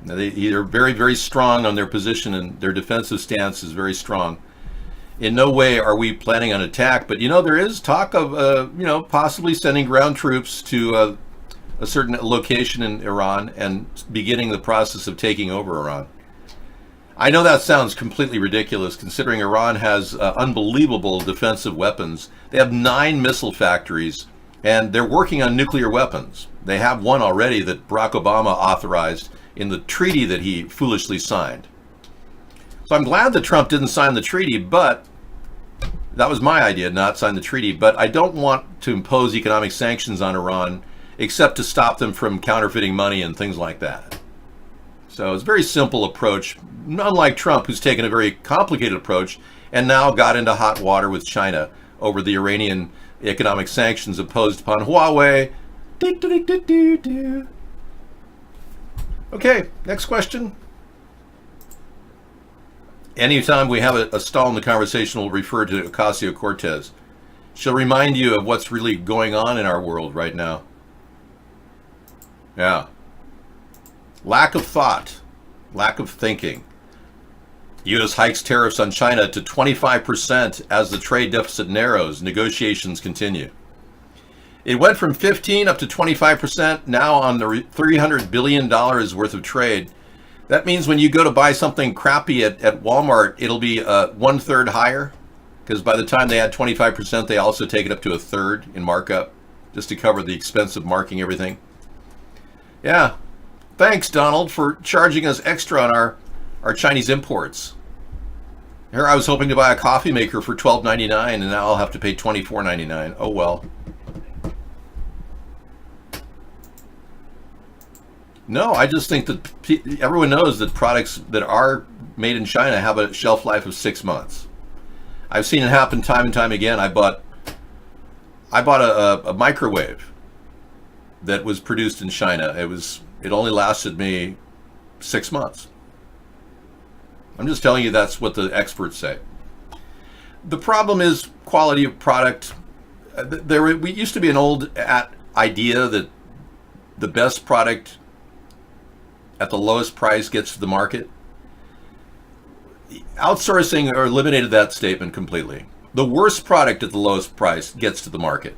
Now they're very, very strong on their position, and their defensive stance is very strong. In no way are we planning on attack, but there is talk of possibly sending ground troops to a certain location in Iran and beginning the process of taking over Iran. I know that sounds completely ridiculous considering Iran has unbelievable defensive weapons. They have 9 missile factories and they're working on nuclear weapons. They have one already that Barack Obama authorized in the treaty that he foolishly signed. So I'm glad that Trump didn't sign the treaty, but that was my idea, not sign the treaty. But I don't want to impose economic sanctions on Iran except to stop them from counterfeiting money and things like that. So it's a very simple approach, unlike Trump, who's taken a very complicated approach and now got into hot water with China over the Iranian economic sanctions imposed upon Huawei. Okay, next question. Anytime we have a stall in the conversation, we'll refer to Ocasio-Cortez. She'll remind you of what's really going on in our world right now. Yeah. Lack of thought, lack of thinking. U.S. hikes tariffs on China to 25% as the trade deficit narrows. Negotiations continue. It went from 15 up to 25% now on the $300 billion worth of trade. That means when you go to buy something crappy at Walmart, it'll be 1/3 higher, because by the time they add 25%, they also take it up to 1/3 in markup, just to cover the expense of marking everything. Yeah. Thanks, Donald, for charging us extra on our Chinese imports. Here I was hoping to buy a coffee maker for $12.99, and now I'll have to pay $24.99. Oh well. No, I just think that everyone knows that products that are made in China have a shelf life of 6 months. I've seen it happen time and time again. I bought a microwave that was produced in China. It only lasted me 6 months. I'm just telling you that's what the experts say. The problem is quality of product. We used to be an old idea that the best product at the lowest price gets to the market. Outsourcing eliminated that statement completely. The worst product at the lowest price gets to the market.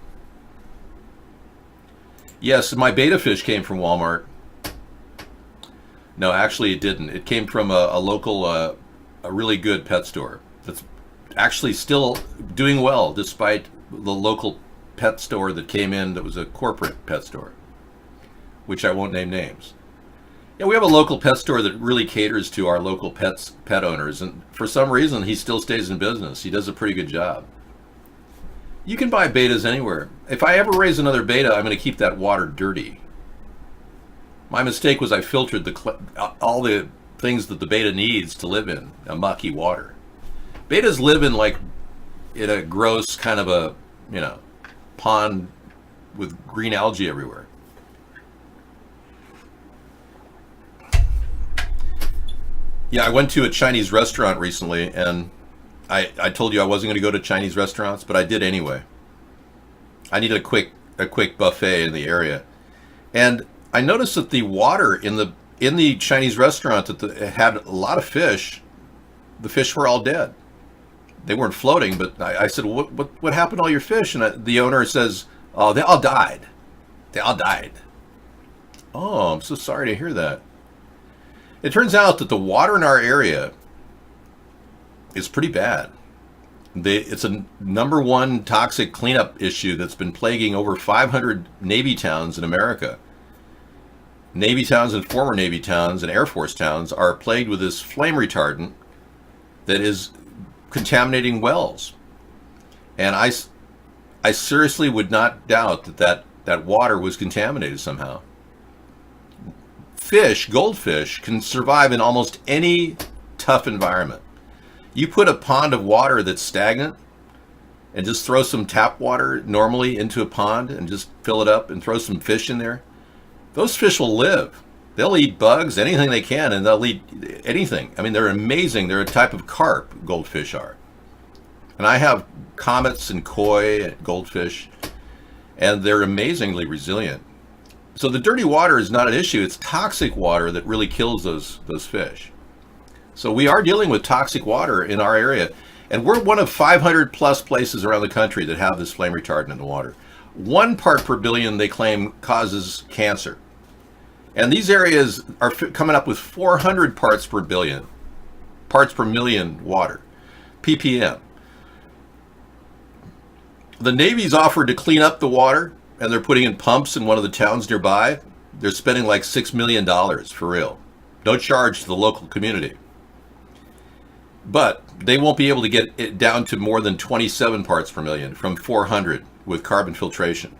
Yes, my beta fish came from Walmart. No, actually it didn't. It came from a local, a really good pet store that's actually still doing well despite the local pet store that came in that was a corporate pet store, which I won't name names. Yeah, we have a local pet store that really caters to our local pet owners, and for some reason he still stays in business. He does a pretty good job. You can buy betas anywhere. If I ever raise another beta, I'm going to keep that water dirty. My mistake was I filtered all the things that the beta needs to live in a mucky water. Betas live in a gross kind of a pond with green algae everywhere. Yeah, I went to a Chinese restaurant recently, and I told you I wasn't going to go to Chinese restaurants, but I did anyway. I needed a quick buffet in the area, and I noticed that the water in the Chinese restaurant it had a lot of fish. The fish were all dead. They weren't floating, but I said, "What happened to all your fish?" And the owner says, Oh, they all died. They all died. Oh, I'm so sorry to hear that. It turns out that the water in our area is pretty bad. It's a number one toxic cleanup issue that's been plaguing over 500 Navy towns in America. Navy towns and former Navy towns and Air Force towns are plagued with this flame retardant that is contaminating wells. And I seriously would not doubt that water was contaminated somehow. Goldfish, can survive in almost any tough environment. You put a pond of water that's stagnant and just throw some tap water normally into a pond and just fill it up and throw some fish in there. Those fish will live. They'll eat bugs, anything they can, and they'll eat anything. I mean, they're amazing. They're a type of carp, goldfish are. And I have comets and koi and goldfish, and they're amazingly resilient. So the dirty water is not an issue. It's toxic water that really kills those fish. So we are dealing with toxic water in our area, and we're one of 500 plus places around the country that have this flame retardant in the water. 1 part per billion, they claim, causes cancer. And these areas are coming up with 400 parts per billion, parts per million water, ppm. The Navy's offered to clean up the water, and they're putting in pumps in one of the towns nearby. They're spending like $6 million for real. No charge to the local community. But they won't be able to get it down to more than 27 parts per million from 400 with carbon filtration.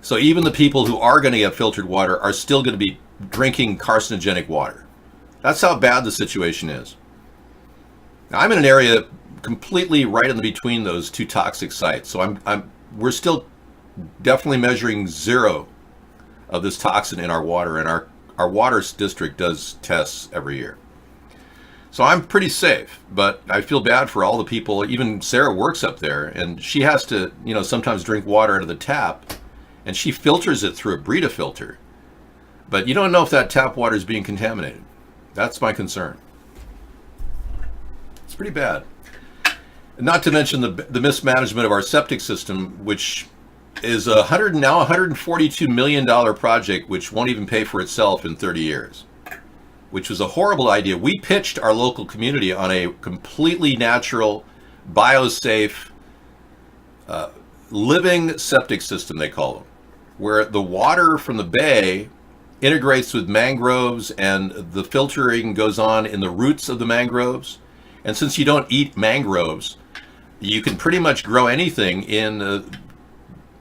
So even the people who are going to get filtered water are still going to be drinking carcinogenic water. That's how bad the situation is. Now, I'm in an area completely right in between those two toxic sites. So we're still definitely measuring 0 of this toxin in our water, and our water district does tests every year. So I'm pretty safe, but I feel bad for all the people. Even Sarah works up there, and she has to, sometimes drink water out of the tap, and she filters it through a Brita filter. But you don't know if that tap water is being contaminated. That's my concern. It's pretty bad. Not to mention the mismanagement of our septic system, which is now $142 million project, which won't even pay for itself in 30 years. Which was a horrible idea. We pitched our local community on a completely natural, biosafe, living septic system, they call them, where the water from the bay integrates with mangroves and the filtering goes on in the roots of the mangroves. And since you don't eat mangroves, you can pretty much grow anything in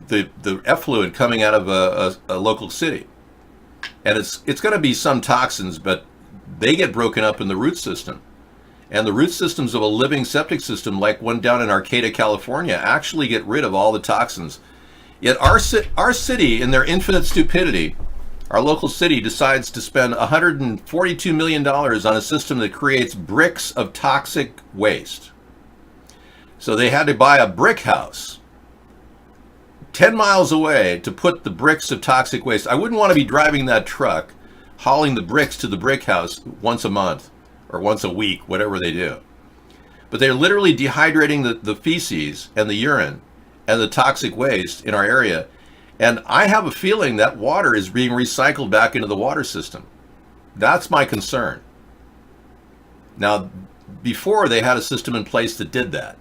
the effluent coming out of a local city. And it's going to be some toxins, but they get broken up in the root system. And the root systems of a living septic system, like one down in Arcata, California, actually get rid of all the toxins. Yet our city, in their infinite stupidity, our local city decides to spend $142 million on a system that creates bricks of toxic waste. So they had to buy a brick house 10 miles away to put the bricks of toxic waste. I wouldn't want to be driving that truck, hauling the bricks to the brick house once a month or once a week, whatever they do. But they're literally dehydrating the feces and the urine and the toxic waste in our area. And I have a feeling that water is being recycled back into the water system. That's my concern. Now, before they had a system in place that did that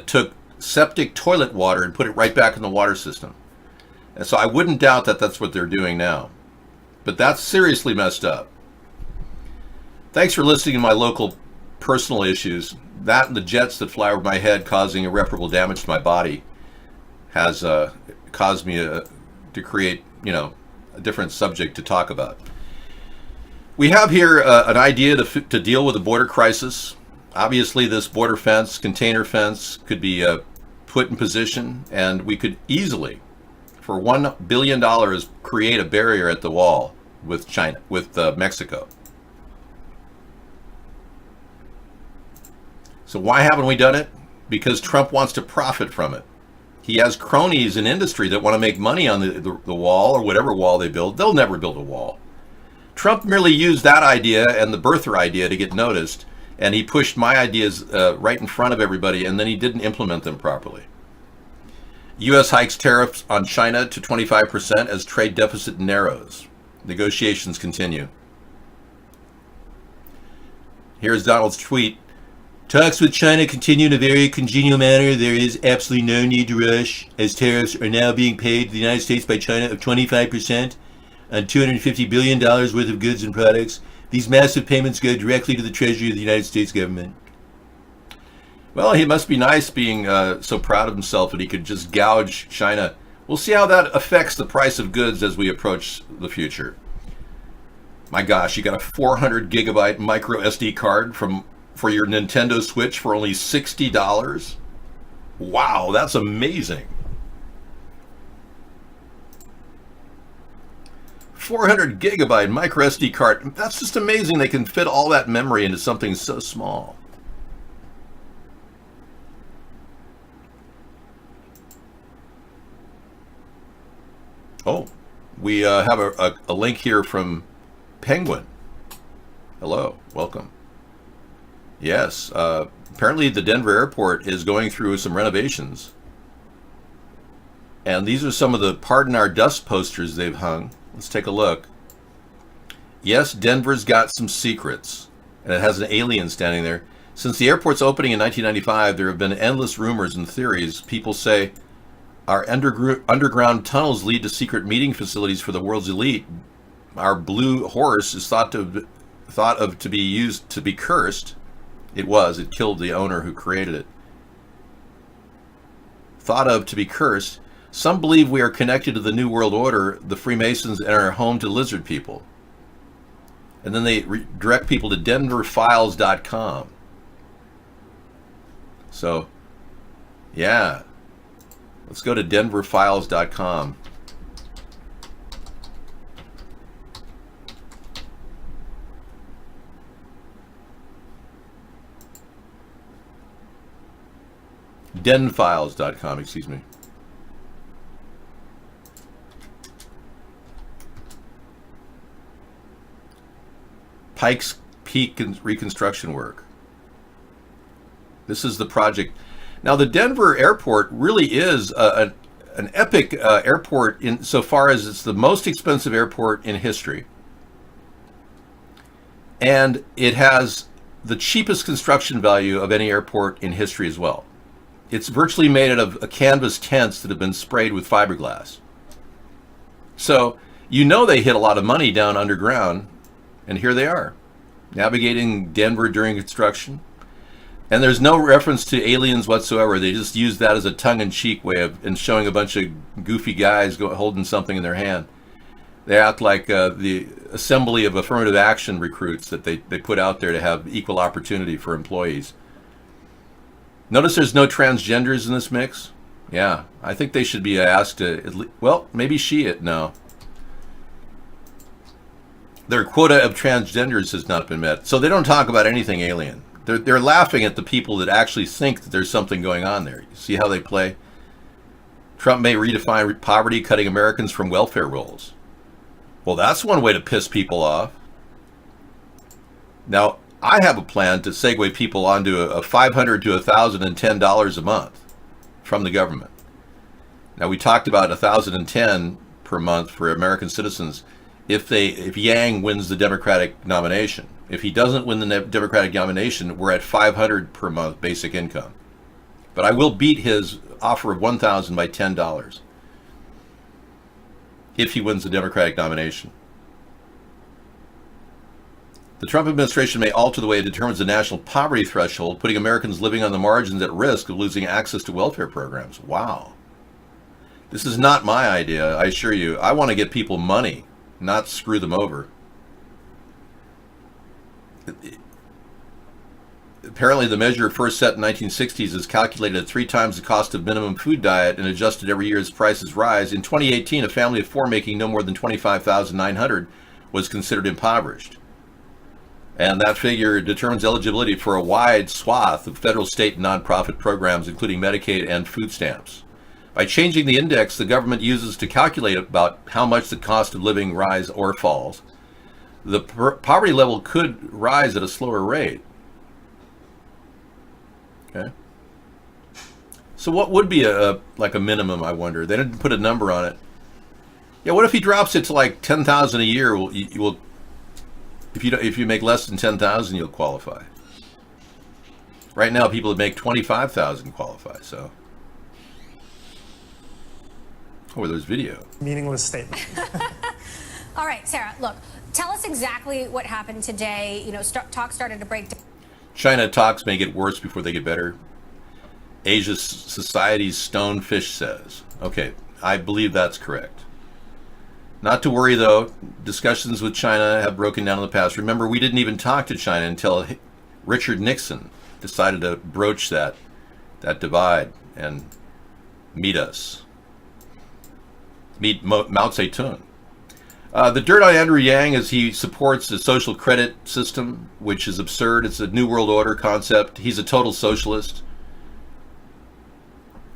took septic toilet water and put it right back in the water system. And so I wouldn't doubt that that's what they're doing now. But that's seriously messed up. Thanks for listening to my local personal issues. That and the jets that fly over my head causing irreparable damage to my body has caused me to create, a different subject to talk about. We have here an idea to deal with the border crisis. Obviously, this border fence, container fence, could be put in position, and we could easily, for $1 billion, create a barrier at the wall with Mexico. So why haven't we done it? Because Trump wants to profit from it. He has cronies in industry that want to make money on the wall or whatever wall they build. They'll never build a wall. Trump merely used that idea and the birther idea to get noticed, and he pushed my ideas right in front of everybody, and then he didn't implement them properly. U.S. hikes tariffs on China to 25% as trade deficit narrows. Negotiations continue. Here's Donald's tweet. Talks with China continue in a very congenial manner. There is absolutely no need to rush, as tariffs are now being paid to the United States by China of 25% on $250 billion worth of goods and products. These massive payments go directly to the Treasury of the United States government. Well, he must be nice being so proud of himself that he could just gouge China. We'll see how that affects the price of goods as we approach the future. My gosh, you got a 400 gigabyte micro SD card for your Nintendo Switch for only $60? Wow, that's amazing. 400 gigabyte micro SD card. That's just amazing. They can fit all that memory into something so small. Oh, we have a link here from Penguin. Hello, welcome. Yes, apparently the Denver airport is going through some renovations. And these are some of the Pardon Our Dust posters they've hung. Let's take a look. Yes, Denver's got some secrets. And it has an alien standing there. Since the airport's opening in 1995, there have been endless rumors and theories. People say our underground tunnels lead to secret meeting facilities for the world's elite. Our blue horse is thought of to be used to be cursed. It was. It killed the owner who created it. Thought of to be cursed. Some believe we are connected to the New World Order, the Freemasons, and are home to lizard people. And then they direct people to denverfiles.com. So, yeah. Let's go to denverfiles.com. denfiles.com, excuse me. Pikes Peak reconstruction work. This is the project. Now, the Denver airport really is an epic airport in so far as it's the most expensive airport in history. And it has the cheapest construction value of any airport in history as well. It's virtually made out of canvas tents that have been sprayed with fiberglass. So, you know they hit a lot of money down underground, and here they are, navigating Denver during construction. And there's no reference to aliens whatsoever. They just use that as a tongue-in-cheek way of showing a bunch of goofy guys holding something in their hand. They act like the assembly of affirmative action recruits that they put out there to have equal opportunity for employees. Notice there's no transgenders in this mix. Yeah, I think they should be asked to, well, maybe no. Their quota of transgenders has not been met. So they don't talk about anything alien. They're laughing at the people that actually think that there's something going on there. You see how they play? Trump may redefine poverty, cutting Americans from welfare rolls. Well, that's one way to piss people off. Now, I have a plan to segue people onto a $500 to $1,010 a month from the government. Now, we talked about $1,010 per month for American citizens if Yang wins the Democratic nomination. If he doesn't win the Democratic nomination, we're at $500 per month basic income. But I will beat his offer of $1,000 by $10 if he wins the Democratic nomination. The Trump administration may alter the way it determines the national poverty threshold, putting Americans living on the margins at risk of losing access to welfare programs. Wow. This is not my idea, I assure you. I want to get people money, not screw them over. Apparently, the measure first set in the 1960s is calculated at 3 times the cost of minimum food diet and adjusted every year as prices rise. In 2018, a family of 4 making no more than $25,900 was considered impoverished. And that figure determines eligibility for a wide swath of federal, state, and nonprofit programs, including Medicaid and food stamps. By changing the index the government uses to calculate about how much the cost of living rise or falls, the poverty level could rise at a slower rate. Okay. So what would be a minimum? I wonder. They didn't put a number on it. Yeah. What if he drops it to like 10,000 a year? You will. If you make less than 10,000, you'll qualify. Right now, people that make 25,000 qualify. So. Oh, there's video. Meaningless statement. All right, Sarah, look, tell us exactly what happened today. You know, talk started to break down. China talks may get worse before they get better. Asia Society's Stonefish says. Okay, I believe that's correct. Not to worry, though. Discussions with China have broken down in the past. Remember, we didn't even talk to China until Richard Nixon decided to broach that divide and meet us. Meet Mao Zedong. The dirt on Andrew Yang is he supports the social credit system, which is absurd. It's a New World Order concept. He's a total socialist.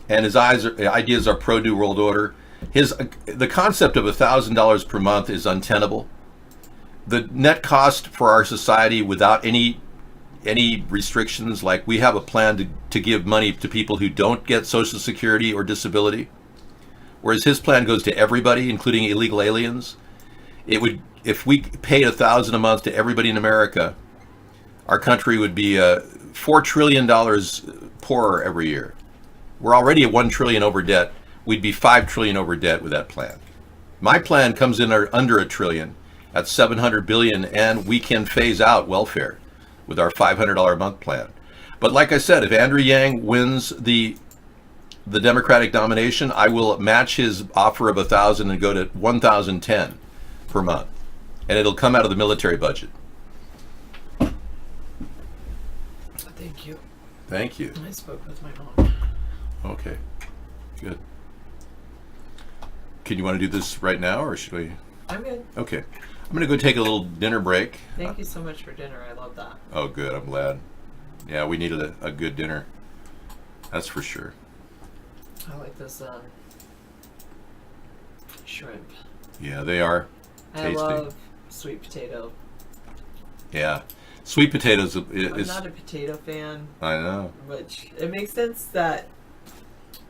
And his ideas are pro-New World Order. The concept of $1,000 per month is untenable. The net cost for our society without any restrictions, like we have a plan to give money to people who don't get Social Security or disability, whereas his plan goes to everybody, including illegal aliens. It would, if we paid $1,000 a month to everybody in America, our country would be $4 trillion poorer every year. We're already at $1 trillion over debt. We'd be $5 trillion over debt with that plan. My plan comes in under $1 trillion at $700 billion, and we can phase out welfare with our $500 a month plan. But like I said, if Andrew Yang wins the Democratic nomination, I will match his offer of $1,000 and go to $1,010 per month, and it'll come out of the military budget. Thank you. Thank you. I spoke with my mom. Okay, good. Can you want to do this right now, or should we? I'm good. Okay, I'm gonna go take a little dinner break. Thank you so much for dinner. I love that. Oh, good. I'm glad. Yeah, we needed a good dinner. That's for sure. I like this shrimp. Yeah, they are tasty. I love sweet potato. Yeah, sweet potatoes I'm is. not a potato fan. I know. Which it makes sense that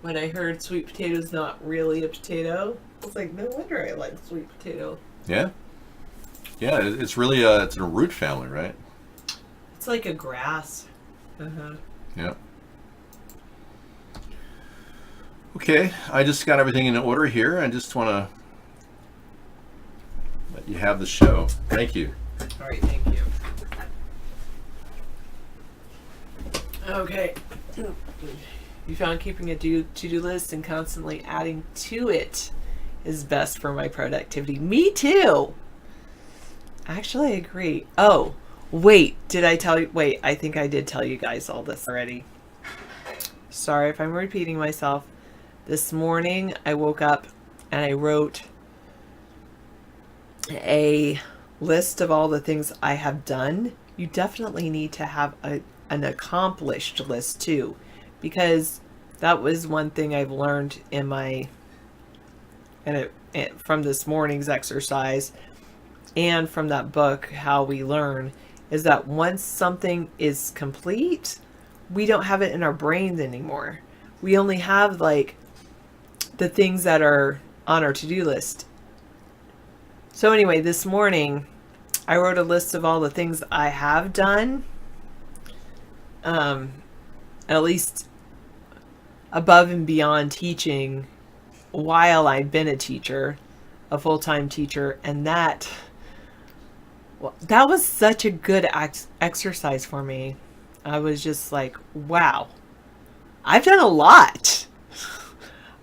when I heard sweet potato is not really a potato, I was like, no wonder I like sweet potato. Yeah. Yeah, it's really it's a root family, right? It's like a grass. Yeah. Okay, I just got everything in order here. I just want to let you have the show. Thank you. All right, thank you. Okay. You found keeping a to-do list and constantly adding to it is best for my productivity. Me too. Actually, I agree. Oh, wait, did I tell you? Wait, I think I did tell you guys all this already. Sorry if I'm repeating myself. This morning, I woke up and I wrote a list of all the things I have done. You definitely need to have an accomplished list too, because that was one thing I've learned in from this morning's exercise and from that book, How We Learn, is that once something is complete, we don't have it in our brains anymore. We only have like the things that are on our to-do list. So anyway, this morning I wrote a list of all the things I have done, at least above and beyond teaching while I'd been a teacher, a full-time teacher, and that was such a good exercise for me. I was just like, wow, I've done a lot.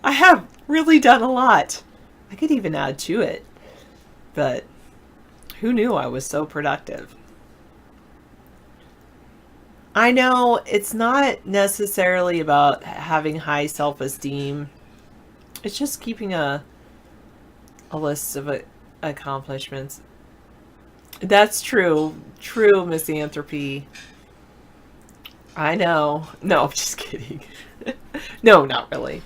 I have really done a lot. I could even add to it, but who knew I was so productive? I know it's not necessarily about having high self-esteem. It's just keeping a list of accomplishments. That's true. True, misanthropy. I know. No, I'm just kidding. No, not really.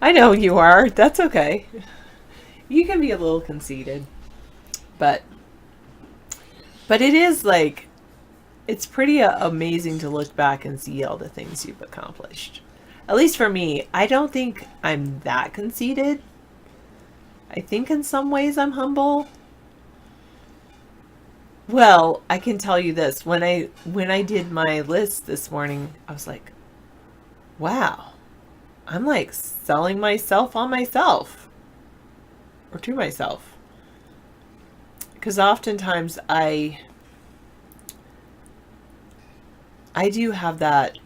I know you are. That's okay. You can be a little conceited. But it is like, it's pretty amazing to look back and see all the things you've accomplished. At least for me, I don't think I'm that conceited. I think in some ways I'm humble. Well, I can tell you this. When I did my list this morning, I was like, wow, I'm like selling myself on myself. Or to myself. Because oftentimes I do have that,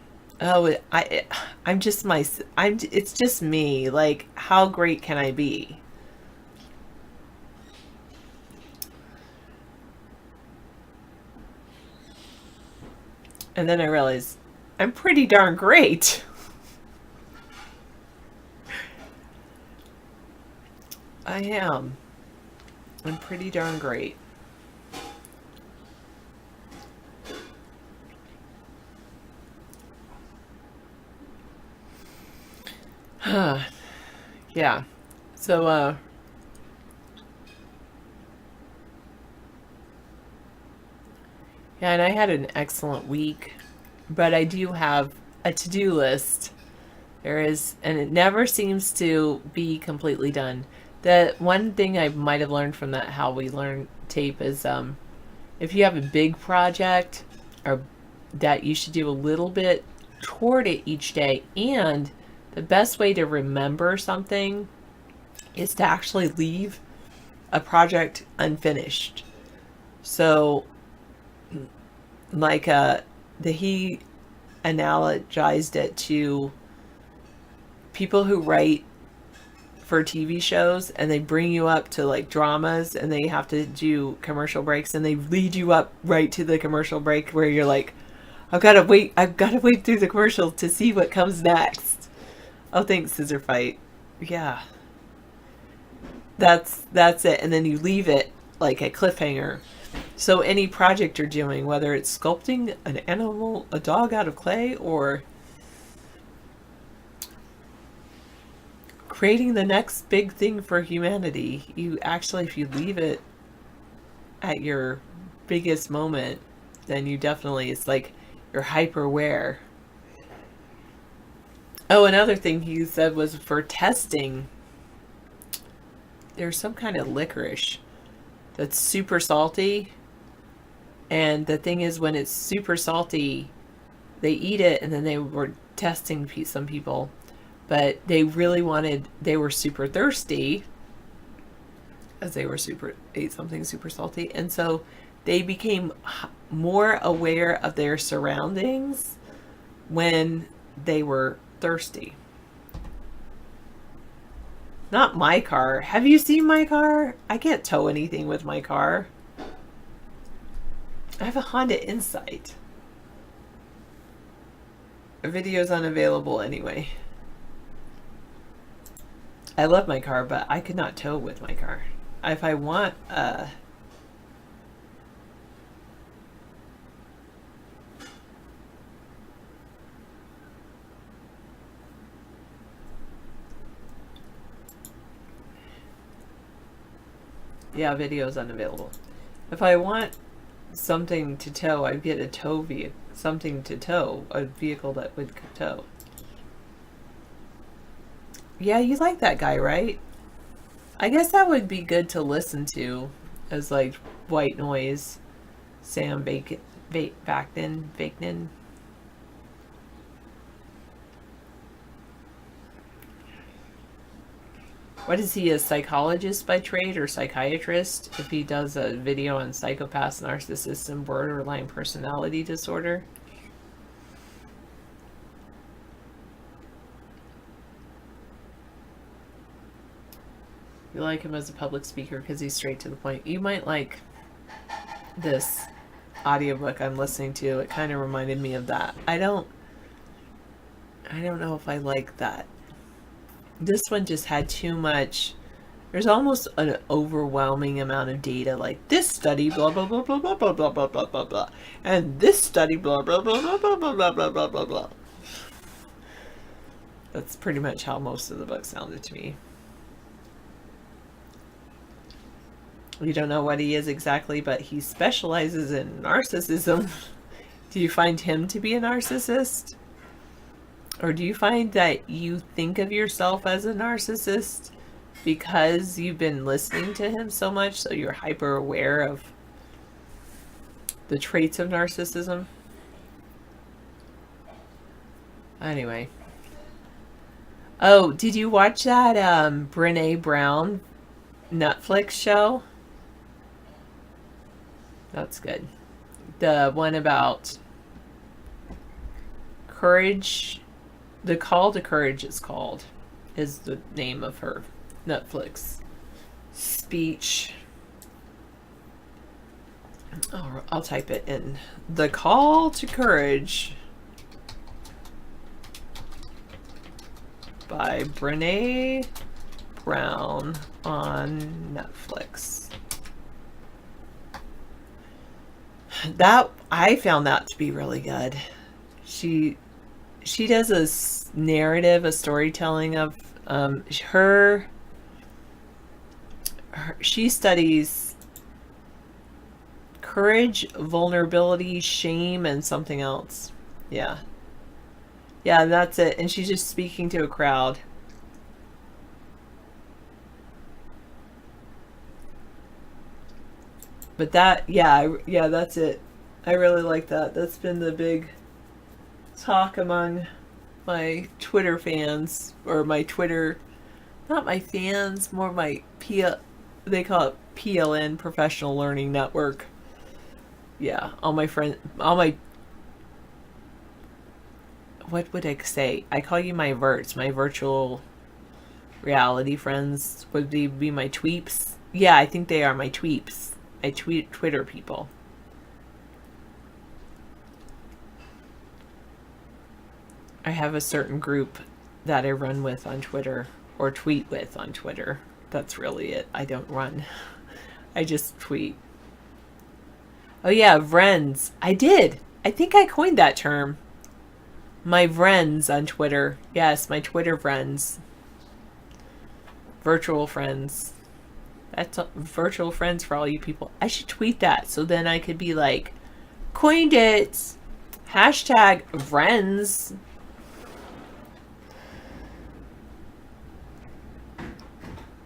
it's just me. Like, how great can I be? And then I realized I'm pretty darn great. I am. I'm pretty darn great. Yeah. So, yeah, and I had an excellent week, but I do have a to-do list. There is, and it never seems to be completely done. The one thing I might have learned from that How We Learn tape is if you have a big project or that you should do a little bit toward it each day, and the best way to remember something is to actually leave a project unfinished. So like he analogized it to people who write for TV shows, and they bring you up to like dramas, and they have to do commercial breaks, and they lead you up right to the commercial break where you're like, I've got to wait through the commercial to see what comes next. Oh, thanks, Scissor Fight. Yeah. That's it. And then you leave it like a cliffhanger. So any project you're doing, whether it's sculpting an animal, a dog out of clay, or creating the next big thing for humanity, you actually, if you leave it at your biggest moment, then you definitely, it's like you're hyper aware. Oh, another thing he said was for testing, there's some kind of licorice that's super salty, and the thing is, when it's super salty, they eat it, and then they were testing some people, but they were super thirsty, as they ate something super salty, and so they became more aware of their surroundings when they were thirsty. Not my car. Have you seen my car? I can't tow anything with my car. I have a Honda Insight. The video's unavailable anyway. I love my car, but I could not tow with my car. If I want yeah, video's unavailable. If I want something to tow, I'd get a tow vehicle, something to tow, a vehicle that would tow. Yeah, you like that guy, right? I guess that would be good to listen to as like white noise. Sam Vaknin. What is he, a psychologist by trade or psychiatrist? If he does a video on psychopaths, narcissists, and borderline personality disorder. You like him as a public speaker because he's straight to the point. You might like this audiobook I'm listening to. It kind of reminded me of that. I don't know if I like that. This one just had too much. There's almost an overwhelming amount of data, like this study blah blah blah blah blah blah blah blah blah blah blah, and this study blah blah blah blah blah blah blah blah blah blah blah. That's pretty much how most of the book sounded to me. We don't know what he is exactly, but he specializes in narcissism. Do you find him to be a narcissist? Or do you find that you think of yourself as a narcissist because you've been listening to him so much, so you're hyper aware of the traits of narcissism? Anyway. Oh, did you watch that Brene Brown Netflix show? That's good. The one about courage. The Call to Courage is the name of her Netflix speech. Oh, I'll type it in. The Call to Courage by Brene Brown on Netflix. That I found that to be really good. She does a narrative, a storytelling of she studies courage, vulnerability, shame, and something else. Yeah, that's it. And she's just speaking to a crowd. But that, yeah, that's it. I really like that. That's been the big talk among my Twitter fans, or my Twitter, not my fans, more my they call it PLN, Professional Learning Network. Yeah, all my what would I say? I call you my verts, my virtual reality friends. Would they be my tweeps? Yeah, I think they are my tweeps. I tweet Twitter people. I have a certain group that I run with on Twitter, or tweet with on Twitter. That's really it. I don't run. I just tweet. Oh yeah, Vrens. I did. I think I coined that term. My Vrens on Twitter. Yes, my Twitter friends. Virtual friends. That's virtual friends for all you people. I should tweet that so then I could be like, coined it. Hashtag Vrens.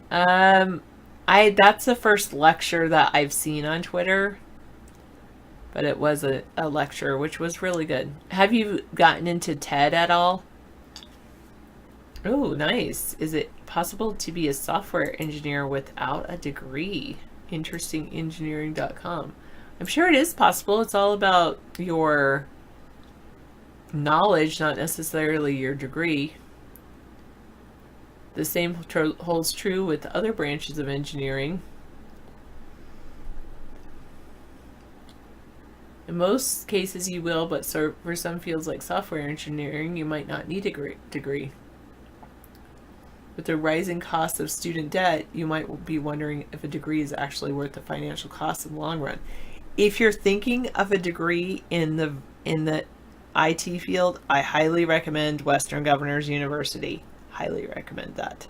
That's the first lecture that I've seen on Twitter, but it was a lecture which was really good. Have you gotten into TED at all? Oh, nice. Is it possible to be a software engineer without a degree? Interestingengineering.com. I'm sure it is possible. It's all about your knowledge, not necessarily your degree. The same holds true with other branches of engineering. In most cases you will, but for some fields like software engineering, you might not need a degree. With the rising cost of student debt, you might be wondering if a degree is actually worth the financial cost in the long run. If you're thinking of a degree in the IT field, I highly recommend Western Governors University. Highly recommend that.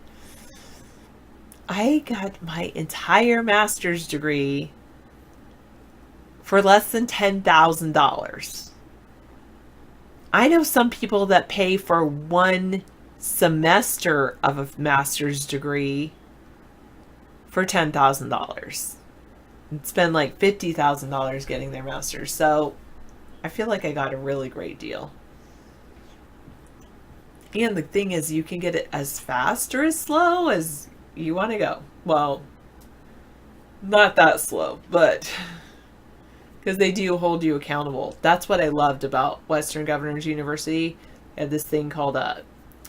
I got my entire master's degree for less than $10,000. I know some people that pay for one semester of a master's degree for $10,000 and spend like $50,000 getting their master's. So I feel like I got a really great deal. And the thing is, you can get it as fast or as slow as you want to go. Well, not that slow, but because they do hold you accountable. That's what I loved about Western Governors University. They had this thing called a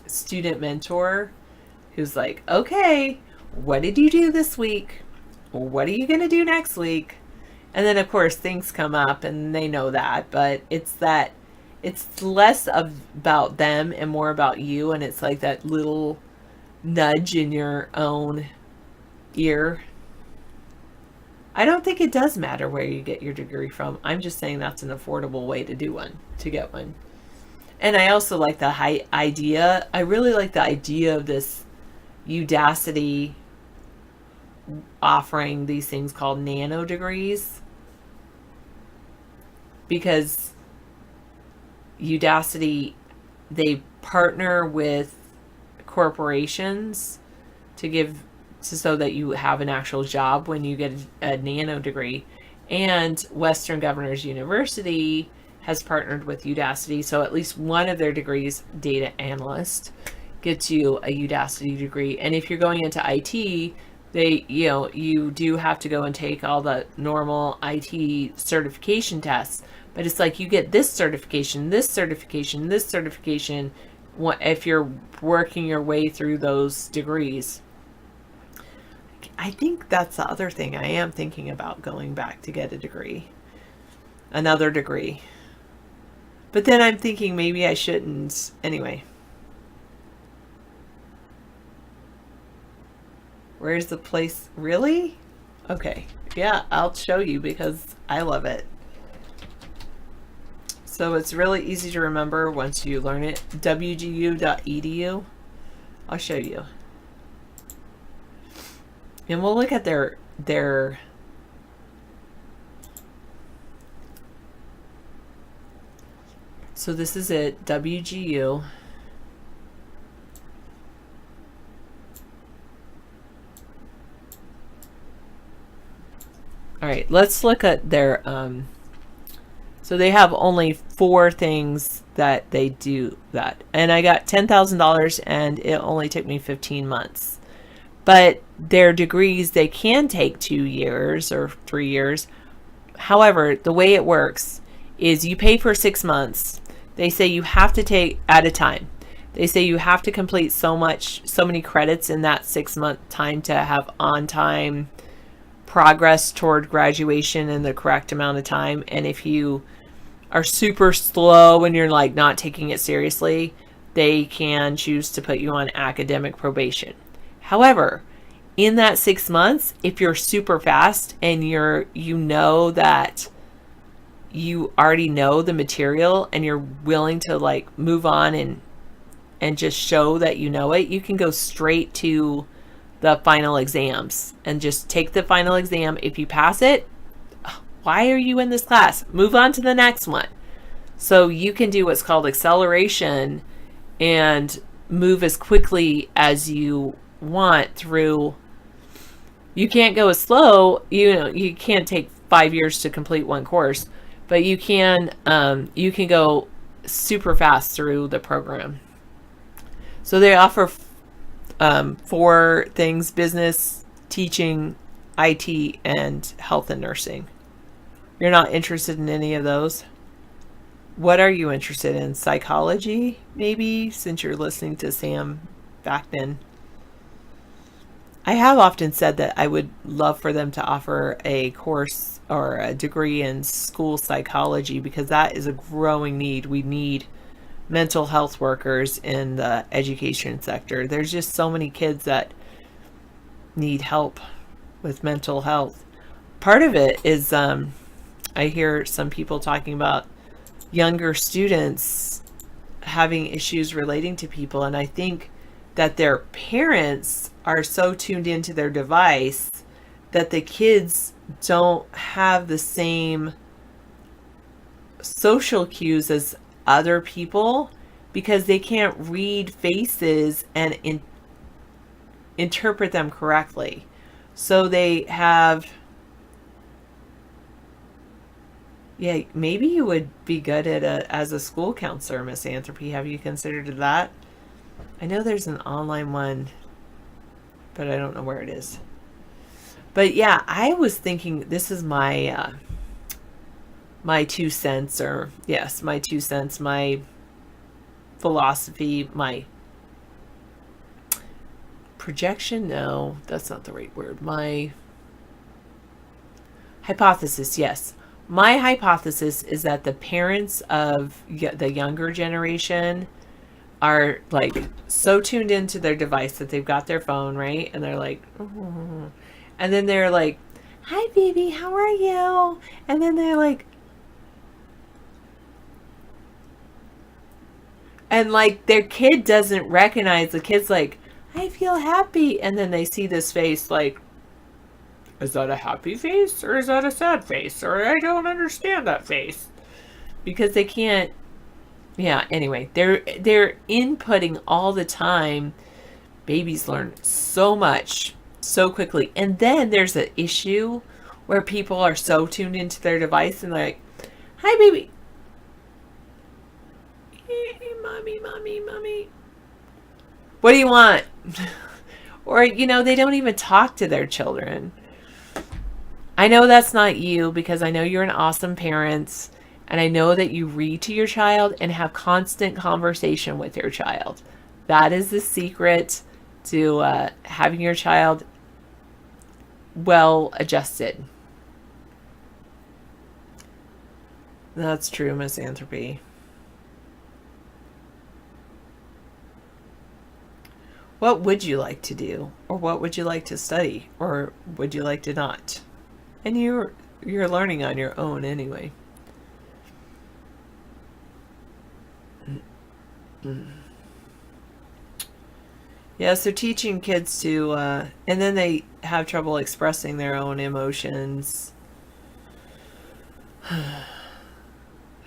student mentor who's like, okay, what did you do this week? What are you going to do next week? And then, of course, things come up and they know that, but it's less about them and more about you, and it's like that little nudge in your own ear. I don't think it does matter where you get your degree from. I'm just saying that's an affordable way to get one. And I also like the idea. I really like the idea of this Udacity offering these things called nano degrees, because Udacity they partner with corporations so that you have an actual job when you get a nano degree. And Western Governors University has partnered with Udacity, so at least one of their degrees, data analyst, gets you a Udacity degree. And if you're going into IT, you do have to go and take all the normal IT certification tests. But it's like you get this certification, this certification, this certification, if you're working your way through those degrees. I think that's the other thing. I am thinking about going back to get a degree. Another degree. But then I'm thinking maybe I shouldn't. Anyway. Where's the place? Really? Okay. Yeah, I'll show you because I love it. So it's really easy to remember once you learn it. wgu.edu. I'll show you. And we'll look at their so this is it, WGU. All right, let's look at their so they have only 4 things that they do that. And I got $10,000 and it only took me 15 months. But their degrees, they can take 2 years or 3 years. However, the way it works is you pay for 6 months. They say you have to take at a time. They say you have to complete so many credits in that 6-month time to have on-time progress toward graduation in the correct amount of time. And if you are super slow and you're like not taking it seriously, they can choose to put you on academic probation. However, in that 6 months, if you're super fast and you know that you already know the material and you're willing to like move on and just show that you know it, you can go straight to the final exams and just take the final exam. If you pass it, why are you in this class? Move on to the next one. So you can do what's called acceleration and move as quickly as you want through. You can't go as slow, you can't take 5 years to complete one course, but you can go super fast through the program. So they offer 4 things: business, teaching, IT, and health and nursing. You're not interested in any of those? What are you interested in? Psychology, maybe, since you're listening to Sam back then. I have often said that I would love for them to offer a course or a degree in school psychology because that is a growing need. We need mental health workers in the education sector. There's just so many kids that need help with mental health. Part of it is I hear some people talking about younger students having issues relating to people, and I think that their parents are so tuned into their device that the kids don't have the same social cues as other people because they can't read faces and interpret them correctly. So they have, yeah, maybe you would be good at as a school counselor, Miss Anthropy. Have you considered that? I know there's an online one, but I don't know where it is. But yeah, I was thinking, this is my my 2 cents, or yes, my 2 cents, my philosophy, my projection. No, that's not the right word. My hypothesis, yes. My hypothesis is that the parents of the younger generation are like so tuned into their device that they've got their phone, right? And they're like, and then they're like, "Hi, baby, how are you?" And then they're like, and like their kid doesn't recognize the kid's like, "I feel happy," and then they see this face like, is that a happy face or is that a sad face? Or I don't understand that face. Because they can't yeah, anyway, they're inputting all the time. Babies learn so much so quickly. And then there's an issue where people are so tuned into their device and they're like, hi, baby. Hey, mommy, mommy, mommy. What do you want? Or, you know, they don't even talk to their children. I know that's not you because I know you're an awesome parent. And I know that you read to your child and have constant conversation with your child. That is the secret to having your child well adjusted. That's true, misanthropy. What would you like to do? Or what would you like to study? Or would you like to not? And you're learning on your own anyway. Yeah, so teaching kids to, and then they have trouble expressing their own emotions.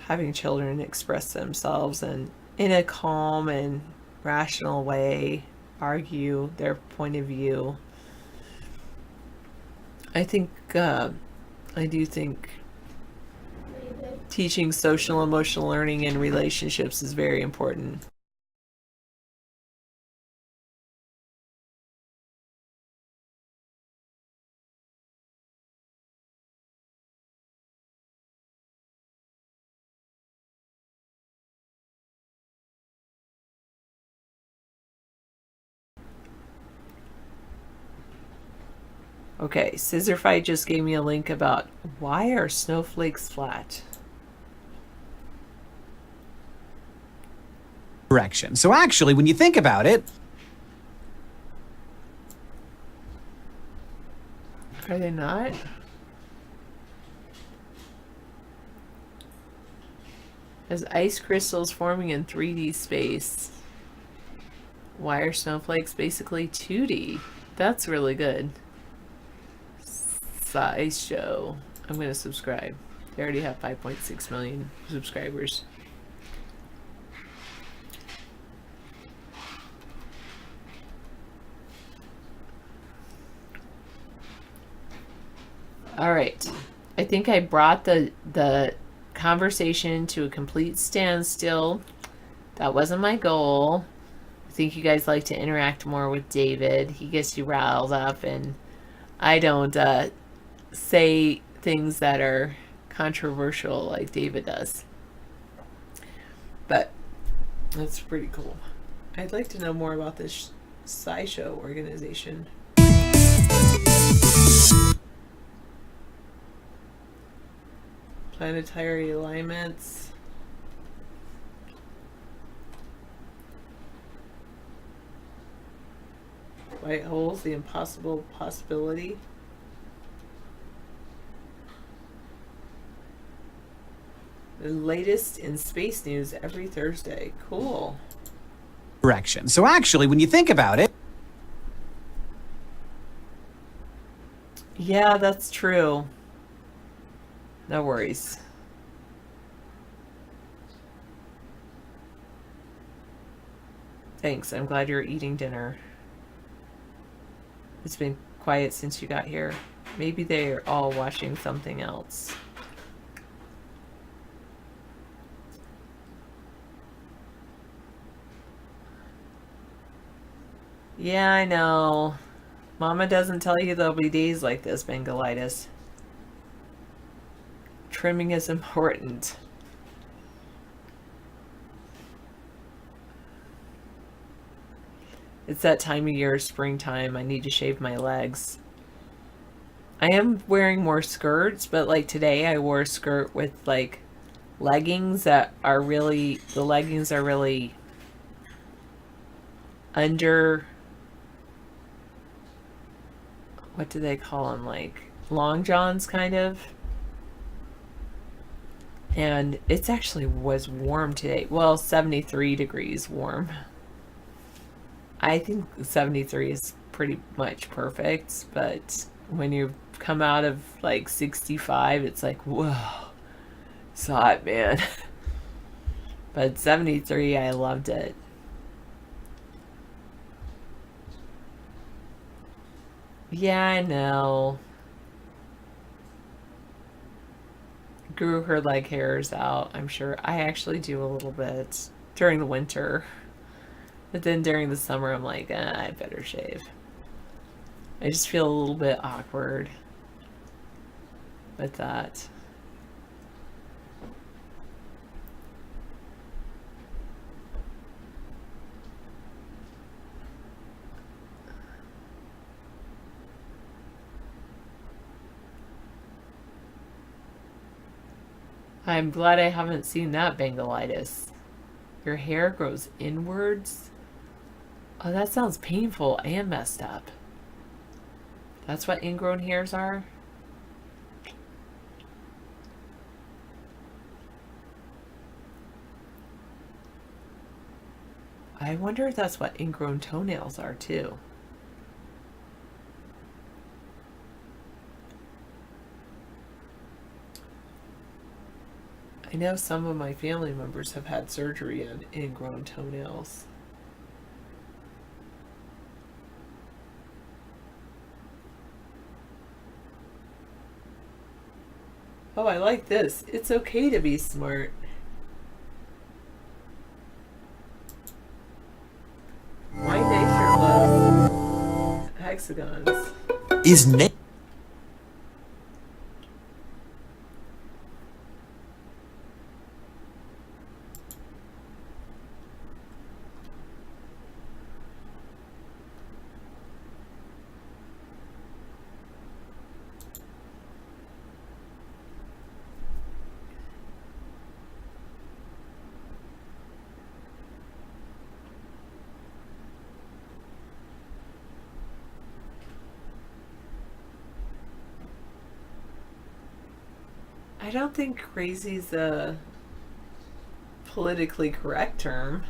Having children express themselves and in a calm and rational way, argue their point of view. I do think teaching social emotional learning and relationships is very important. Okay, Scissor Fight just gave me a link about why are snowflakes flat? Direction. So actually, when you think about it, Are they not? As ice crystals forming in 3D space. Why are snowflakes basically 2D? That's really good. SciShow. I'm going to subscribe. They already have 5.6 million subscribers. All right. I think I brought the conversation to a complete standstill. That wasn't my goal. I think you guys like to interact more with David. He gets you riled up, and I don't say things that are controversial like David does. But that's pretty cool. I'd like to know more about this SciShow organization. Planetary alignments. White holes, the impossible possibility. The latest in space news every Thursday. Cool. direction. So actually, when you think about it, Yeah, that's true. No worries. Thanks. I'm glad you're eating dinner. It's been quiet since you got here. Maybe they're all watching something else. Yeah, I know. Mama doesn't tell you there'll be days like this, Bengalitis. Trimming is important. It's that time of year, springtime. I need to shave my legs. I am wearing more skirts, but like today I wore a skirt with like leggings that are really, the leggings are really under, what do they call them? Like long johns kind of. And it's actually was warm today. Well, 73 degrees warm. I think 73 is pretty much perfect, but when you come out of like 65, it's like, whoa, it's hot, man. But 73, I loved it. Yeah, I know. Grew her leg hairs out, I'm sure. I actually do a little bit during the winter. But then during the summer, I'm like, I better shave. I just feel a little bit awkward with that. I'm glad I haven't seen that bangleitis. Your hair grows inwards? Oh, that sounds painful and messed up. That's what ingrown hairs are? I wonder if that's what ingrown toenails are too. I know some of my family members have had surgery on ingrown toenails. Oh, I like this. It's okay to be smart. My nature loves hexagons. Is Nick? I don't think crazy is a politically correct term.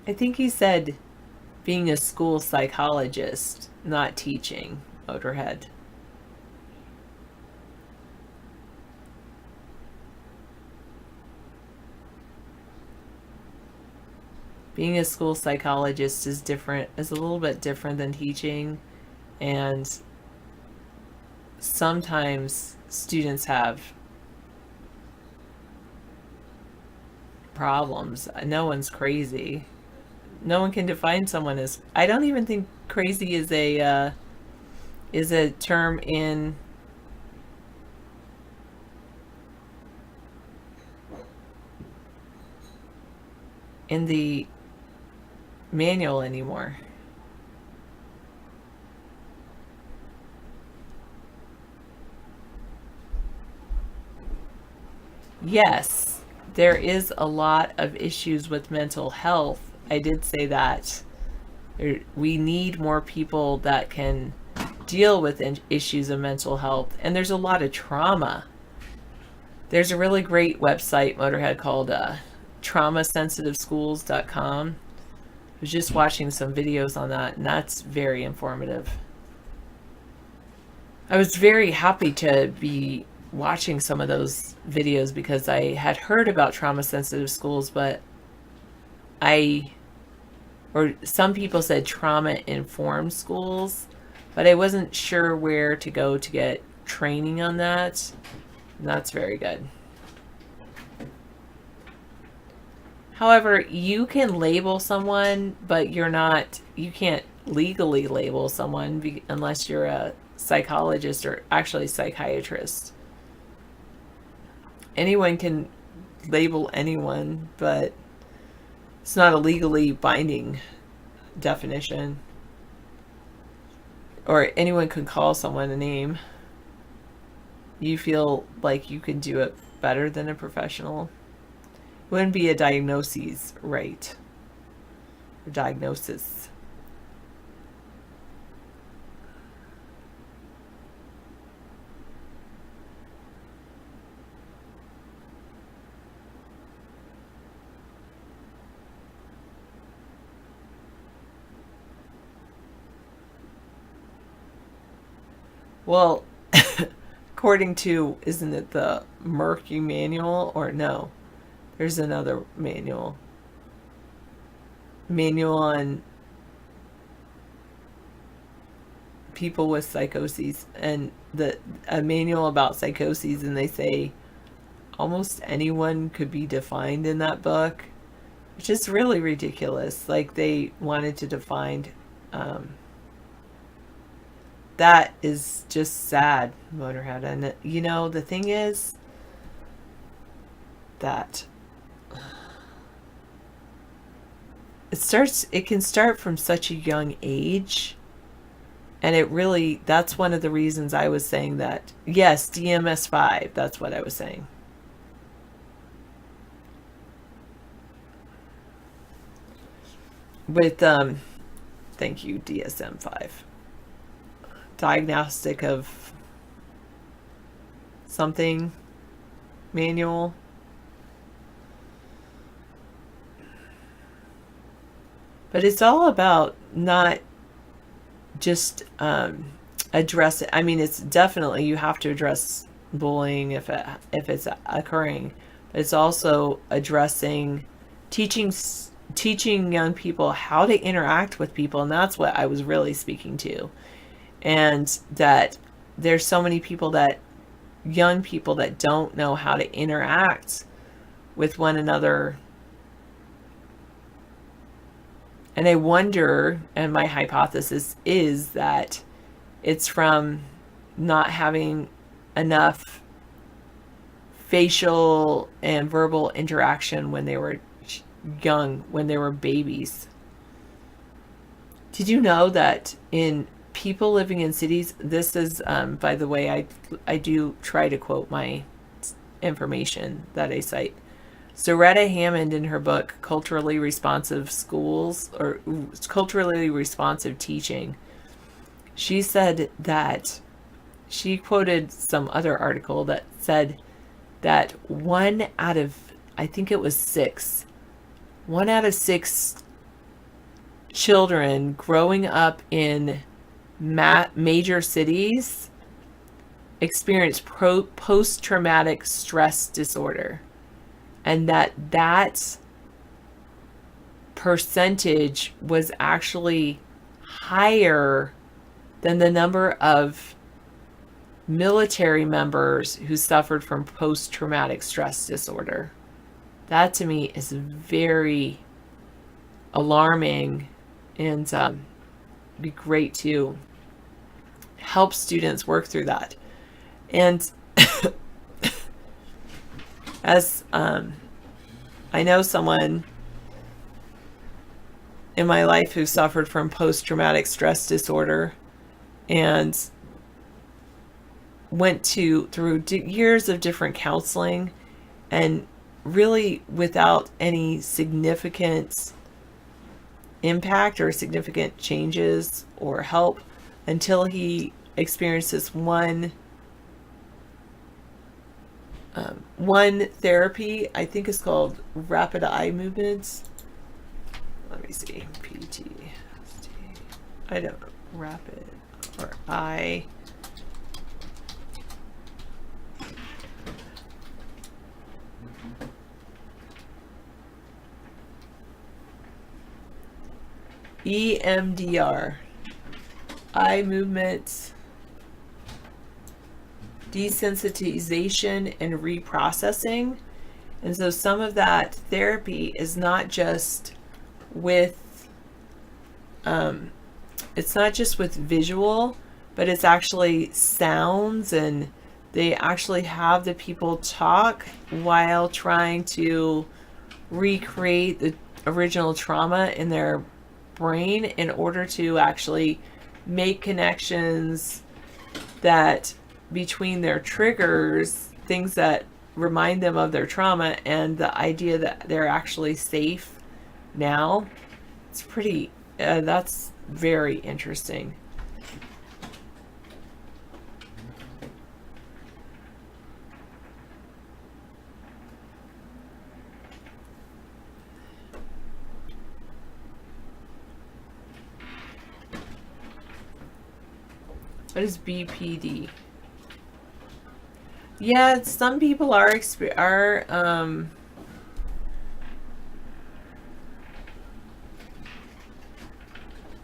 I think he said being a school psychologist, not teaching, Motorhead. Being a school psychologist is different, is a little bit different than teaching, and sometimes students have problems. No one's crazy. No one can define someone as. I don't even think crazy is a term in the manual anymore. Yes, there is a lot of issues with mental health. I did say that. We need more people that can deal with issues of mental health. And there's a lot of trauma. There's a really great website, Motorhead, called traumasensitive.schools.com. I was just watching some videos on that, and that's very informative. I was very happy to be watching some of those videos because I had heard about trauma sensitive schools, but some people said trauma informed schools, but I wasn't sure where to go to get training on that. And that's very good. However, you can label someone, but you can't legally label someone unless you're a psychologist or actually psychiatrist. Anyone can label anyone, but it's not a legally binding definition. Or anyone could call someone a name. You feel like you can do it better than a professional. wouldn't be a diagnosis, right? Or diagnosis. Well, according to, isn't it the Merck manual, or no? There's another manual. Manual on people with psychoses, and a manual about psychoses, and they say almost anyone could be defined in that book, which is really ridiculous. Like, they wanted to define that is just sad, Motorhead. And you know, the thing is that it can start from such a young age. And it really, that's one of the reasons I was saying that. Yes, DMS5, that's what I was saying. With, thank you, DSM-5. Diagnostic of something manual. But it's all about not just address it. I mean, it's definitely, you have to address bullying if it's occurring, but it's also addressing teaching young people how to interact with people, and that's what I was really speaking to. And that there's so many young people that don't know how to interact with one another. And I wonder, and my hypothesis is that it's from not having enough facial and verbal interaction when they were young, when they were babies. Did you know that in people living in cities, this is, by the way, I do try to quote my information that I cite. Zaretta Hammond, in her book, Culturally Responsive Schools, or Culturally Responsive Teaching, she said that, she quoted some other article that said that 1 out of, I think it was 6, 1 out of 6 children growing up in major cities experience post-traumatic stress disorder, and that percentage was actually higher than the number of military members who suffered from post-traumatic stress disorder. That to me is very alarming, and be great to help students work through that. And as I know someone in my life who suffered from post-traumatic stress disorder and went through years of different counseling, and really without any significant impact or significant changes or help, until he experienced this one therapy, I think it's called rapid eye movements. Let me see, PTSD. I don't know, rapid or eye. EMDR, eye movement desensitization and reprocessing. And so some of that therapy is not just with it's not just with visual, but it's actually sounds, and they actually have the people talk while trying to recreate the original trauma in their brain in order to actually make connections that between their triggers, things that remind them of their trauma, and the idea that they're actually safe now, it's pretty, that's very interesting. What is BPD? Yeah, some people are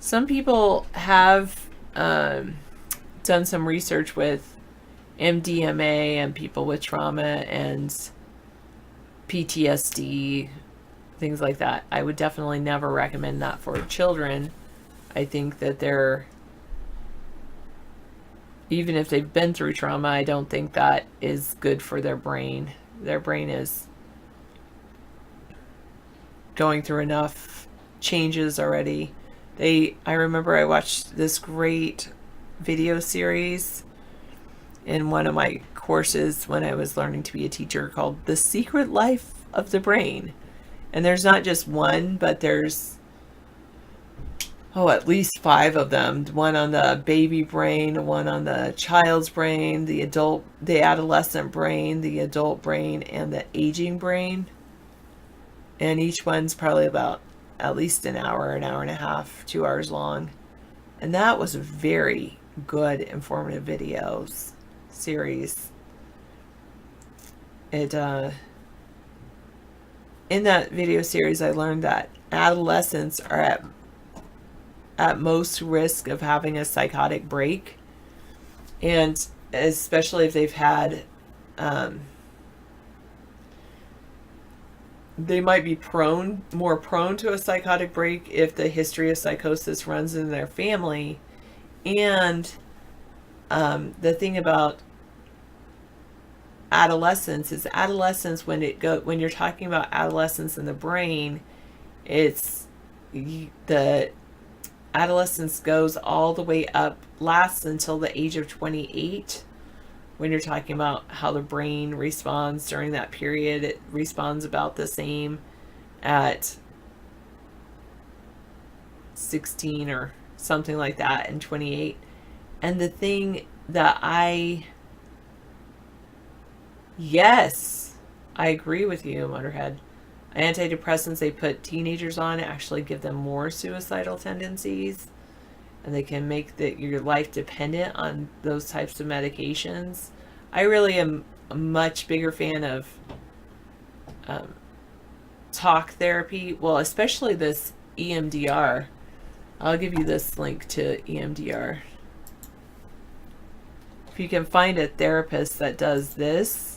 some people have done some research with MDMA and people with trauma and PTSD, things like that. I would definitely never recommend that for children. I think that they're, even if they've been through trauma, I don't think that is good for their brain. Their brain is going through enough changes already. I remember I watched this great video series in one of my courses when I was learning to be a teacher called The Secret Life of the Brain. And there's not just one, but there's at least 5 of them. One on the baby brain, one on the child's brain, the adolescent brain, the adult brain, and the aging brain. And each one's probably about at least an hour and a half, 2 hours long. And that was a very good informative videos series. In that video series, I learned that adolescents are at most risk of having a psychotic break, and especially if they've had they might be more prone to a psychotic break if the history of psychosis runs in their family. And the thing about adolescence is when you're talking about adolescence in the brain, it's the adolescence goes all the way up, lasts until the age of 28. When you're talking about how the brain responds during that period, it responds about the same at 16 or something like that, and 28. And the thing that yes, I agree with you, Motorhead. Antidepressants they put teenagers on actually give them more suicidal tendencies, and they can make your life dependent on those types of medications. I really am a much bigger fan of talk therapy. Well, especially this EMDR. I'll give you this link to EMDR. If you can find a therapist that does this,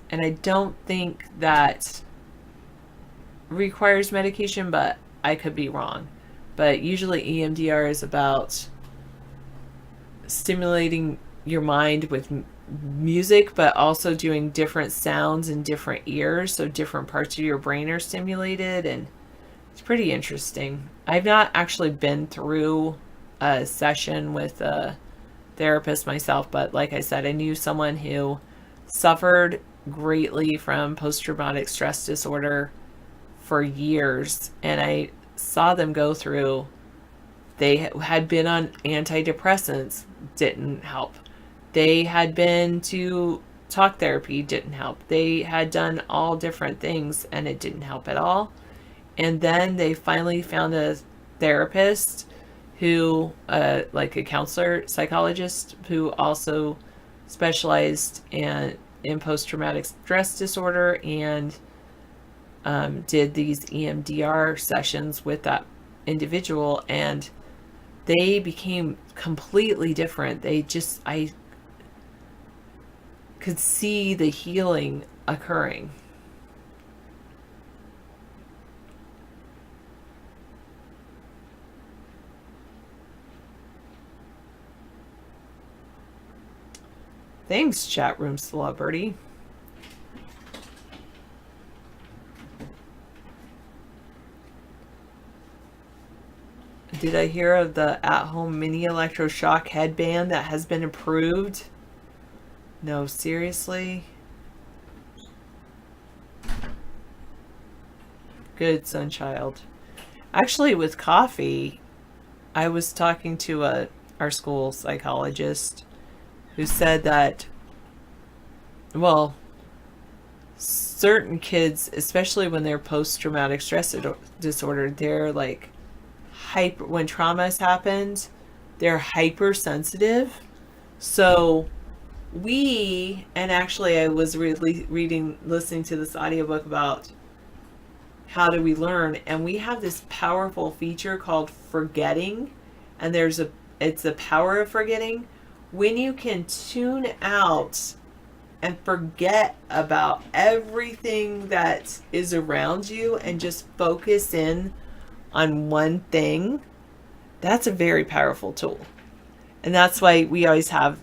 and I don't think that requires medication, but I could be wrong. But usually EMDR is about stimulating your mind with music, but also doing different sounds in different ears, so different parts of your brain are stimulated, and it's pretty interesting. I've not actually been through a session with a therapist myself, but like I said, I knew someone who suffered greatly from post-traumatic stress disorder for years, and I saw them go through, they had been on antidepressants, didn't help. They had been to talk therapy, didn't help. They had done all different things and it didn't help at all. And then they finally found a therapist who, like a counselor, psychologist, who also specialized in post-traumatic stress disorder, and did these EMDR sessions with that individual, and they became completely different. I could see the healing occurring. Thanks, chat room celebrity. Did I hear of the at-home mini electroshock headband that has been approved? No, seriously? Good, Sunchild. Actually, with coffee, I was talking to our school psychologist who said that, well, certain kids, especially when they're post-traumatic stress disorder, they're like hyper, when trauma has happened, they're hypersensitive. So and actually I was listening to this audiobook about how do we learn, and we have this powerful feature called forgetting, and it's the power of forgetting. When you can tune out and forget about everything that is around you and just focus in on one thing, that's a very powerful tool. And that's why we always have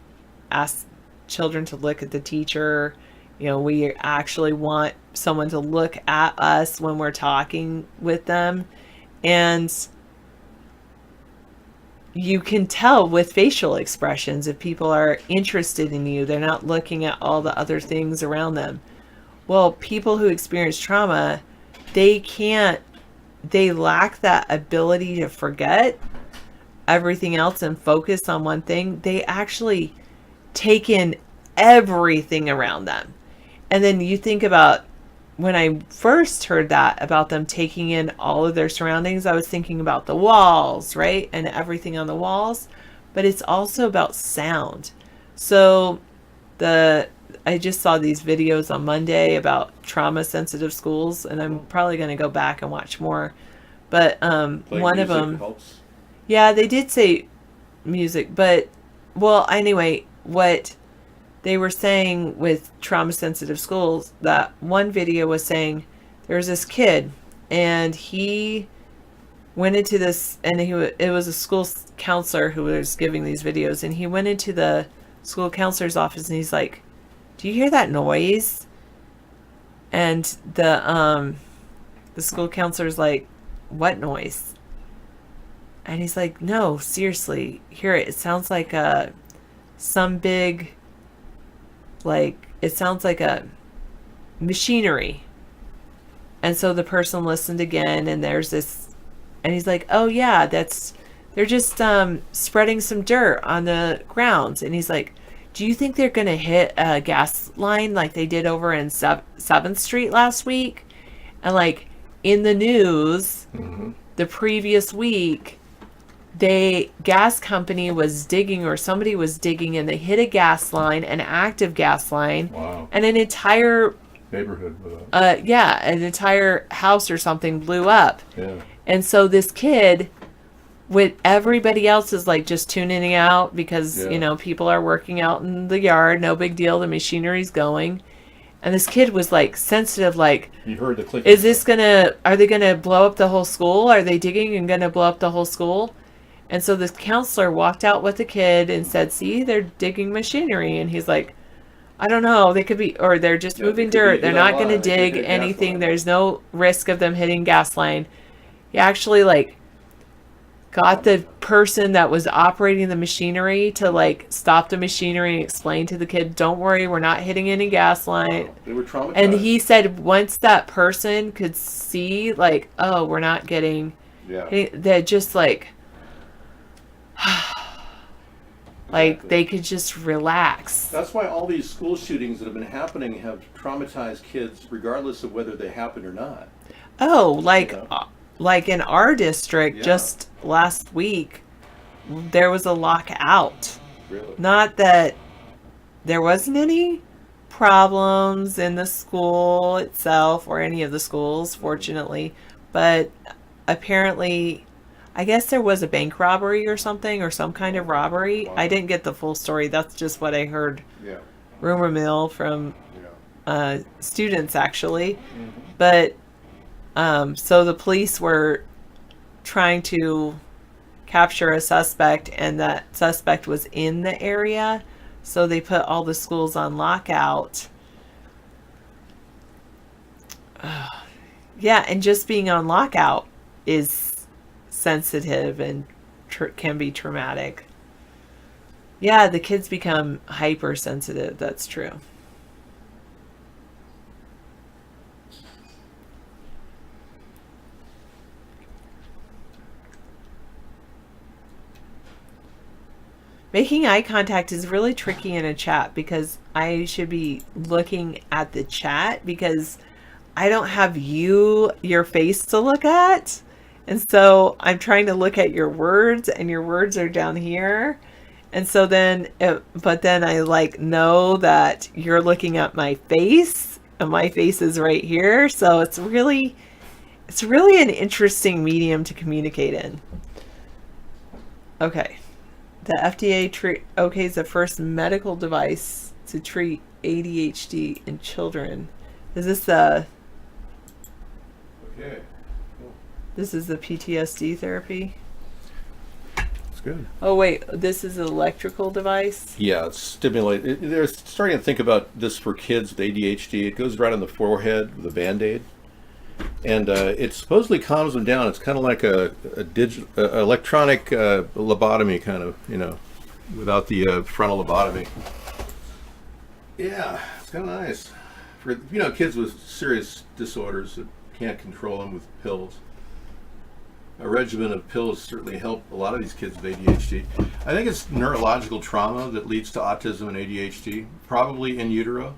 asked children to look at the teacher. You know, we actually want someone to look at us when we're talking with them. And you can tell with facial expressions if people are interested in you. They're not looking at all the other things around them. Well, people who experience trauma, they lack that ability to forget everything else and focus on one thing. They actually take in everything around them. And then you think about, when I first heard that about them taking in all of their surroundings, I was thinking about the walls, right? And everything on the walls. But it's also about sound. So I just saw these videos on Monday about trauma sensitive schools, and I'm probably going to go back and watch more. But one of them helps. Yeah, they did say music, but well, anyway, what they were saying with trauma sensitive schools, that one video was saying there was this kid and he went into this, and it was a school counselor who was giving these videos, and he went into the school counselor's office and he's like, "Do you hear that noise?" And the school counselor's like, "What noise?" And he's like, "No, seriously, hear it. It sounds like some big, like, it sounds like a machinery." And so the person listened again, and there's this, and he's like, "Oh yeah, they're just spreading some dirt on the grounds." And he's like, "Do you think they're going to hit a gas line like they did over in 7th Street last week?" And like in the news, the previous week, gas company was digging, or somebody was digging, and they hit a gas line, an active gas line. Wow. And an entire neighborhood with an entire house or something blew up. Yeah. And so this kid, with everybody else is like just tuning out because, you know, people are working out in the yard, no big deal, the machinery's going. And this kid was like sensitive, like, you heard the click. Are they gonna blow up the whole school? Are they digging and gonna blow up the whole school? And so the counselor walked out with the kid and said, "See, they're digging machinery." And he's like, "I don't know, they could be, or they're just moving dirt. They're not going to dig anything. There's no risk of them hitting gas line." He actually like got the person that was operating the machinery to like stop the machinery and explain to the kid, "Don't worry, we're not hitting any gas line." They were traumatized. And he said once that person could see like, "Oh, we're not getting," they're just like, like they could just relax. That's why all these school shootings that have been happening have traumatized kids, regardless of whether they happen or not. Oh, like in our district, just last week, there was a lockout. Really? Not that there wasn't any problems in the school itself or any of the schools, fortunately, but apparently, I guess there was a bank robbery or something, or some kind of robbery. Wow. I didn't get the full story. That's just what I heard. Yeah. Rumor mill from students, actually. But so the police were trying to capture a suspect, and that suspect was in the area. So they put all the schools on lockout. Yeah, and just being on lockout is sensitive and can be traumatic. Yeah, the kids become hypersensitive. That's true. Making eye contact is really tricky in a chat because I should be looking at the chat because I don't have your face to look at. And so I'm trying to look at your words and your words are down here. And so then, but then I like know that you're looking at my face and my face is right here. So it's really an interesting medium to communicate in. Okay. The FDA okays the first medical device to treat ADHD in children. Is this the... Okay. Cool. This is the PTSD therapy? That's good. Oh, wait. This is an electrical device? Yeah, it's stimulate. They're starting to think about this for kids with ADHD. It goes right on the forehead with a Band-Aid. And it supposedly calms them down. It's kind of like a electronic lobotomy, kind of, without the frontal lobotomy. Yeah, it's kind of nice for kids with serious disorders that can't control them with pills. A regimen of pills certainly help a lot of these kids with ADHD. I think it's neurological trauma that leads to autism and ADHD, probably in utero,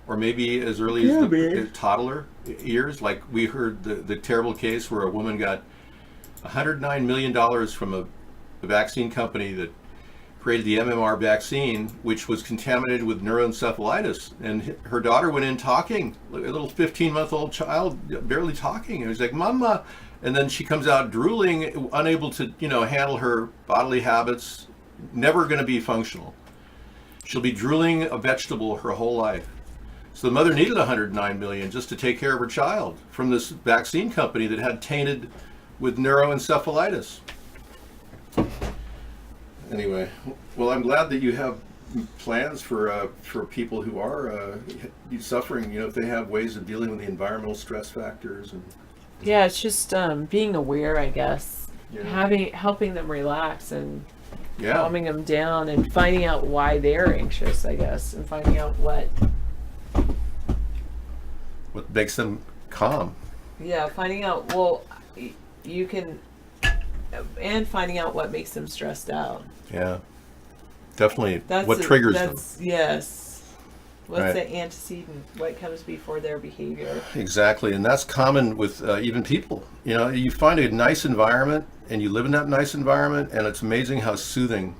or maybe as early as the toddler years. Like we heard the terrible case where a woman got $109 million from a vaccine company that created the MMR vaccine, which was contaminated with neuroencephalitis. And her daughter went in talking, a little 15-month-old child, barely talking. And it was like, Mama. And then she comes out drooling, unable to, handle her bodily habits, never going to be functional. She'll be drooling a vegetable her whole life. So the mother needed $109 million just to take care of her child from this vaccine company that had tainted with neuroencephalitis. Anyway, well, I'm glad that you have plans for people who are suffering. If they have ways of dealing with the environmental stress factors. And Yeah, it's just being aware, I guess. Yeah. Helping them relax and Yeah. calming them down and finding out why they're anxious, I guess, and finding out what makes them calm. Yeah, finding out, you can, and finding out what makes them stressed out. Yeah, definitely. What triggers them? Yes. What's Right. the antecedent? What comes before their behavior? Exactly, and that's common with even people. You find a nice environment, and you live in that nice environment, and it's amazing how soothing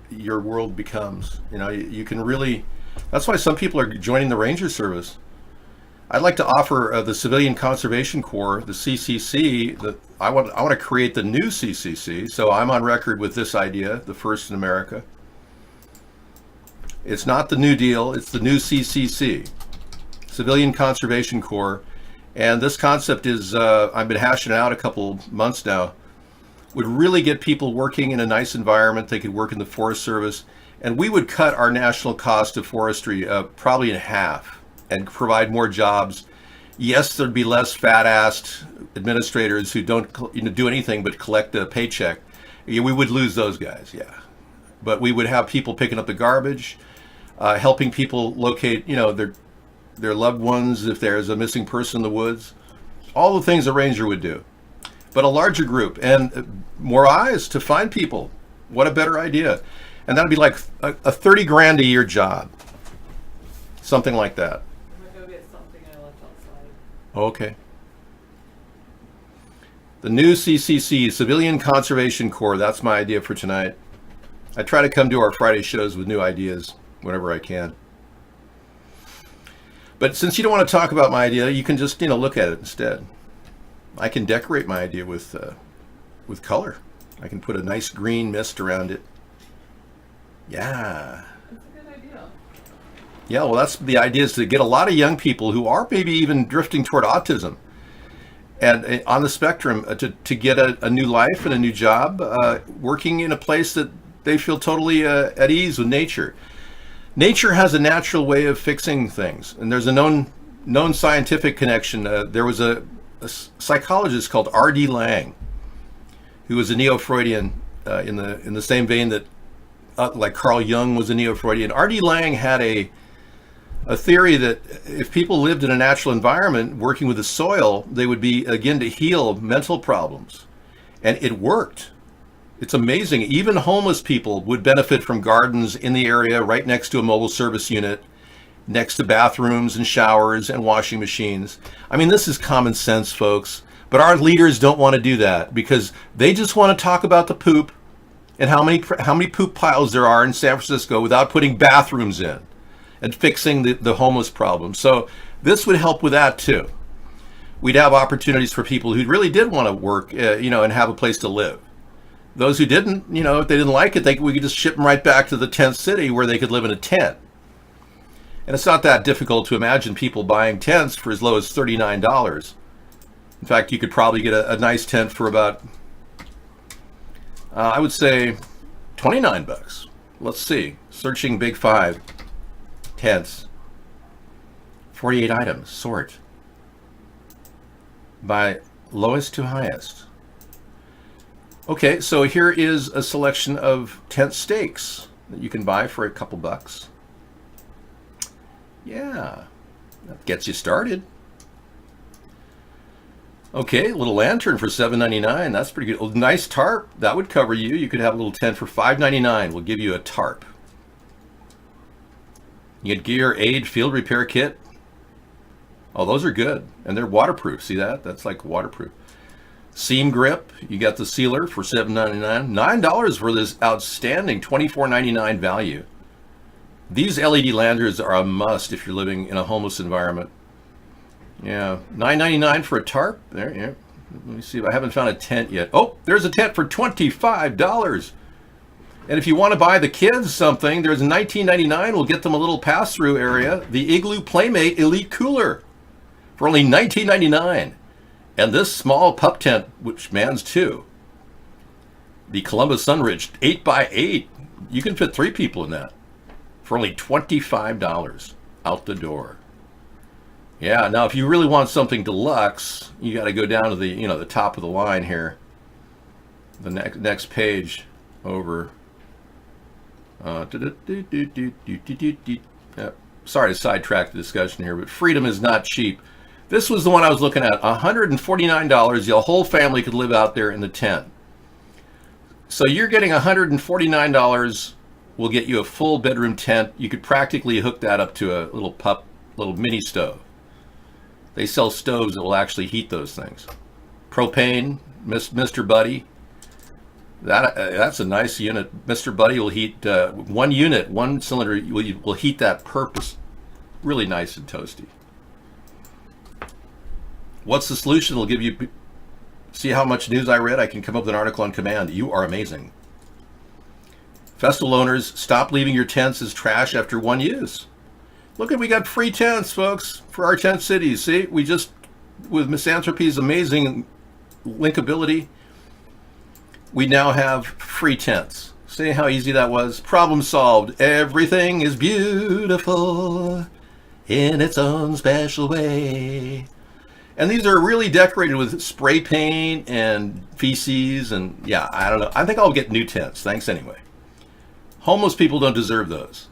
your world becomes. You can really. That's why some people are joining the Ranger Service. I'd like to offer the Civilian Conservation Corps, the CCC. I want to create the new CCC. So I'm on record with this idea, the first in America. It's not the New Deal. It's the new CCC, Civilian Conservation Corps. And this concept is, I've been hashing it out a couple months now, would really get people working in a nice environment. They could work in the Forest Service. And we would cut our national cost of forestry probably in half and provide more jobs. Yes, there'd be less fat-assed administrators who don't do anything but collect a paycheck. We would lose those guys, yeah. But we would have people picking up the garbage, helping people locate, their loved ones if there's a missing person in the woods. All the things a ranger would do. But a larger group and more eyes to find people. What a better idea. And that'd be like a $30,000 a year job. Something like that. I'm gonna go get something I left outside. Okay. The new CCC, Civilian Conservation Corps, that's my idea for tonight. I try to come to our Friday shows with new ideas whenever I can. But since you don't want to talk about my idea, you can just, look at it instead. I can decorate my idea with color. I can put a nice green mist around it. Yeah. Yeah, well, that's the idea, is to get a lot of young people who are maybe even drifting toward autism and on the spectrum to get a new life and a new job, working in a place that they feel totally at ease with nature. Nature has a natural way of fixing things, and there's a known scientific connection. There was a psychologist called R.D. Laing, who was a neo-Freudian in the same vein that like Carl Jung was a Neo-Freudian. R.D. Laing had a theory that if people lived in a natural environment working with the soil, they would begin to heal mental problems. And it worked. It's amazing. Even homeless people would benefit from gardens in the area right next to a mobile service unit, next to bathrooms and showers and washing machines. I mean, this is common sense, folks. But our leaders don't want to do that because they just want to talk about the poop and how many poop piles there are in San Francisco without putting bathrooms in and fixing the homeless problem. So this would help with that too. We'd have opportunities for people who really did want to work, and have a place to live. Those who didn't, if they didn't like it, we could just ship them right back to the tent city where they could live in a tent. And it's not that difficult to imagine people buying tents for as low as $39. In fact, you could probably get a nice tent for about, I would say, $29. Let's see. Searching Big Five. Tents. 48 items. Sort. By lowest to highest. Okay, so here is a selection of tent stakes that you can buy for a couple bucks. Yeah, that gets you started. Okay, a little lantern for $7.99. That's pretty good. A nice tarp, that would cover you. You could have a little tent for $5.99. We'll give you a tarp. You get gear, aid, field repair kit. Oh, those are good. And they're waterproof. See that? That's like waterproof. Seam grip. You got the sealer for $7.99. $9 for this outstanding $24.99 value. These LED lanterns are a must if you're living in a homeless environment. Yeah, $9.99 for a tarp. There, yeah. Let me see if I haven't found a tent yet. Oh, there's a tent for $25. And if you want to buy the kids something, there's $19.99. We'll get them a little pass-through area. The Igloo Playmate Elite Cooler for only $19.99. And this small pup tent, which mans two. The Columbus Sunridge 8x8. You can fit 3 people in that for only $25 out the door. Yeah, now if you really want something deluxe, you got to go down to the, the top of the line here. The next page over. Sorry to sidetrack the discussion here, but freedom is not cheap. This was the one I was looking at. $149. Your whole family could live out there in the tent. So you're getting $149 will get you a full bedroom tent. You could practically hook that up to a little mini stove. They sell stoves that will actually heat those things. Propane, Mr. Buddy. That's a nice unit. Mr. Buddy will heat one unit, one cylinder will heat that purpose. Really nice and toasty. What's the solution? It'll give you, see how much news I read? I can come up with an article on command. You are amazing. Festival owners, stop leaving your tents as trash after one use. Look, we got free tents, folks, for our tent cities. See, we just, with Misanthropy's amazing linkability, we now have free tents. See how easy that was? Problem solved. Everything is beautiful in its own special way. And these are really decorated with spray paint and feces and, yeah, I don't know. I think I'll get new tents. Thanks anyway. Homeless people don't deserve those.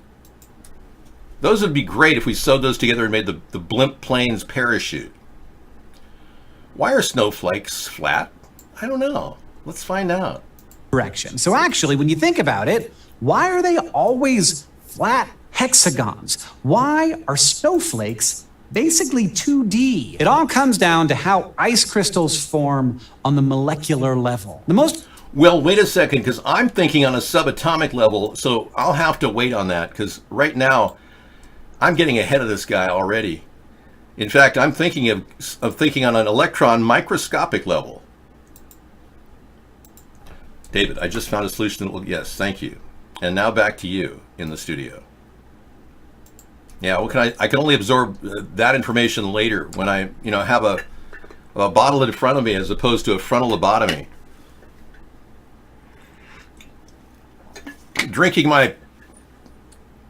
Those would be great if we sewed those together and made the Blimp Plains parachute. Why are snowflakes flat? I don't know. Let's find out. Direction. So actually, when you think about it, why are they always flat hexagons? Why are snowflakes basically 2D? It all comes down to how ice crystals form on the molecular level. Well, wait a second, because I'm thinking on a subatomic level, so I'll have to wait on that, because right now, I'm getting ahead of this guy already. In fact, I'm thinking of thinking on an electron microscopic level. David, I just found a solution. Yes, thank you. And now back to you in the studio. Yeah, what can I can only absorb that information later when I, have a bottle in front of me as opposed to a frontal lobotomy. Drinking my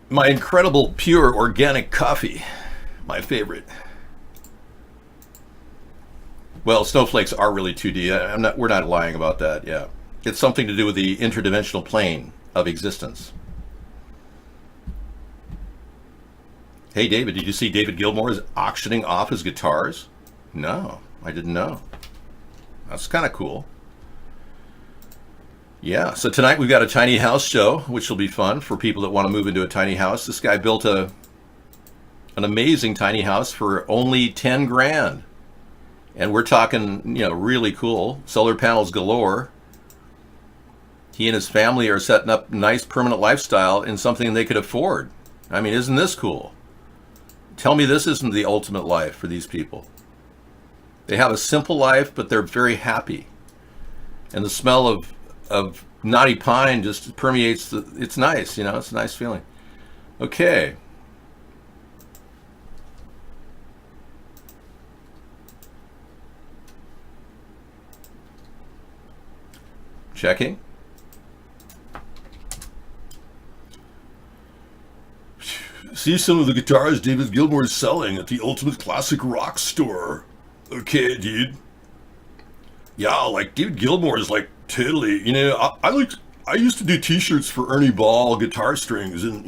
incredible pure organic coffee, my favorite. Well, snowflakes are really 2D. We're not lying about that. Yeah, it's something to do with the interdimensional plane of existence. Hey, David, did you see David Gilmour is auctioning off his guitars? No, I didn't know. That's kind of cool. Yeah, so tonight we've got a tiny house show, which will be fun for people that want to move into a tiny house. This guy built an amazing tiny house for only 10 grand. And we're talking, really cool. Solar panels galore. He and his family are setting up a nice permanent lifestyle in something they could afford. I mean, isn't this cool? Tell me this isn't the ultimate life for these people. They have a simple life, but they're very happy. And the smell of knotty pine just permeates it's nice, it's a nice feeling. Okay. Checking. See some of the guitars David Gilmour is selling at the Ultimate Classic Rock store. Okay, dude. Yeah, like David Gilmour is like totally, I used to do t-shirts for Ernie Ball guitar strings, and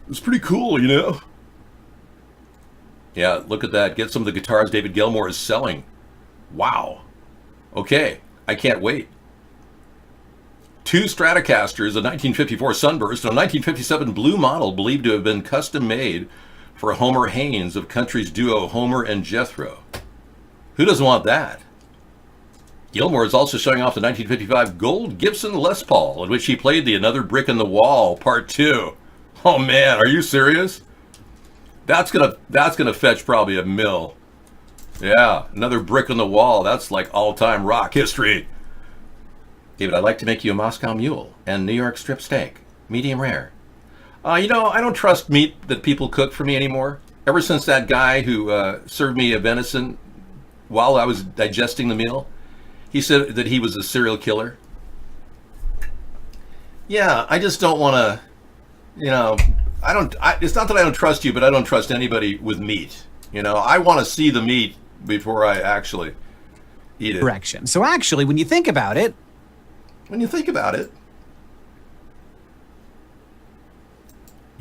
it's pretty cool, Yeah, look at that. Get some of the guitars David Gilmour is selling. Okay, I can't wait. 2 Stratocasters, a 1954 Sunburst, and a 1957 Blue Model believed to have been custom made for Homer Haynes of country's duo Homer and Jethro. Who doesn't want that? Gilmour is also showing off the 1955 gold Gibson Les Paul, in which he played the Another Brick in the Wall, Part 2. Oh man, are you serious? That's gonna fetch probably $1 million. Yeah, Another Brick in the Wall. That's like all-time rock history. David, I'd like to make you a Moscow Mule and New York strip steak, medium rare. I don't trust meat that people cook for me anymore. Ever since that guy who served me a venison while I was digesting the meal, he said that he was a serial killer. Yeah, I just don't want to, it's not that I don't trust you, but I don't trust anybody with meat. I want to see the meat before I actually eat it. Direction. So actually, when you think about it, you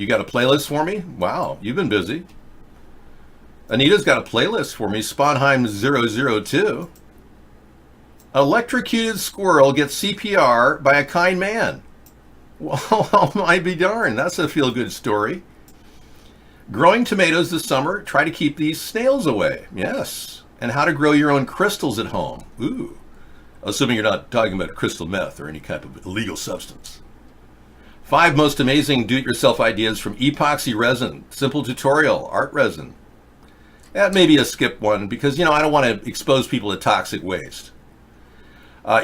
got a playlist for me? Wow, you've been busy. Anita's got a playlist for me, Sponheim 002. Electrocuted squirrel gets CPR by a kind man. Well, I'd be darned. That's a feel-good story. Growing tomatoes this summer, try to keep these snails away. Yes. And how to grow your own crystals at home. Ooh. Assuming you're not talking about crystal meth or any kind of illegal substance. 5 most amazing do-it-yourself ideas from epoxy resin. Simple tutorial, art resin. That may be a skip one because, I don't want to expose people to toxic waste.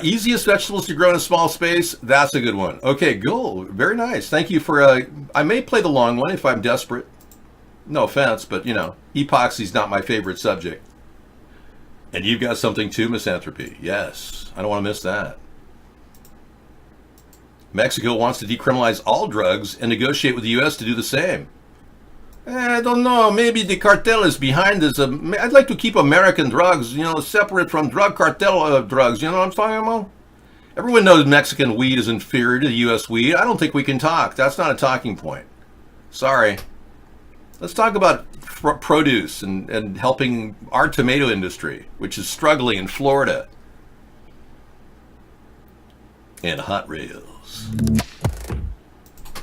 Easiest vegetables to grow in a small space. That's a good one. Okay, cool. Very nice. Thank you for, I may play the long one if I'm desperate. No offense, but, epoxy's not my favorite subject. And you've got something too, Misanthropy. Yes, I don't want to miss that. Mexico wants to decriminalize all drugs and negotiate with the U.S. to do the same. I don't know. Maybe the cartel is behind this. I'd like to keep American drugs, separate from drug cartel drugs. You know what I'm talking about? Everyone knows Mexican weed is inferior to the U.S. weed. I don't think we can talk. That's not a talking point. Sorry. Let's talk about produce and helping our tomato industry, which is struggling in Florida. And hot rails.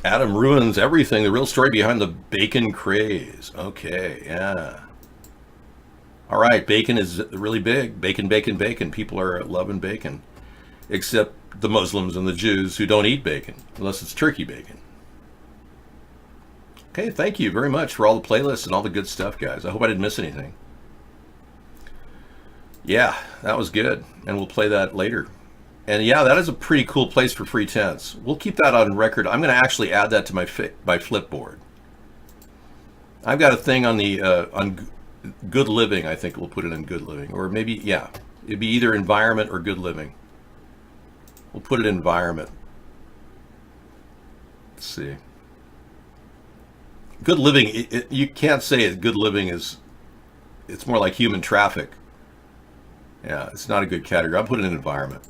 Adam ruins everything. The real story behind the bacon craze. Okay, yeah. All right, bacon is really big. Bacon, bacon, bacon. People are loving bacon. Except the Muslims and the Jews who don't eat bacon, unless it's turkey bacon. Okay, thank you very much for all the playlists and all the good stuff, guys. I hope I didn't miss anything. Yeah, that was good. And we'll play that later. And yeah, that is a pretty cool place for free tents. We'll keep that on record. I'm going to actually add that to my Flipboard. I've got a thing on the on Good Living. I think we'll put it in Good Living, or maybe it'd be either environment or Good Living. We'll put it in environment. Let's see. Good living. You can't say it. Good living is. It's more like human traffic. Yeah, it's not a good category. I'll put it in environment.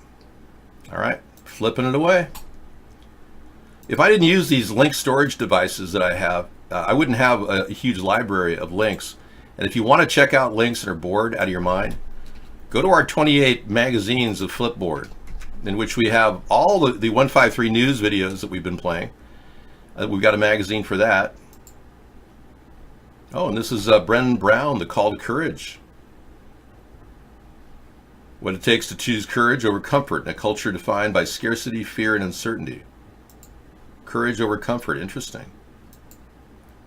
All right, flipping it away. If I didn't use these link storage devices that I have, I wouldn't have a huge library of links. And if you want to check out links and are bored out of your mind, go to our 28 magazines of Flipboard, in which we have all the 153 News videos that we've been playing. We've got a magazine for that. Oh, and this is Brennan Brown, The Call to Courage. What it takes to choose courage over comfort in a culture defined by scarcity, fear, and uncertainty. Courage over comfort, interesting.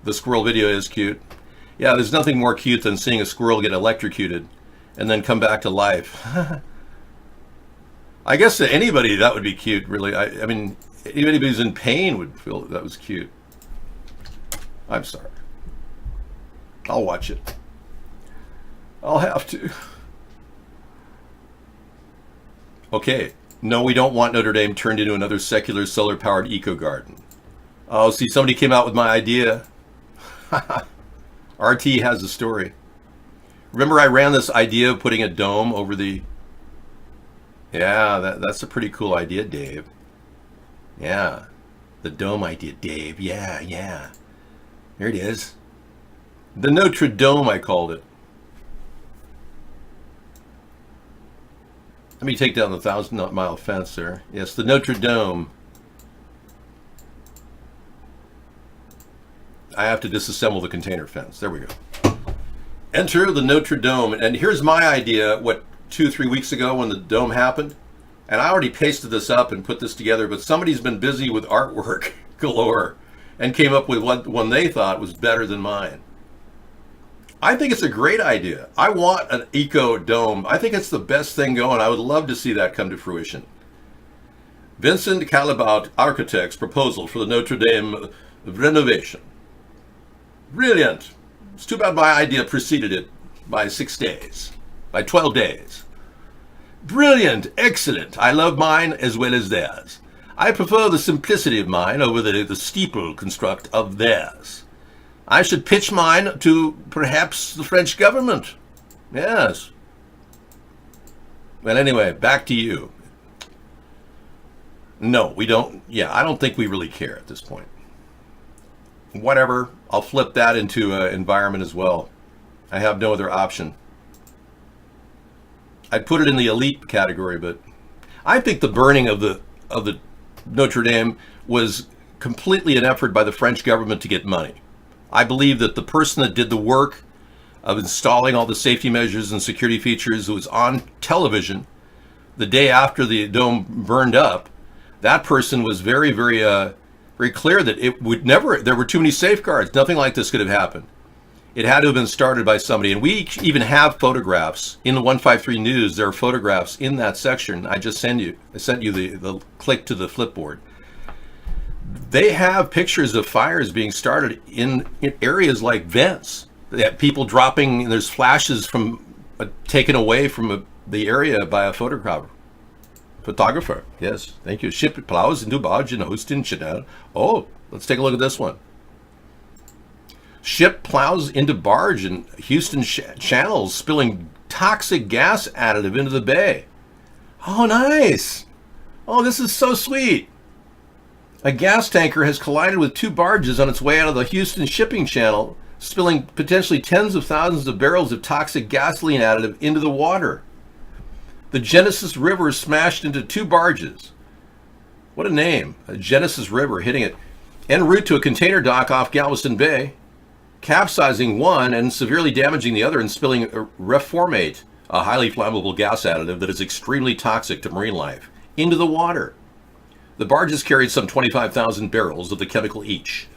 The squirrel video is cute. Yeah, there's nothing more cute than seeing a squirrel get electrocuted and then come back to life. I guess to anybody that would be cute, really. I mean, anybody who's in pain would feel that was cute. I'm sorry. I'll watch it. I'll have to. Okay. No, we don't want Notre Dame turned into another secular solar-powered eco-garden. Oh, see, somebody came out with my idea. RT has a story. Remember I ran this idea of putting a dome over the... Yeah, that's a pretty cool idea, Dave. Yeah, the dome idea, Dave. Yeah. There it is. The Notre Dome, I called it. Let me take down the 1,000-mile fence there. Yes, the Notre Dome. I have to disassemble the container fence. There we go. Enter the Notre Dome. And here's my idea, 2-3 weeks ago when the dome happened. And I already pasted this up and put this together, but somebody's been busy with artwork galore and came up with one they thought was better than mine. I think it's a great idea. I want an eco dome. I think it's the best thing going. I would love to see that come to fruition. Vincent Calibaut Architects' proposal for the Notre Dame renovation. Brilliant. It's too bad my idea preceded it by 6 days, by 12 days. Brilliant, excellent. I love mine as well as theirs. I prefer the simplicity of mine over the steeple construct of theirs. I should pitch mine to perhaps the French government. Yes. Well, anyway, back to you. No, we don't. Yeah, I don't think we really care at this point. Whatever. I'll flip that into environment as well. I have no other option. I'd put it in the elite category, but I think the burning of the Notre Dame was completely an effort by the French government to get money. I believe that the person that did the work of installing all the safety measures and security features was on television the day after the dome burned up. That person was very, very, very clear that it would never, there were too many safeguards. Nothing like this could have happened. It had to have been started by somebody. And we even have photographs in the 153 News. There are photographs in that section. I sent you the click to the Flipboard. They have pictures of fires being started in areas like vents. They have people dropping, there's flashes from taken away from the area by a photographer. Yes, thank you. Ship plows into barge in Houston Channel. Oh, let's take a look at this one. Ship plows into barge in Houston channels, spilling toxic gas additive into the bay. Oh, nice. Oh, this is so sweet. A gas tanker has collided with 2 barges on its way out of the Houston shipping channel, spilling potentially tens of thousands of barrels of toxic gasoline additive into the water. The Genesis River smashed into 2 barges. What a name. A Genesis River hitting it en route to a container dock off Galveston Bay, capsizing one and severely damaging the other and spilling reformate, a highly flammable gas additive that is extremely toxic to marine life, into the water. The barges carried some 25,000 barrels of the chemical each.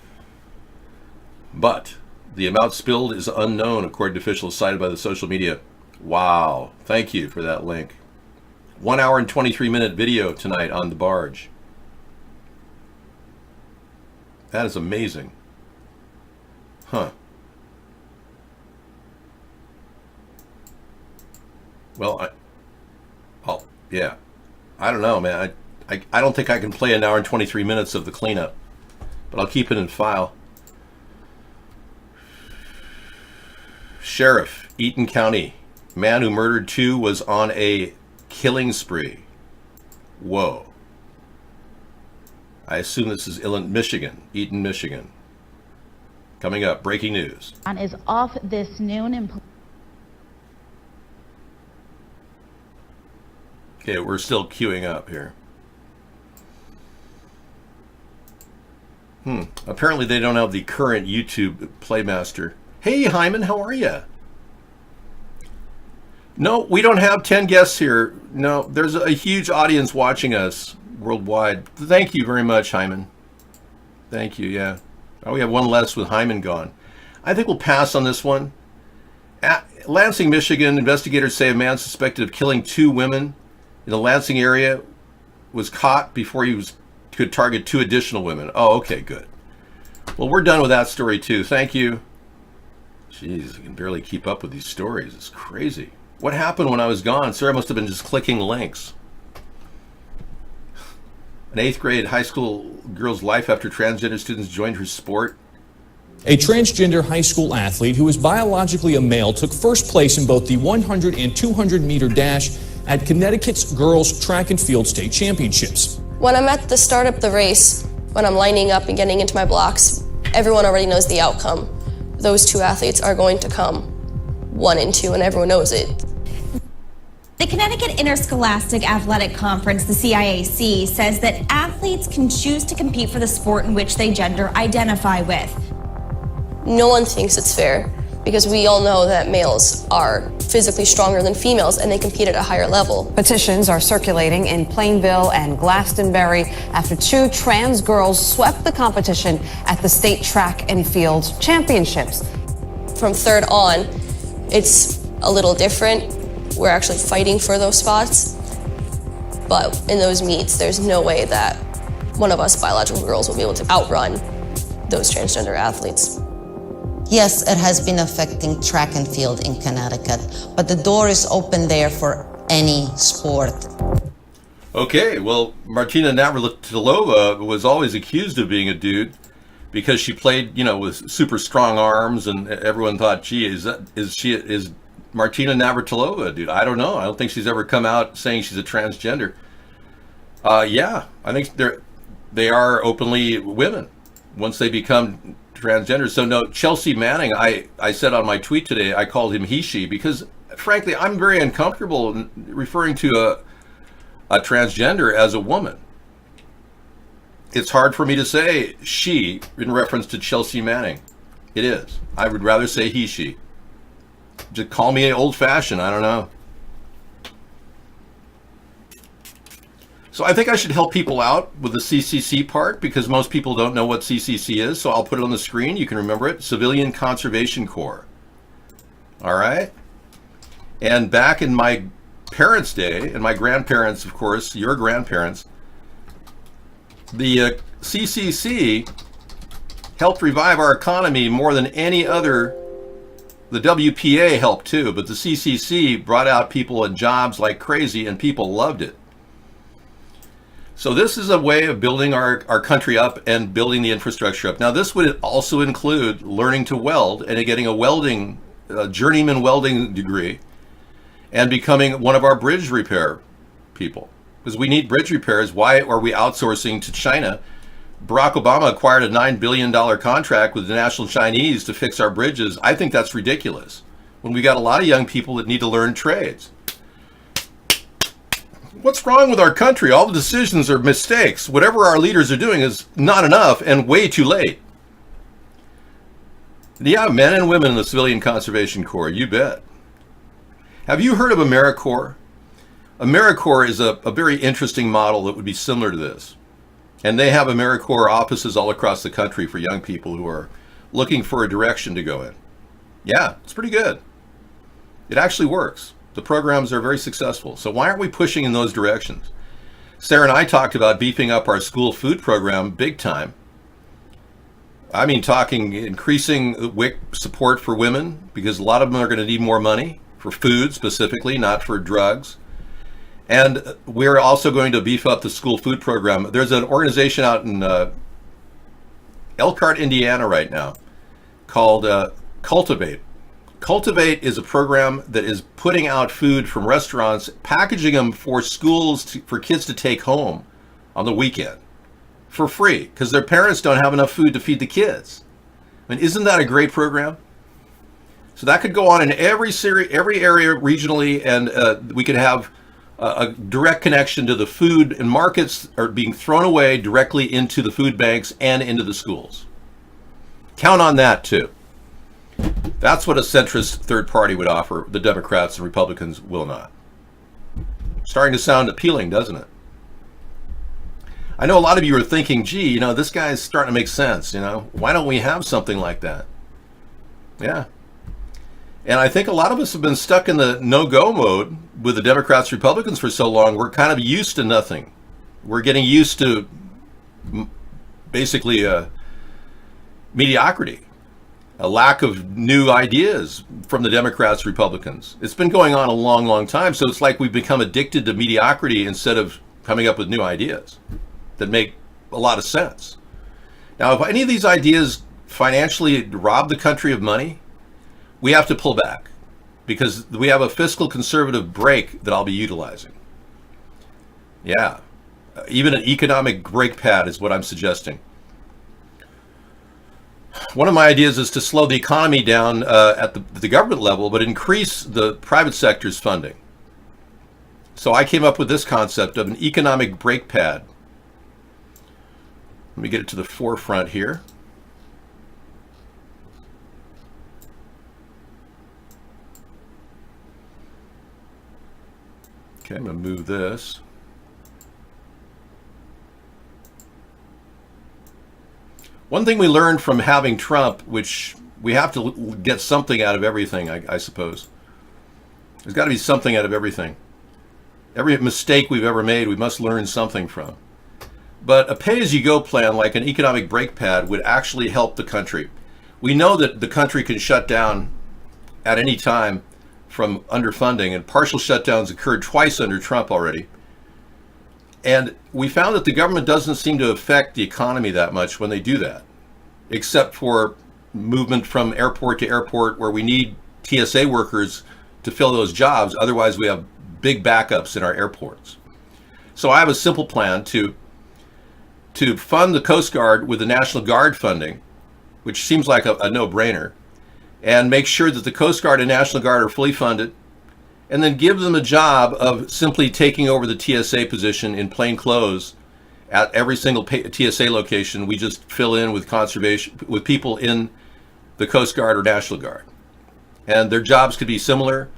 But the amount spilled is unknown, according to officials cited by the social media. Wow. Thank you for that link. 1 hour and 23-minute video tonight on the barge. That is amazing. Huh. Well, yeah. I don't know, man. I don't think I can play 1 hour and 23 minutes of the cleanup, but I'll keep it in file. Sheriff, Eaton County. Man who murdered 2 was on a killing spree. Whoa. I assume this is Michigan, Eaton, Michigan. Coming up, breaking news. Is off this noon. Okay, we're still queuing up here. Apparently they don't have the current YouTube Playmaster. Hey, Hyman, how are you? No, we don't have 10 guests here. No, there's a huge audience watching us worldwide. Thank you very much, Hyman. Thank you, yeah. Oh, we have one less with Hyman gone. I think we'll pass on this one. At Lansing, Michigan, investigators say a man suspected of killing 2 women in the Lansing area was caught before he could target 2 additional women. Oh, okay, good. Well, we're done with that story too. Thank you. Jeez, I can barely keep up with these stories. It's crazy. What happened when I was gone? Sarah must have been just clicking links. An 8th grade high school girl's life after transgender students joined her sport. A transgender high school athlete who is biologically a male took first place in both the 100 and 200 meter dash at Connecticut's Girls Track and Field State Championships. When I'm at the start of the race, when I'm lining up and getting into my blocks, everyone already knows the outcome. Those 2 athletes are going to come 1 and 2, and everyone knows it. The Connecticut Interscholastic Athletic Conference, the CIAC, says that athletes can choose to compete for the sport in which they gender identify with. No one thinks it's fair because we all know that males are physically stronger than females and they compete at a higher level. Petitions are circulating in Plainville and Glastonbury after 2 trans girls swept the competition at the State Track and Field Championships. From 3rd on, it's a little different. We're actually fighting for those spots, but in those meets, there's no way that one of us biological girls will be able to outrun those transgender athletes. Yes, it has been affecting track and field in Connecticut, but the door is open there for any sport. Okay, well, Martina Navratilova was always accused of being a dude because she played, with super strong arms, and everyone thought, gee, is Martina Navratilova, dude? I don't know. I don't think she's ever come out saying she's a transgender. Yeah, I think they are openly women once they become transgender. So no, Chelsea Manning, I said on my tweet today, I called him he, she, because frankly, I'm very uncomfortable in referring to a transgender as a woman. It's hard for me to say she in reference to Chelsea Manning. It is. I would rather say he, she. Just call me old-fashioned, I don't know. So I think I should help people out with the CCC part because most people don't know what CCC is, so I'll put it on the screen. You can remember it. Civilian Conservation Corps. All right? And back in my parents' day, and my grandparents, of course, your grandparents, the CCC helped revive our economy more than any other. The WPA helped too, but the CCC brought out people and jobs like crazy, and people loved it. So this is a way of building our country up and building the infrastructure up. Now, this would also include learning to weld and getting a journeyman welding degree and becoming one of our bridge repair people. Because we need bridge repairs. Why are we outsourcing to China? Barack Obama acquired a $9 billion contract with the National Chinese to fix our bridges. I think that's ridiculous when we got a lot of young people that need to learn trades. What's wrong with our country? All the decisions are mistakes. Whatever our leaders are doing is not enough and way too late. Yeah, men and women in the Civilian Conservation Corps, you bet. Have you heard of AmeriCorps? AmeriCorps is a very interesting model that would be similar to this. And they have AmeriCorps offices all across the country for young people who are looking for a direction to go in. Yeah, it's pretty good. It actually works. The programs are very successful. So why aren't we pushing in those directions? Sarah and I talked about beefing up our school food program big time. I mean, talking increasing WIC support for women, because a lot of them are going to need more money for food specifically, not for drugs. And we're also going to beef up the school food program. There's an organization out in Elkhart, Indiana right now called Cultivate. Cultivate is a program that is putting out food from restaurants, packaging them for schools, for kids to take home on the weekend for free, because their parents don't have enough food to feed the kids. I mean, isn't that a great program? So that could go on in every area regionally, and we could have a direct connection to the food, and markets are being thrown away directly into the food banks and into the schools. Count on that too. That's what a centrist third party would offer. The Democrats and Republicans will not. Starting to sound appealing, doesn't it? I know a lot of you are thinking, gee, you know, this guy's starting to make sense, you know. Why don't we have something like that? Yeah. And I think a lot of us have been stuck in the no-go mode with the Democrats, Republicans for so long. We're kind of used to nothing. We're getting used to basically mediocrity, a lack of new ideas from the Democrats, Republicans. It's been going on a long, long time. So it's like we've become addicted to mediocrity instead of coming up with new ideas that make a lot of sense. Now, if any of these ideas financially rob the country of money, we have to pull back because we have a fiscal conservative brake that I'll be utilizing. Yeah, even an economic brake pad is what I'm suggesting. One of my ideas is to slow the economy down at the government level, but increase the private sector's funding. So I came up with this concept of an economic brake pad. Let me get it to the forefront here. Okay, I'm going to move this. One thing we learned from having Trump, which we have to get something out of everything, I suppose. There's got to be something out of everything. Every mistake we've ever made, we must learn something from. But a pay-as-you-go plan like an economic brake pad would actually help the country. We know that the country can shut down at any time from underfunding, and partial shutdowns occurred twice under Trump already. And we found that the government doesn't seem to affect the economy that much when they do that, except for movement from airport to airport where we need TSA workers to fill those jobs. Otherwise, we have big backups in our airports. So I have a simple plan to fund the Coast Guard with the National Guard funding, which seems like a no-brainer, and make sure that the Coast Guard and National Guard are fully funded, and then give them a job of simply taking over the TSA position in plain clothes at every single TSA location. We just fill in with conservation, with people in the Coast Guard or National Guard. And their jobs could be similar.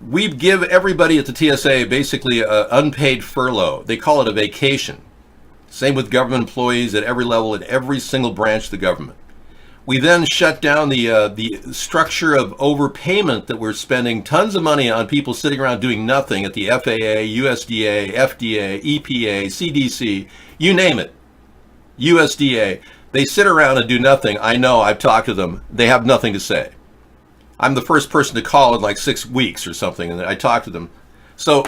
We give everybody at the TSA basically an unpaid furlough. They call it a vacation. Same with government employees at every level, at every single branch of the government. We then shut down the structure of overpayment that we're spending tons of money on people sitting around doing nothing at the FAA, USDA, FDA, EPA, CDC, you name it, USDA. They sit around and do nothing. I know, I've talked to them. They have nothing to say. I'm the first person to call in like 6 weeks or something, and I talk to them. So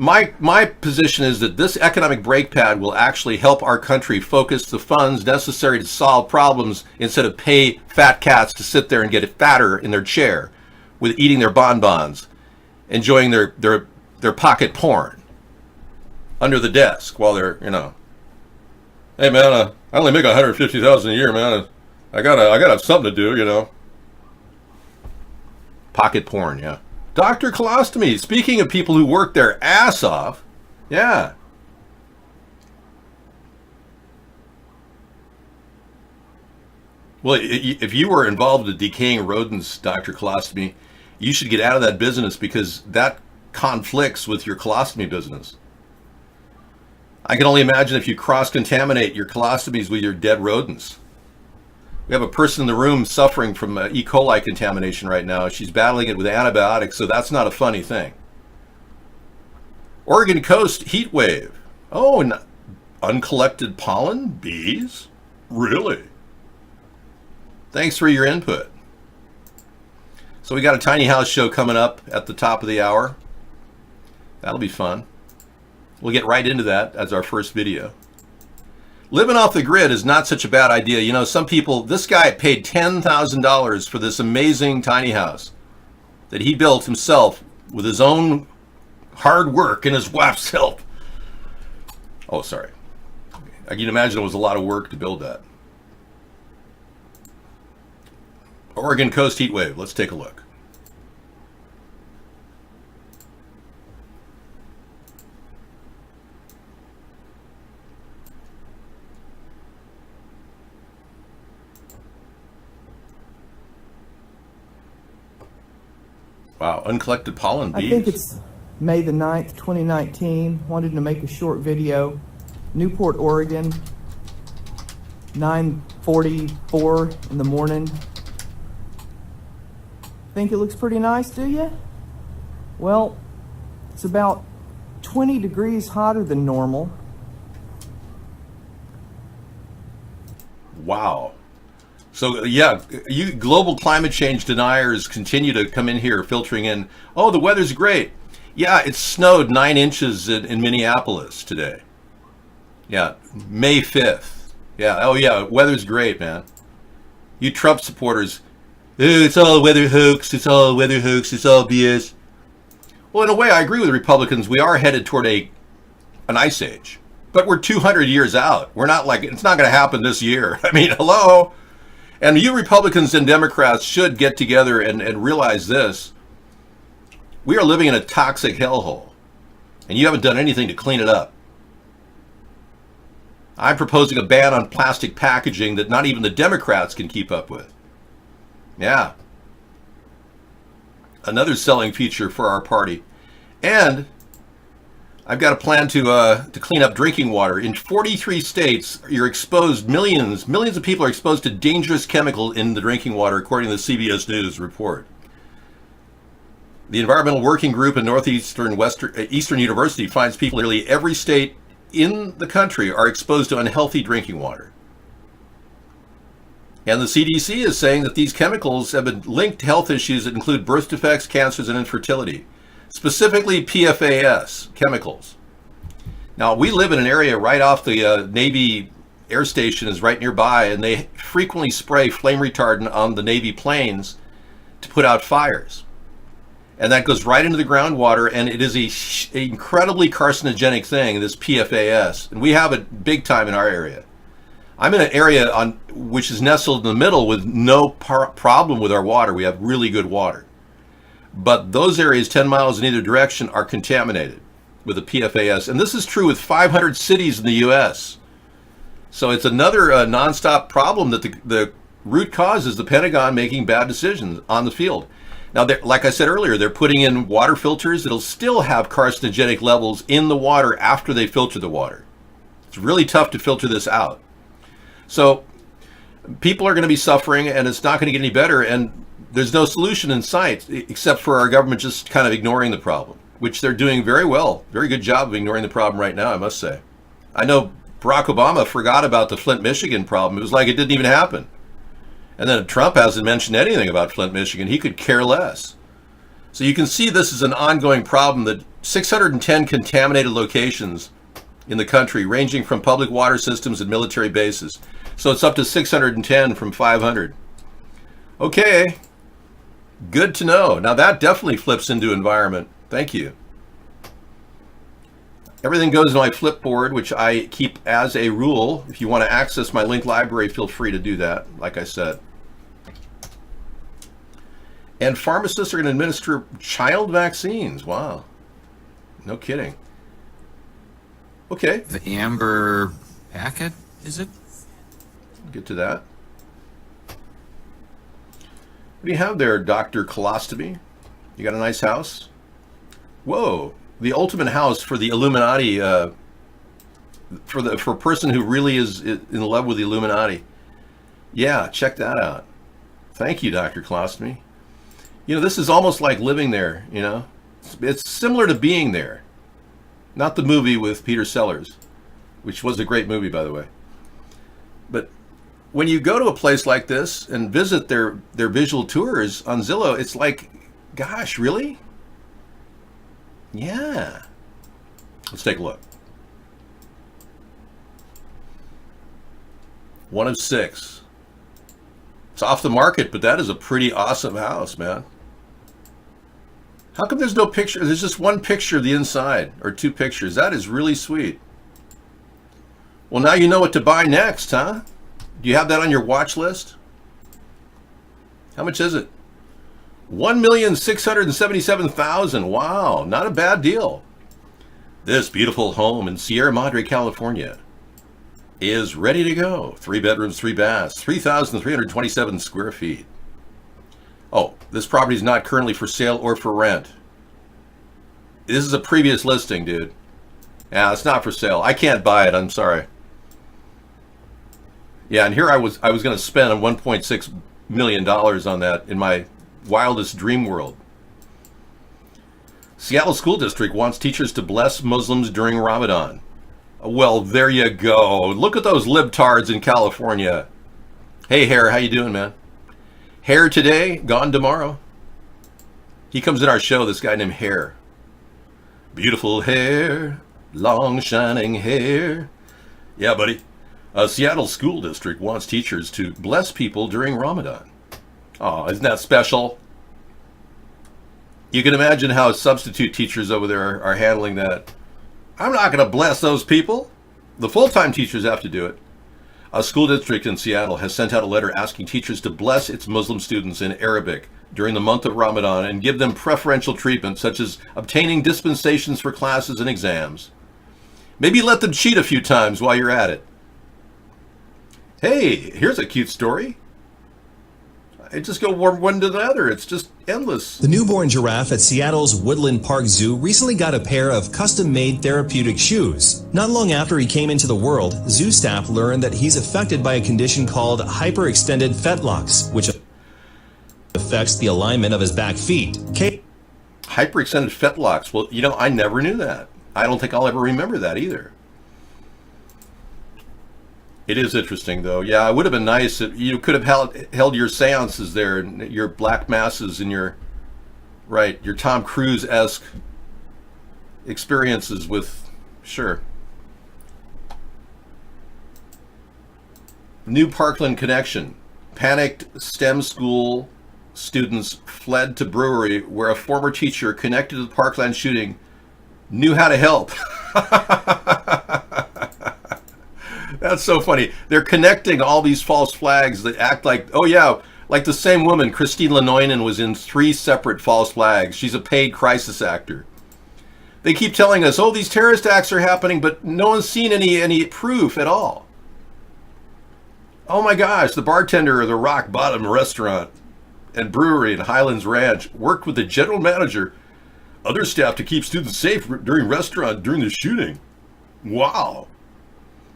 my position is that this economic brake pad will actually help our country focus the funds necessary to solve problems instead of pay fat cats to sit there and get fatter in their chair with eating their bonbons, enjoying their pocket porn under the desk while they're, you know, hey man, I only make $150,000 a year, man. I gotta have something to do, you know. Pocket porn, yeah. Dr. Colostomy, speaking of people who work their ass off, yeah. Well, if you were involved with decaying rodents, Dr. Colostomy, you should get out of that business because that conflicts with your colostomy business. I can only imagine if you cross-contaminate your colostomies with your dead rodents. We have a person in the room suffering from E. coli contamination right now. She's battling it with antibiotics, so that's not a funny thing. Oregon coast heat wave. Oh, and uncollected pollen? Bees? Really? Thanks for your input. So we got a tiny house show coming up at the top of the hour. That'll be fun. We'll get right into that as our first video. Living off the grid is not such a bad idea. You know, some people, this guy paid $10,000 for this amazing tiny house that he built himself with his own hard work and his wife's help. Oh, sorry. I can imagine it was a lot of work to build that. Oregon coast heat wave. Let's take a look. Wow, uncollected pollen bees. I think it's May the 9th, 2019. Wanted to make a short video. Newport, Oregon, 9:44 in the morning. Think it looks pretty nice, do you? Well, it's about 20 degrees hotter than normal. Wow. So, yeah, you global climate change deniers continue to come in here filtering in, oh, the weather's great. Yeah, it snowed 9 inches in Minneapolis today. Yeah, May 5th. Yeah, oh yeah, weather's great, man. You Trump supporters, oh, it's all weather hoax, it's all weather hoax, it's all BS. Well, in a way, I agree with the Republicans. We are headed toward an ice age. But we're 200 years out. We're not like, it's not going to happen this year. I mean, hello? And you Republicans and Democrats should get together and realize this. We are living in a toxic hellhole. And you haven't done anything to clean it up. I'm proposing a ban on plastic packaging that not even the Democrats can keep up with. Yeah. Another selling feature for our party. And I've got a plan to clean up drinking water. In 43 states, you're exposed, millions of people are exposed to dangerous chemicals in the drinking water, according to the CBS News report. The Environmental Working Group in Eastern University finds people in nearly every state in the country are exposed to unhealthy drinking water. And the CDC is saying that these chemicals have been linked to health issues that include birth defects, cancers, and infertility. Specifically PFAS chemicals. Now, we live in an area right off the Navy Air Station is right nearby, and they frequently spray flame retardant on the Navy planes to put out fires. And that goes right into the groundwater, and it is an incredibly carcinogenic thing, this PFAS. And we have it big time in our area. I'm in an area which is nestled in the middle with no problem with our water. We have really good water. But those areas 10 miles in either direction are contaminated with the PFAS. And this is true with 500 cities in the U.S. So it's another nonstop problem that the root cause is the Pentagon making bad decisions on the field. Now, like I said earlier, they're putting in water filters that'll still have carcinogenic levels in the water after they filter the water. It's really tough to filter this out. So people are going to be suffering, and it's not going to get any better. And there's no solution in sight except for our government just kind of ignoring the problem, which they're doing very well. Very good job of ignoring the problem right now, I must say. I know Barack Obama forgot about the Flint, Michigan problem. It was like it didn't even happen. And then Trump hasn't mentioned anything about Flint, Michigan. He could care less. So you can see this is an ongoing problem, that 610 contaminated locations in the country, ranging from public water systems and military bases. So it's up to 610 from 500. Okay. Good to know. Now that definitely flips into environment. Thank you. Everything goes to my Flipboard, which I keep as a rule. If you want to access my link library, feel free to do that, like I said. And pharmacists are going to administer child vaccines. Wow. No kidding. Okay. The amber packet, is it? We'll get to that. What do you have there, Dr. Colostomy? You got a nice house? Whoa. The ultimate house for the Illuminati, for a person who really is in love with the Illuminati. Yeah, check that out. Thank you, Dr. Colostomy. You know, this is almost like living there, you know? It's similar to Being There. Not the movie with Peter Sellers, which was a great movie, by the way. But when you go to a place like this and visit their visual tours on Zillow, it's like, gosh, really? Yeah. Let's take a look. 1 of 6. It's off the market, but that is a pretty awesome house, man. How come there's no picture? There's just one picture of the inside, or 2 pictures. That is really sweet. Well, now you know what to buy next, huh? Do you have that on your watch list? How much is it? $1,677,000. Wow, not a bad deal. This beautiful home in Sierra Madre, California is ready to go. 3 bedrooms, 3 baths, 3,327 square feet. Oh, this property is not currently for sale or for rent. This is a previous listing, dude. Yeah, it's not for sale. I can't buy it. I'm sorry. Yeah, and here I was going to spend $1.6 million on that in my wildest dream world. Seattle School District wants teachers to bless Muslims during Ramadan. Well, there you go. Look at those libtards in California. Hey, Hare, how you doing, man? Hare today, gone tomorrow. He comes in our show, this guy named Hare. Beautiful hair, long shining hair. Yeah, buddy. Seattle School District wants teachers to bless people during Ramadan. Oh, isn't that special? You can imagine how substitute teachers over there are handling that. I'm not going to bless those people. The full-time teachers have to do it. A school district in Seattle has sent out a letter asking teachers to bless its Muslim students in Arabic during the month of Ramadan and give them preferential treatment, such as obtaining dispensations for classes and exams. Maybe let them cheat a few times while you're at it. Hey, here's a cute story. I just go one to the other. It's just endless. The newborn giraffe at Seattle's Woodland Park Zoo recently got a pair of custom-made therapeutic shoes. Not long after he came into the world, zoo staff learned that he's affected by a condition called hyperextended fetlocks, which affects the alignment of his back feet. Hyperextended fetlocks. Well, you know, I never knew that. I don't think I'll ever remember that either. It is interesting, though. Yeah, it would have been nice if you could have held your seances there, and your black masses and your Tom Cruise-esque experiences with, sure. New Parkland connection. Panicked STEM school students fled to brewery where a former teacher connected to the Parkland shooting knew how to help. That's so funny. They're connecting all these false flags that act like, oh yeah, like the same woman, Christine Lenoinen, was in 3 separate false flags. She's a paid crisis actor. They keep telling us, oh, these terrorist acts are happening, but no one's seen any proof at all. Oh my gosh, the bartender of the Rock Bottom restaurant and brewery in Highlands Ranch worked with the general manager, other staff to keep students safe during the shooting. Wow.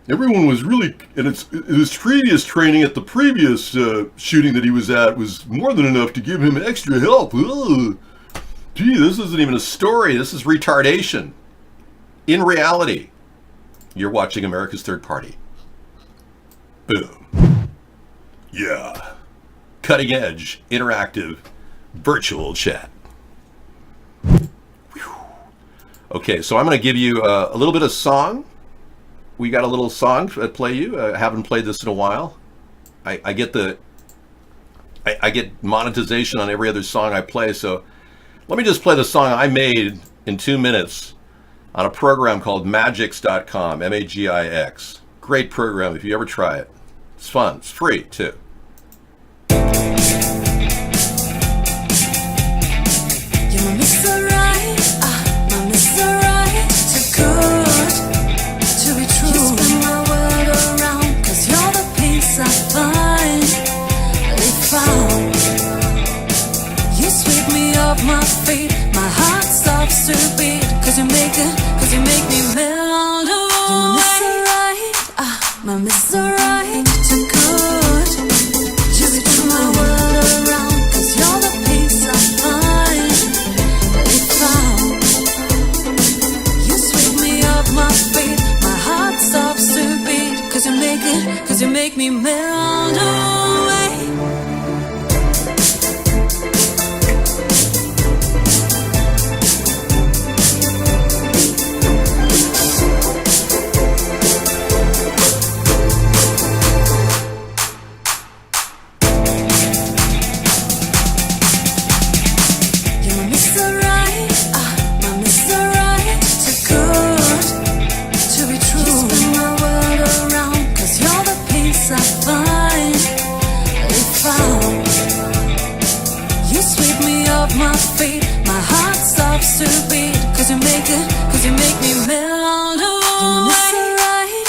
Everyone was really, and his previous training at the previous shooting that he was at was more than enough to give him extra help. Ugh. Gee, this isn't even a story. This is retardation. In reality, you're watching America's Third Party. Boom. Yeah. Cutting edge, interactive, virtual chat. Whew. Okay, so I'm going to give you a little bit of song. We got a little song to play you. I haven't played this in a while. I get monetization on every other song I play, so let me just play the song I made in 2 minutes on a program called Magix.com, M-A-G-I-X. Great program if you ever try it. It's fun. It's free, too. My feet, my heart stops to beat, cause you make me melt. Oh, my Mr. Right, too good. Just turn my world around, cause you're the peace I find. You sweep me off my feet, my heart stops to beat, cause you make me melt away. I find to beat, cause you make me melt. Oh, Mr. Right,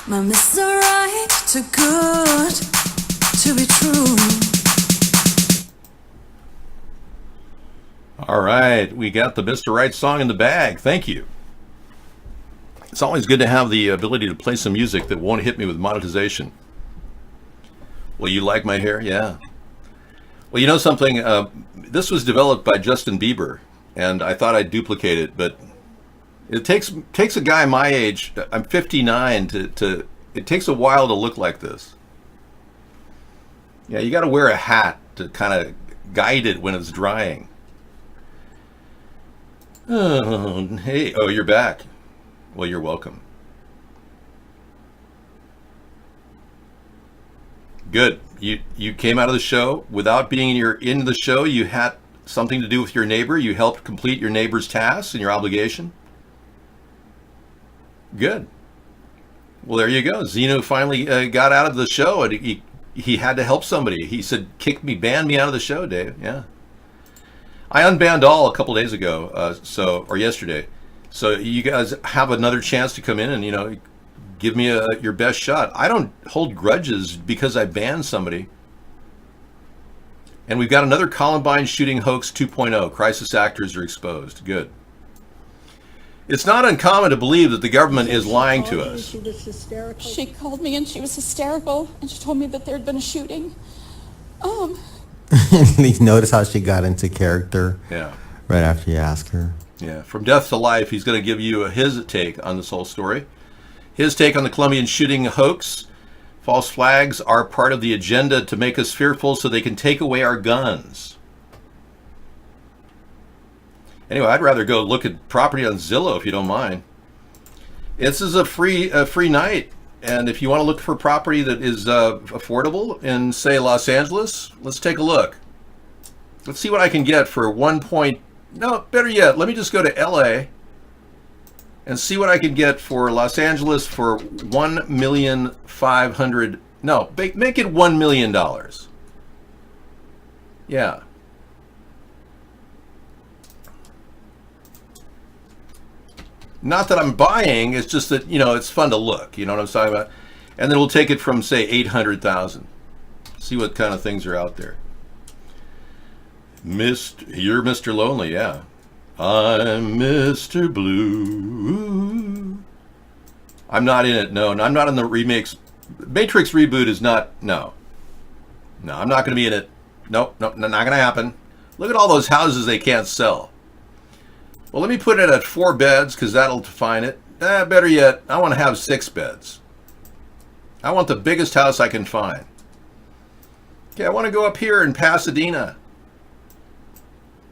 my Mr. Right, too good to be true. All right, we got the Mr. Right song in the bag. Thank you. It's always good to have the ability to play some music that won't hit me with monetization. Well, you like my hair? Yeah. Well, you know something? This was developed by Justin Bieber, and I thought I'd duplicate it, but it takes a guy my age, I'm 59, it takes a while to look like this. Yeah, you got to wear a hat to kind of guide it when it's drying. Oh, hey, oh, you're back. Well, you're welcome. Good. You came out of the show without being in the show. You had something to do with your neighbor. You helped complete your neighbor's tasks and your obligation. Good. Well, there you go. Zeno finally got out of the show, and he had to help somebody. He said, ban me out of the show, Dave. Yeah. I unbanned all a couple days ago, or yesterday. So you guys have another chance to come in and, give me your best shot. I don't hold grudges because I banned somebody. And we've got another Columbine shooting hoax 2.0. Crisis actors are exposed. Good. It's not uncommon to believe that the government is lying to us. She was hysterical. She called me and she was hysterical, and she told me that there had been a shooting. You notice how she got into character? Yeah. Right after you ask her. Yeah. From death to life, he's going to give you his take on this whole story. His take on the Colombian shooting hoax. False flags are part of the agenda to make us fearful so they can take away our guns. Anyway, I'd rather go look at property on Zillow if you don't mind. This is a free night. And if you want to look for property that is affordable in, say, Los Angeles, let's take a look. Let's see what I can get for better yet, let me just go to LA and see what I can get for Los Angeles for $1,500,000. No, make it $1 million. Yeah. Not that I'm buying, it's just that, it's fun to look, you know what I'm talking about? And then we'll take it from, say, 800,000. See what kind of things are out there. You're Mr. Lonely, yeah. I'm Mr. Blue. I'm not in it, no. I'm not in the remakes. Matrix reboot is not, no. No, I'm not going to be in it. Nope, not going to happen. Look at all those houses they can't sell. Well, let me put it at 4 beds because that'll define it. Better yet, I want to have 6 beds. I want the biggest house I can find. Okay, I want to go up here in Pasadena.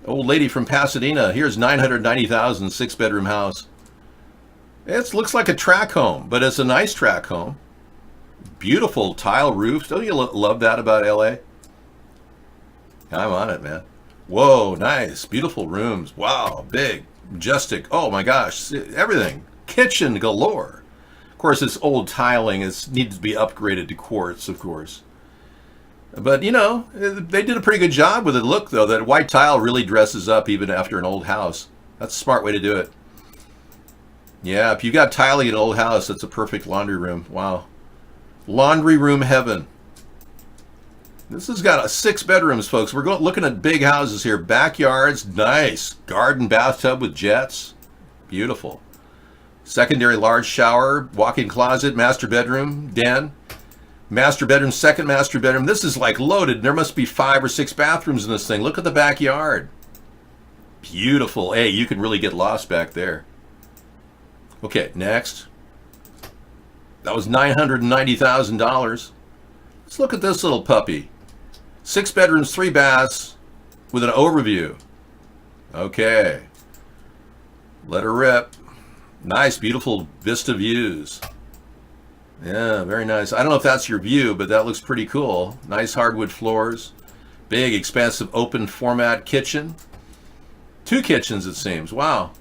Old lady from Pasadena. Here's $990,000, 6-bedroom house. It looks like a tract home, but it's a nice tract home. Beautiful tile roofs. Don't you love that about LA? I'm on it, man. Whoa, nice. Beautiful rooms. Wow, big, majestic. Oh my gosh, everything. Kitchen galore. Of course, this old tiling needs to be upgraded to quartz, of course. But, they did a pretty good job with it. Look, though, that white tile really dresses up even after an old house. That's a smart way to do it. Yeah, if you got tiling in an old house, that's a perfect laundry room. Wow. Laundry room heaven. This has got 6 bedrooms, folks. We're looking at big houses here. Backyards, nice. Garden bathtub with jets. Beautiful. Secondary large shower, walk-in closet, master bedroom, den. Master bedroom, second master bedroom. This is like loaded. There must be 5 or 6 bathrooms in this thing. Look at the backyard. Beautiful. Hey, you can really get lost back there. Okay, next. That was $990,000. Let's look at this little puppy. 6 bedrooms, 3 baths with an overview. Okay. Let her rip. Nice, beautiful vista views. Yeah, very nice. I don't know if that's your view, but that looks pretty cool. Nice hardwood floors. Big, expansive, open format kitchen. 2 kitchens, it seems. Wow.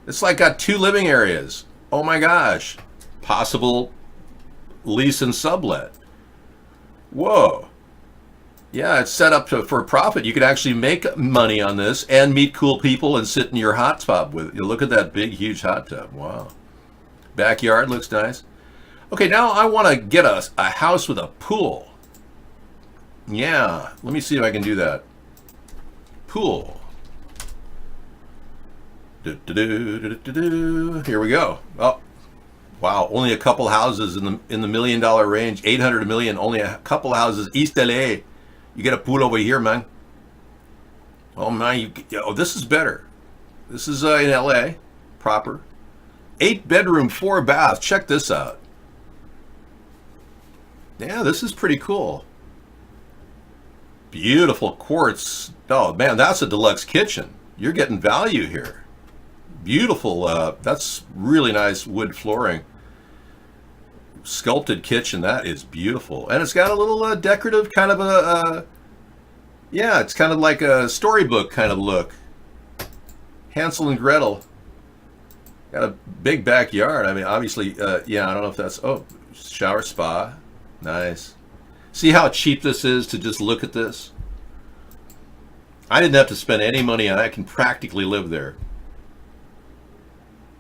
It's like got 2 living areas. Oh my gosh. Possible lease and sublet. Whoa. Yeah, it's set up for profit. You can actually make money on this and meet cool people and sit in your hot tub with. You look at that big, huge hot tub. Wow. Backyard looks nice. Okay, now I want to get a house with a pool. Yeah, let me see if I can do that. Pool. Here we go. Oh, wow! Only a couple houses in the $1 million range. 800 million. Only a couple houses. East LA. You get a pool over here, man. Oh man! Oh, this is better. This is in LA, proper. 8 bedroom, 4 bath. Check this out. Yeah, this is pretty cool. Beautiful quartz. Oh man, that's a deluxe kitchen. You're getting value here. Beautiful. That's really nice wood flooring. Sculpted kitchen. That is beautiful, and it's got a little decorative kind of yeah, it's kind of like a storybook kind of look. Hansel and Gretel. Got a big backyard. I mean, obviously, yeah. I don't know if that's shower spa. Nice. See how cheap this is to just look at this? I didn't have to spend any money on it. I can practically live there.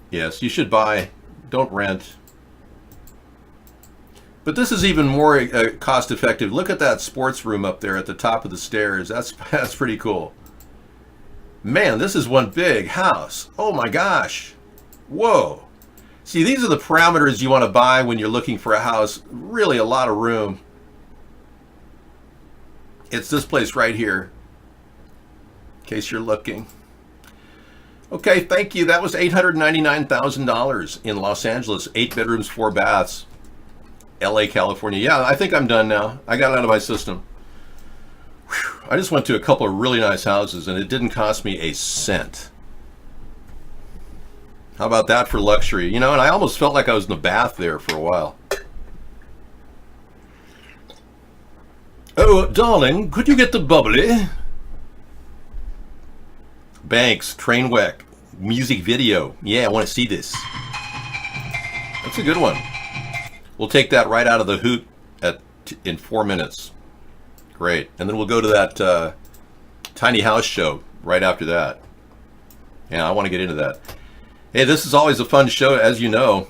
Yes, you should buy. Don't rent. But this is even more cost effective. Look at that sports room up there at the top of the stairs. That's pretty cool. Man, this is one big house. Oh my gosh. Whoa. See, these are the parameters you want to buy when you're looking for a house. Really a lot of room. It's this place right here, in case you're looking. Okay, thank you. That was $899,000 in Los Angeles. 8 bedrooms, 4 baths. LA, California. Yeah, I think I'm done now. I got it out of my system. Whew. I just went to a couple of really nice houses and it didn't cost me a cent. How about that for luxury? You know, and I almost felt like I was in the bath there for a while. Oh, darling, could you get the bubbly? Banks, train wreck, music video. Yeah, I want to see this. That's a good one. We'll take that right out of the hoot in 4 minutes. Great. And then we'll go to that tiny house show right after that. Yeah, I want to get into that. Hey, this is always a fun show, as you know.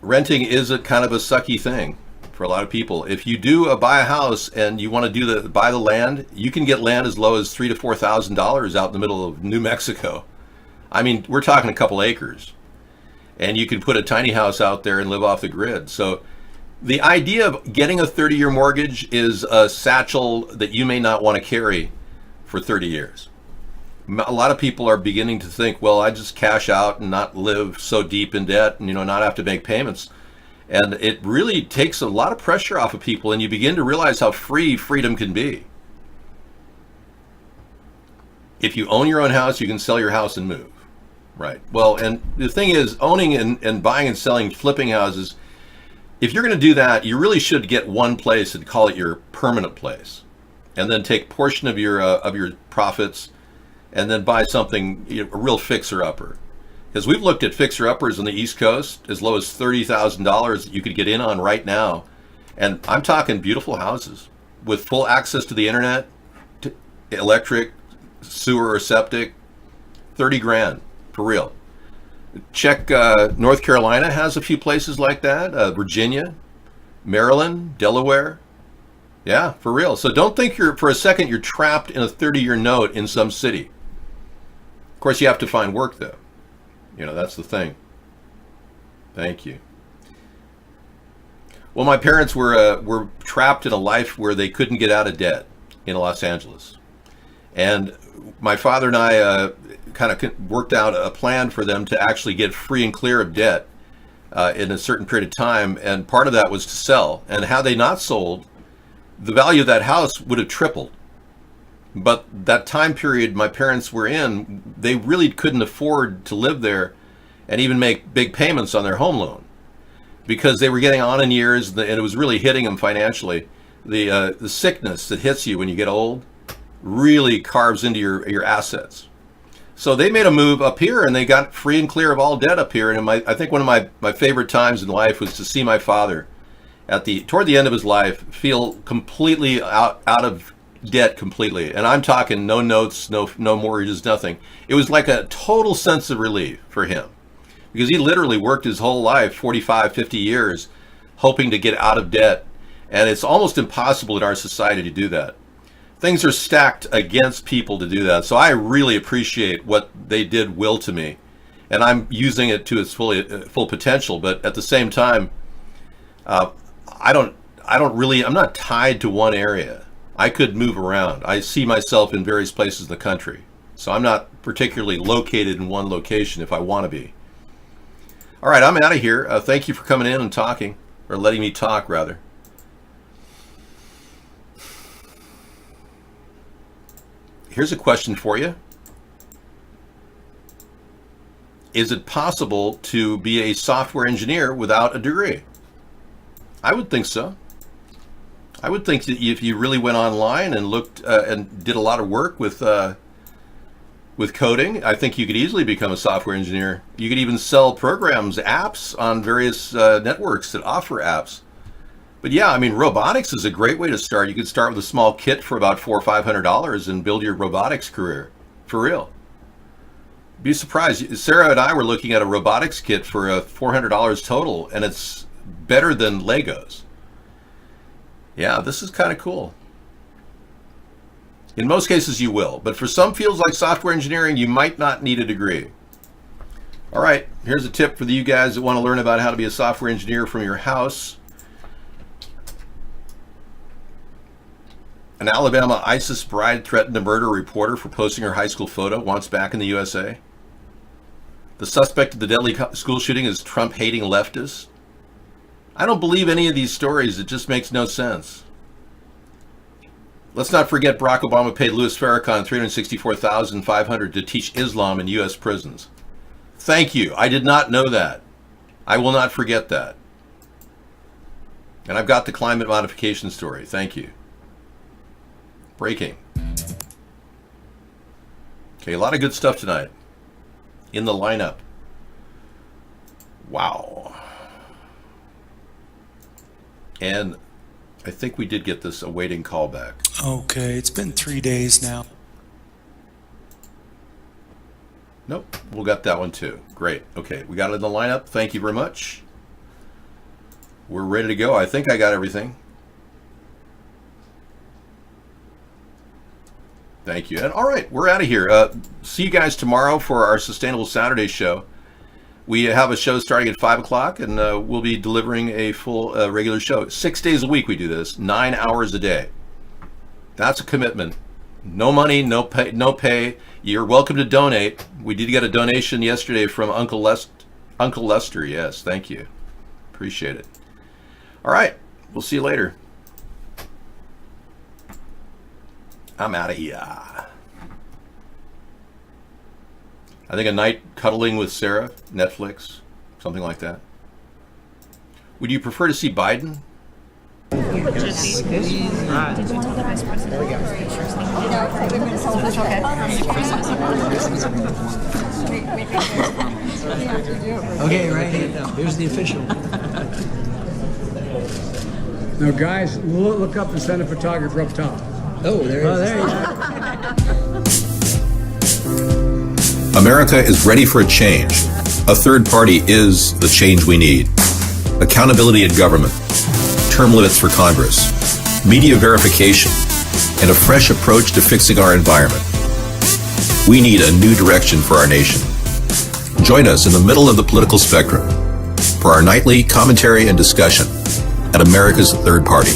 Renting is a kind of a sucky thing for a lot of people. If you do buy a house and you want to buy the land, you can get land as low as $3,000 to $4,000 out in the middle of New Mexico. I mean, we're talking a couple acres. And you can put a tiny house out there and live off the grid. So the idea of getting a 30-year mortgage is a satchel that you may not want to carry for 30 years. A lot of people are beginning to think, well, I just cash out and not live so deep in debt and, not have to make payments. And it really takes a lot of pressure off of people, and you begin to realize how free freedom can be. If you own your own house, you can sell your house and move. Right. Well, and the thing is, owning and buying and selling, flipping houses, if you're going to do that, you really should get one place and call it your permanent place, and then take a portion of your profits, and then buy something, a real fixer-upper. Because we've looked at fixer-uppers on the East Coast as low as $30,000 that you could get in on right now, and I'm talking beautiful houses with full access to the internet, electric, sewer, or septic. 30 grand. For real. Check North Carolina has a few places like that. Virginia, Maryland, Delaware. Yeah, for real. So don't think for a second you're trapped in a 30-year note in some city. Of course, you have to find work, though. That's the thing. Thank you. Well, my parents were trapped in a life where they couldn't get out of debt in Los Angeles. And my father and I kind of worked out a plan for them to actually get free and clear of debt in a certain period of time. And part of that was to sell. And had they not sold, the value of that house would have tripled. But that time period my parents were in, they really couldn't afford to live there and even make big payments on their home loan because they were getting on in years and it was really hitting them financially. The sickness that hits you when you get old really carves into your assets. So they made a move up here and they got free and clear of all debt up here. And I think one of my favorite times in life was to see my father toward the end of his life, feel completely out of debt completely. And I'm talking no notes, no mortgages, nothing. It was like a total sense of relief for him, because he literally worked his whole life, 45, 50 years, hoping to get out of debt. And it's almost impossible in our society to do that. Things are stacked against people to do that. So I really appreciate what they did will to me. And I'm using it to its full potential. But at the same time, I'm not tied to one area. I could move around. I see myself in various places in the country. So I'm not particularly located in one location if I want to be. All right, I'm out of here. Thank you for coming in and talking, or letting me talk, rather. Here's a question for you. Is it possible to be a software engineer without a degree? I would think so. I would think that if you really went online and looked and did a lot of work with coding, I think you could easily become a software engineer. You could even sell programs, apps on various networks that offer apps. But yeah, I mean, robotics is a great way to start. You could start with a small kit for about $400 or $500 and build your robotics career, for real. Be surprised. Sarah and I were looking at a robotics kit for $400 total, and it's better than Legos. Yeah, this is kind of cool. In most cases you will, but for some fields like software engineering, you might not need a degree. All right, here's a tip for you guys that want to learn about how to be a software engineer from your house. An Alabama ISIS bride threatened to murder a reporter for posting her high school photo once back in the USA. The suspect of the deadly school shooting is Trump-hating leftist. I don't believe any of these stories. It just makes no sense. Let's not forget Barack Obama paid Louis Farrakhan $364,500 to teach Islam in U.S. prisons. Thank you. I did not know that. I will not forget that. And I've got the climate modification story. Thank you. Breaking. Okay, a lot of good stuff tonight in the lineup. Wow. And I think we did get this awaiting callback. Okay, it's been 3 days now. Nope, we got that one too. Great. Okay, we got it in the lineup. Thank you very much. We're ready to go. I think I got everything. Thank you. And all right, we're out of here. See you guys tomorrow for our Sustainable Saturday show. We have a show starting at 5 o'clock, and we'll be delivering a full regular show. 6 days a week we do this, 9 hours a day. That's a commitment. No money, no pay. You're welcome to donate. We did get a donation yesterday from Uncle Lester. Yes, thank you. Appreciate it. All right, we'll see you later. I'm out of here. I think a night cuddling with Sarah, Netflix, something like that. Would you prefer to see Biden? Okay, right hand down. Here's the official. Now, guys, look up the center photographer up top. Oh, there he is. There you go. America is ready for a change. A third party is the change we need. Accountability in government, term limits for Congress, media verification, and a fresh approach to fixing our environment. We need a new direction for our nation. Join us in the middle of the political spectrum for our nightly commentary and discussion at America's Third Party.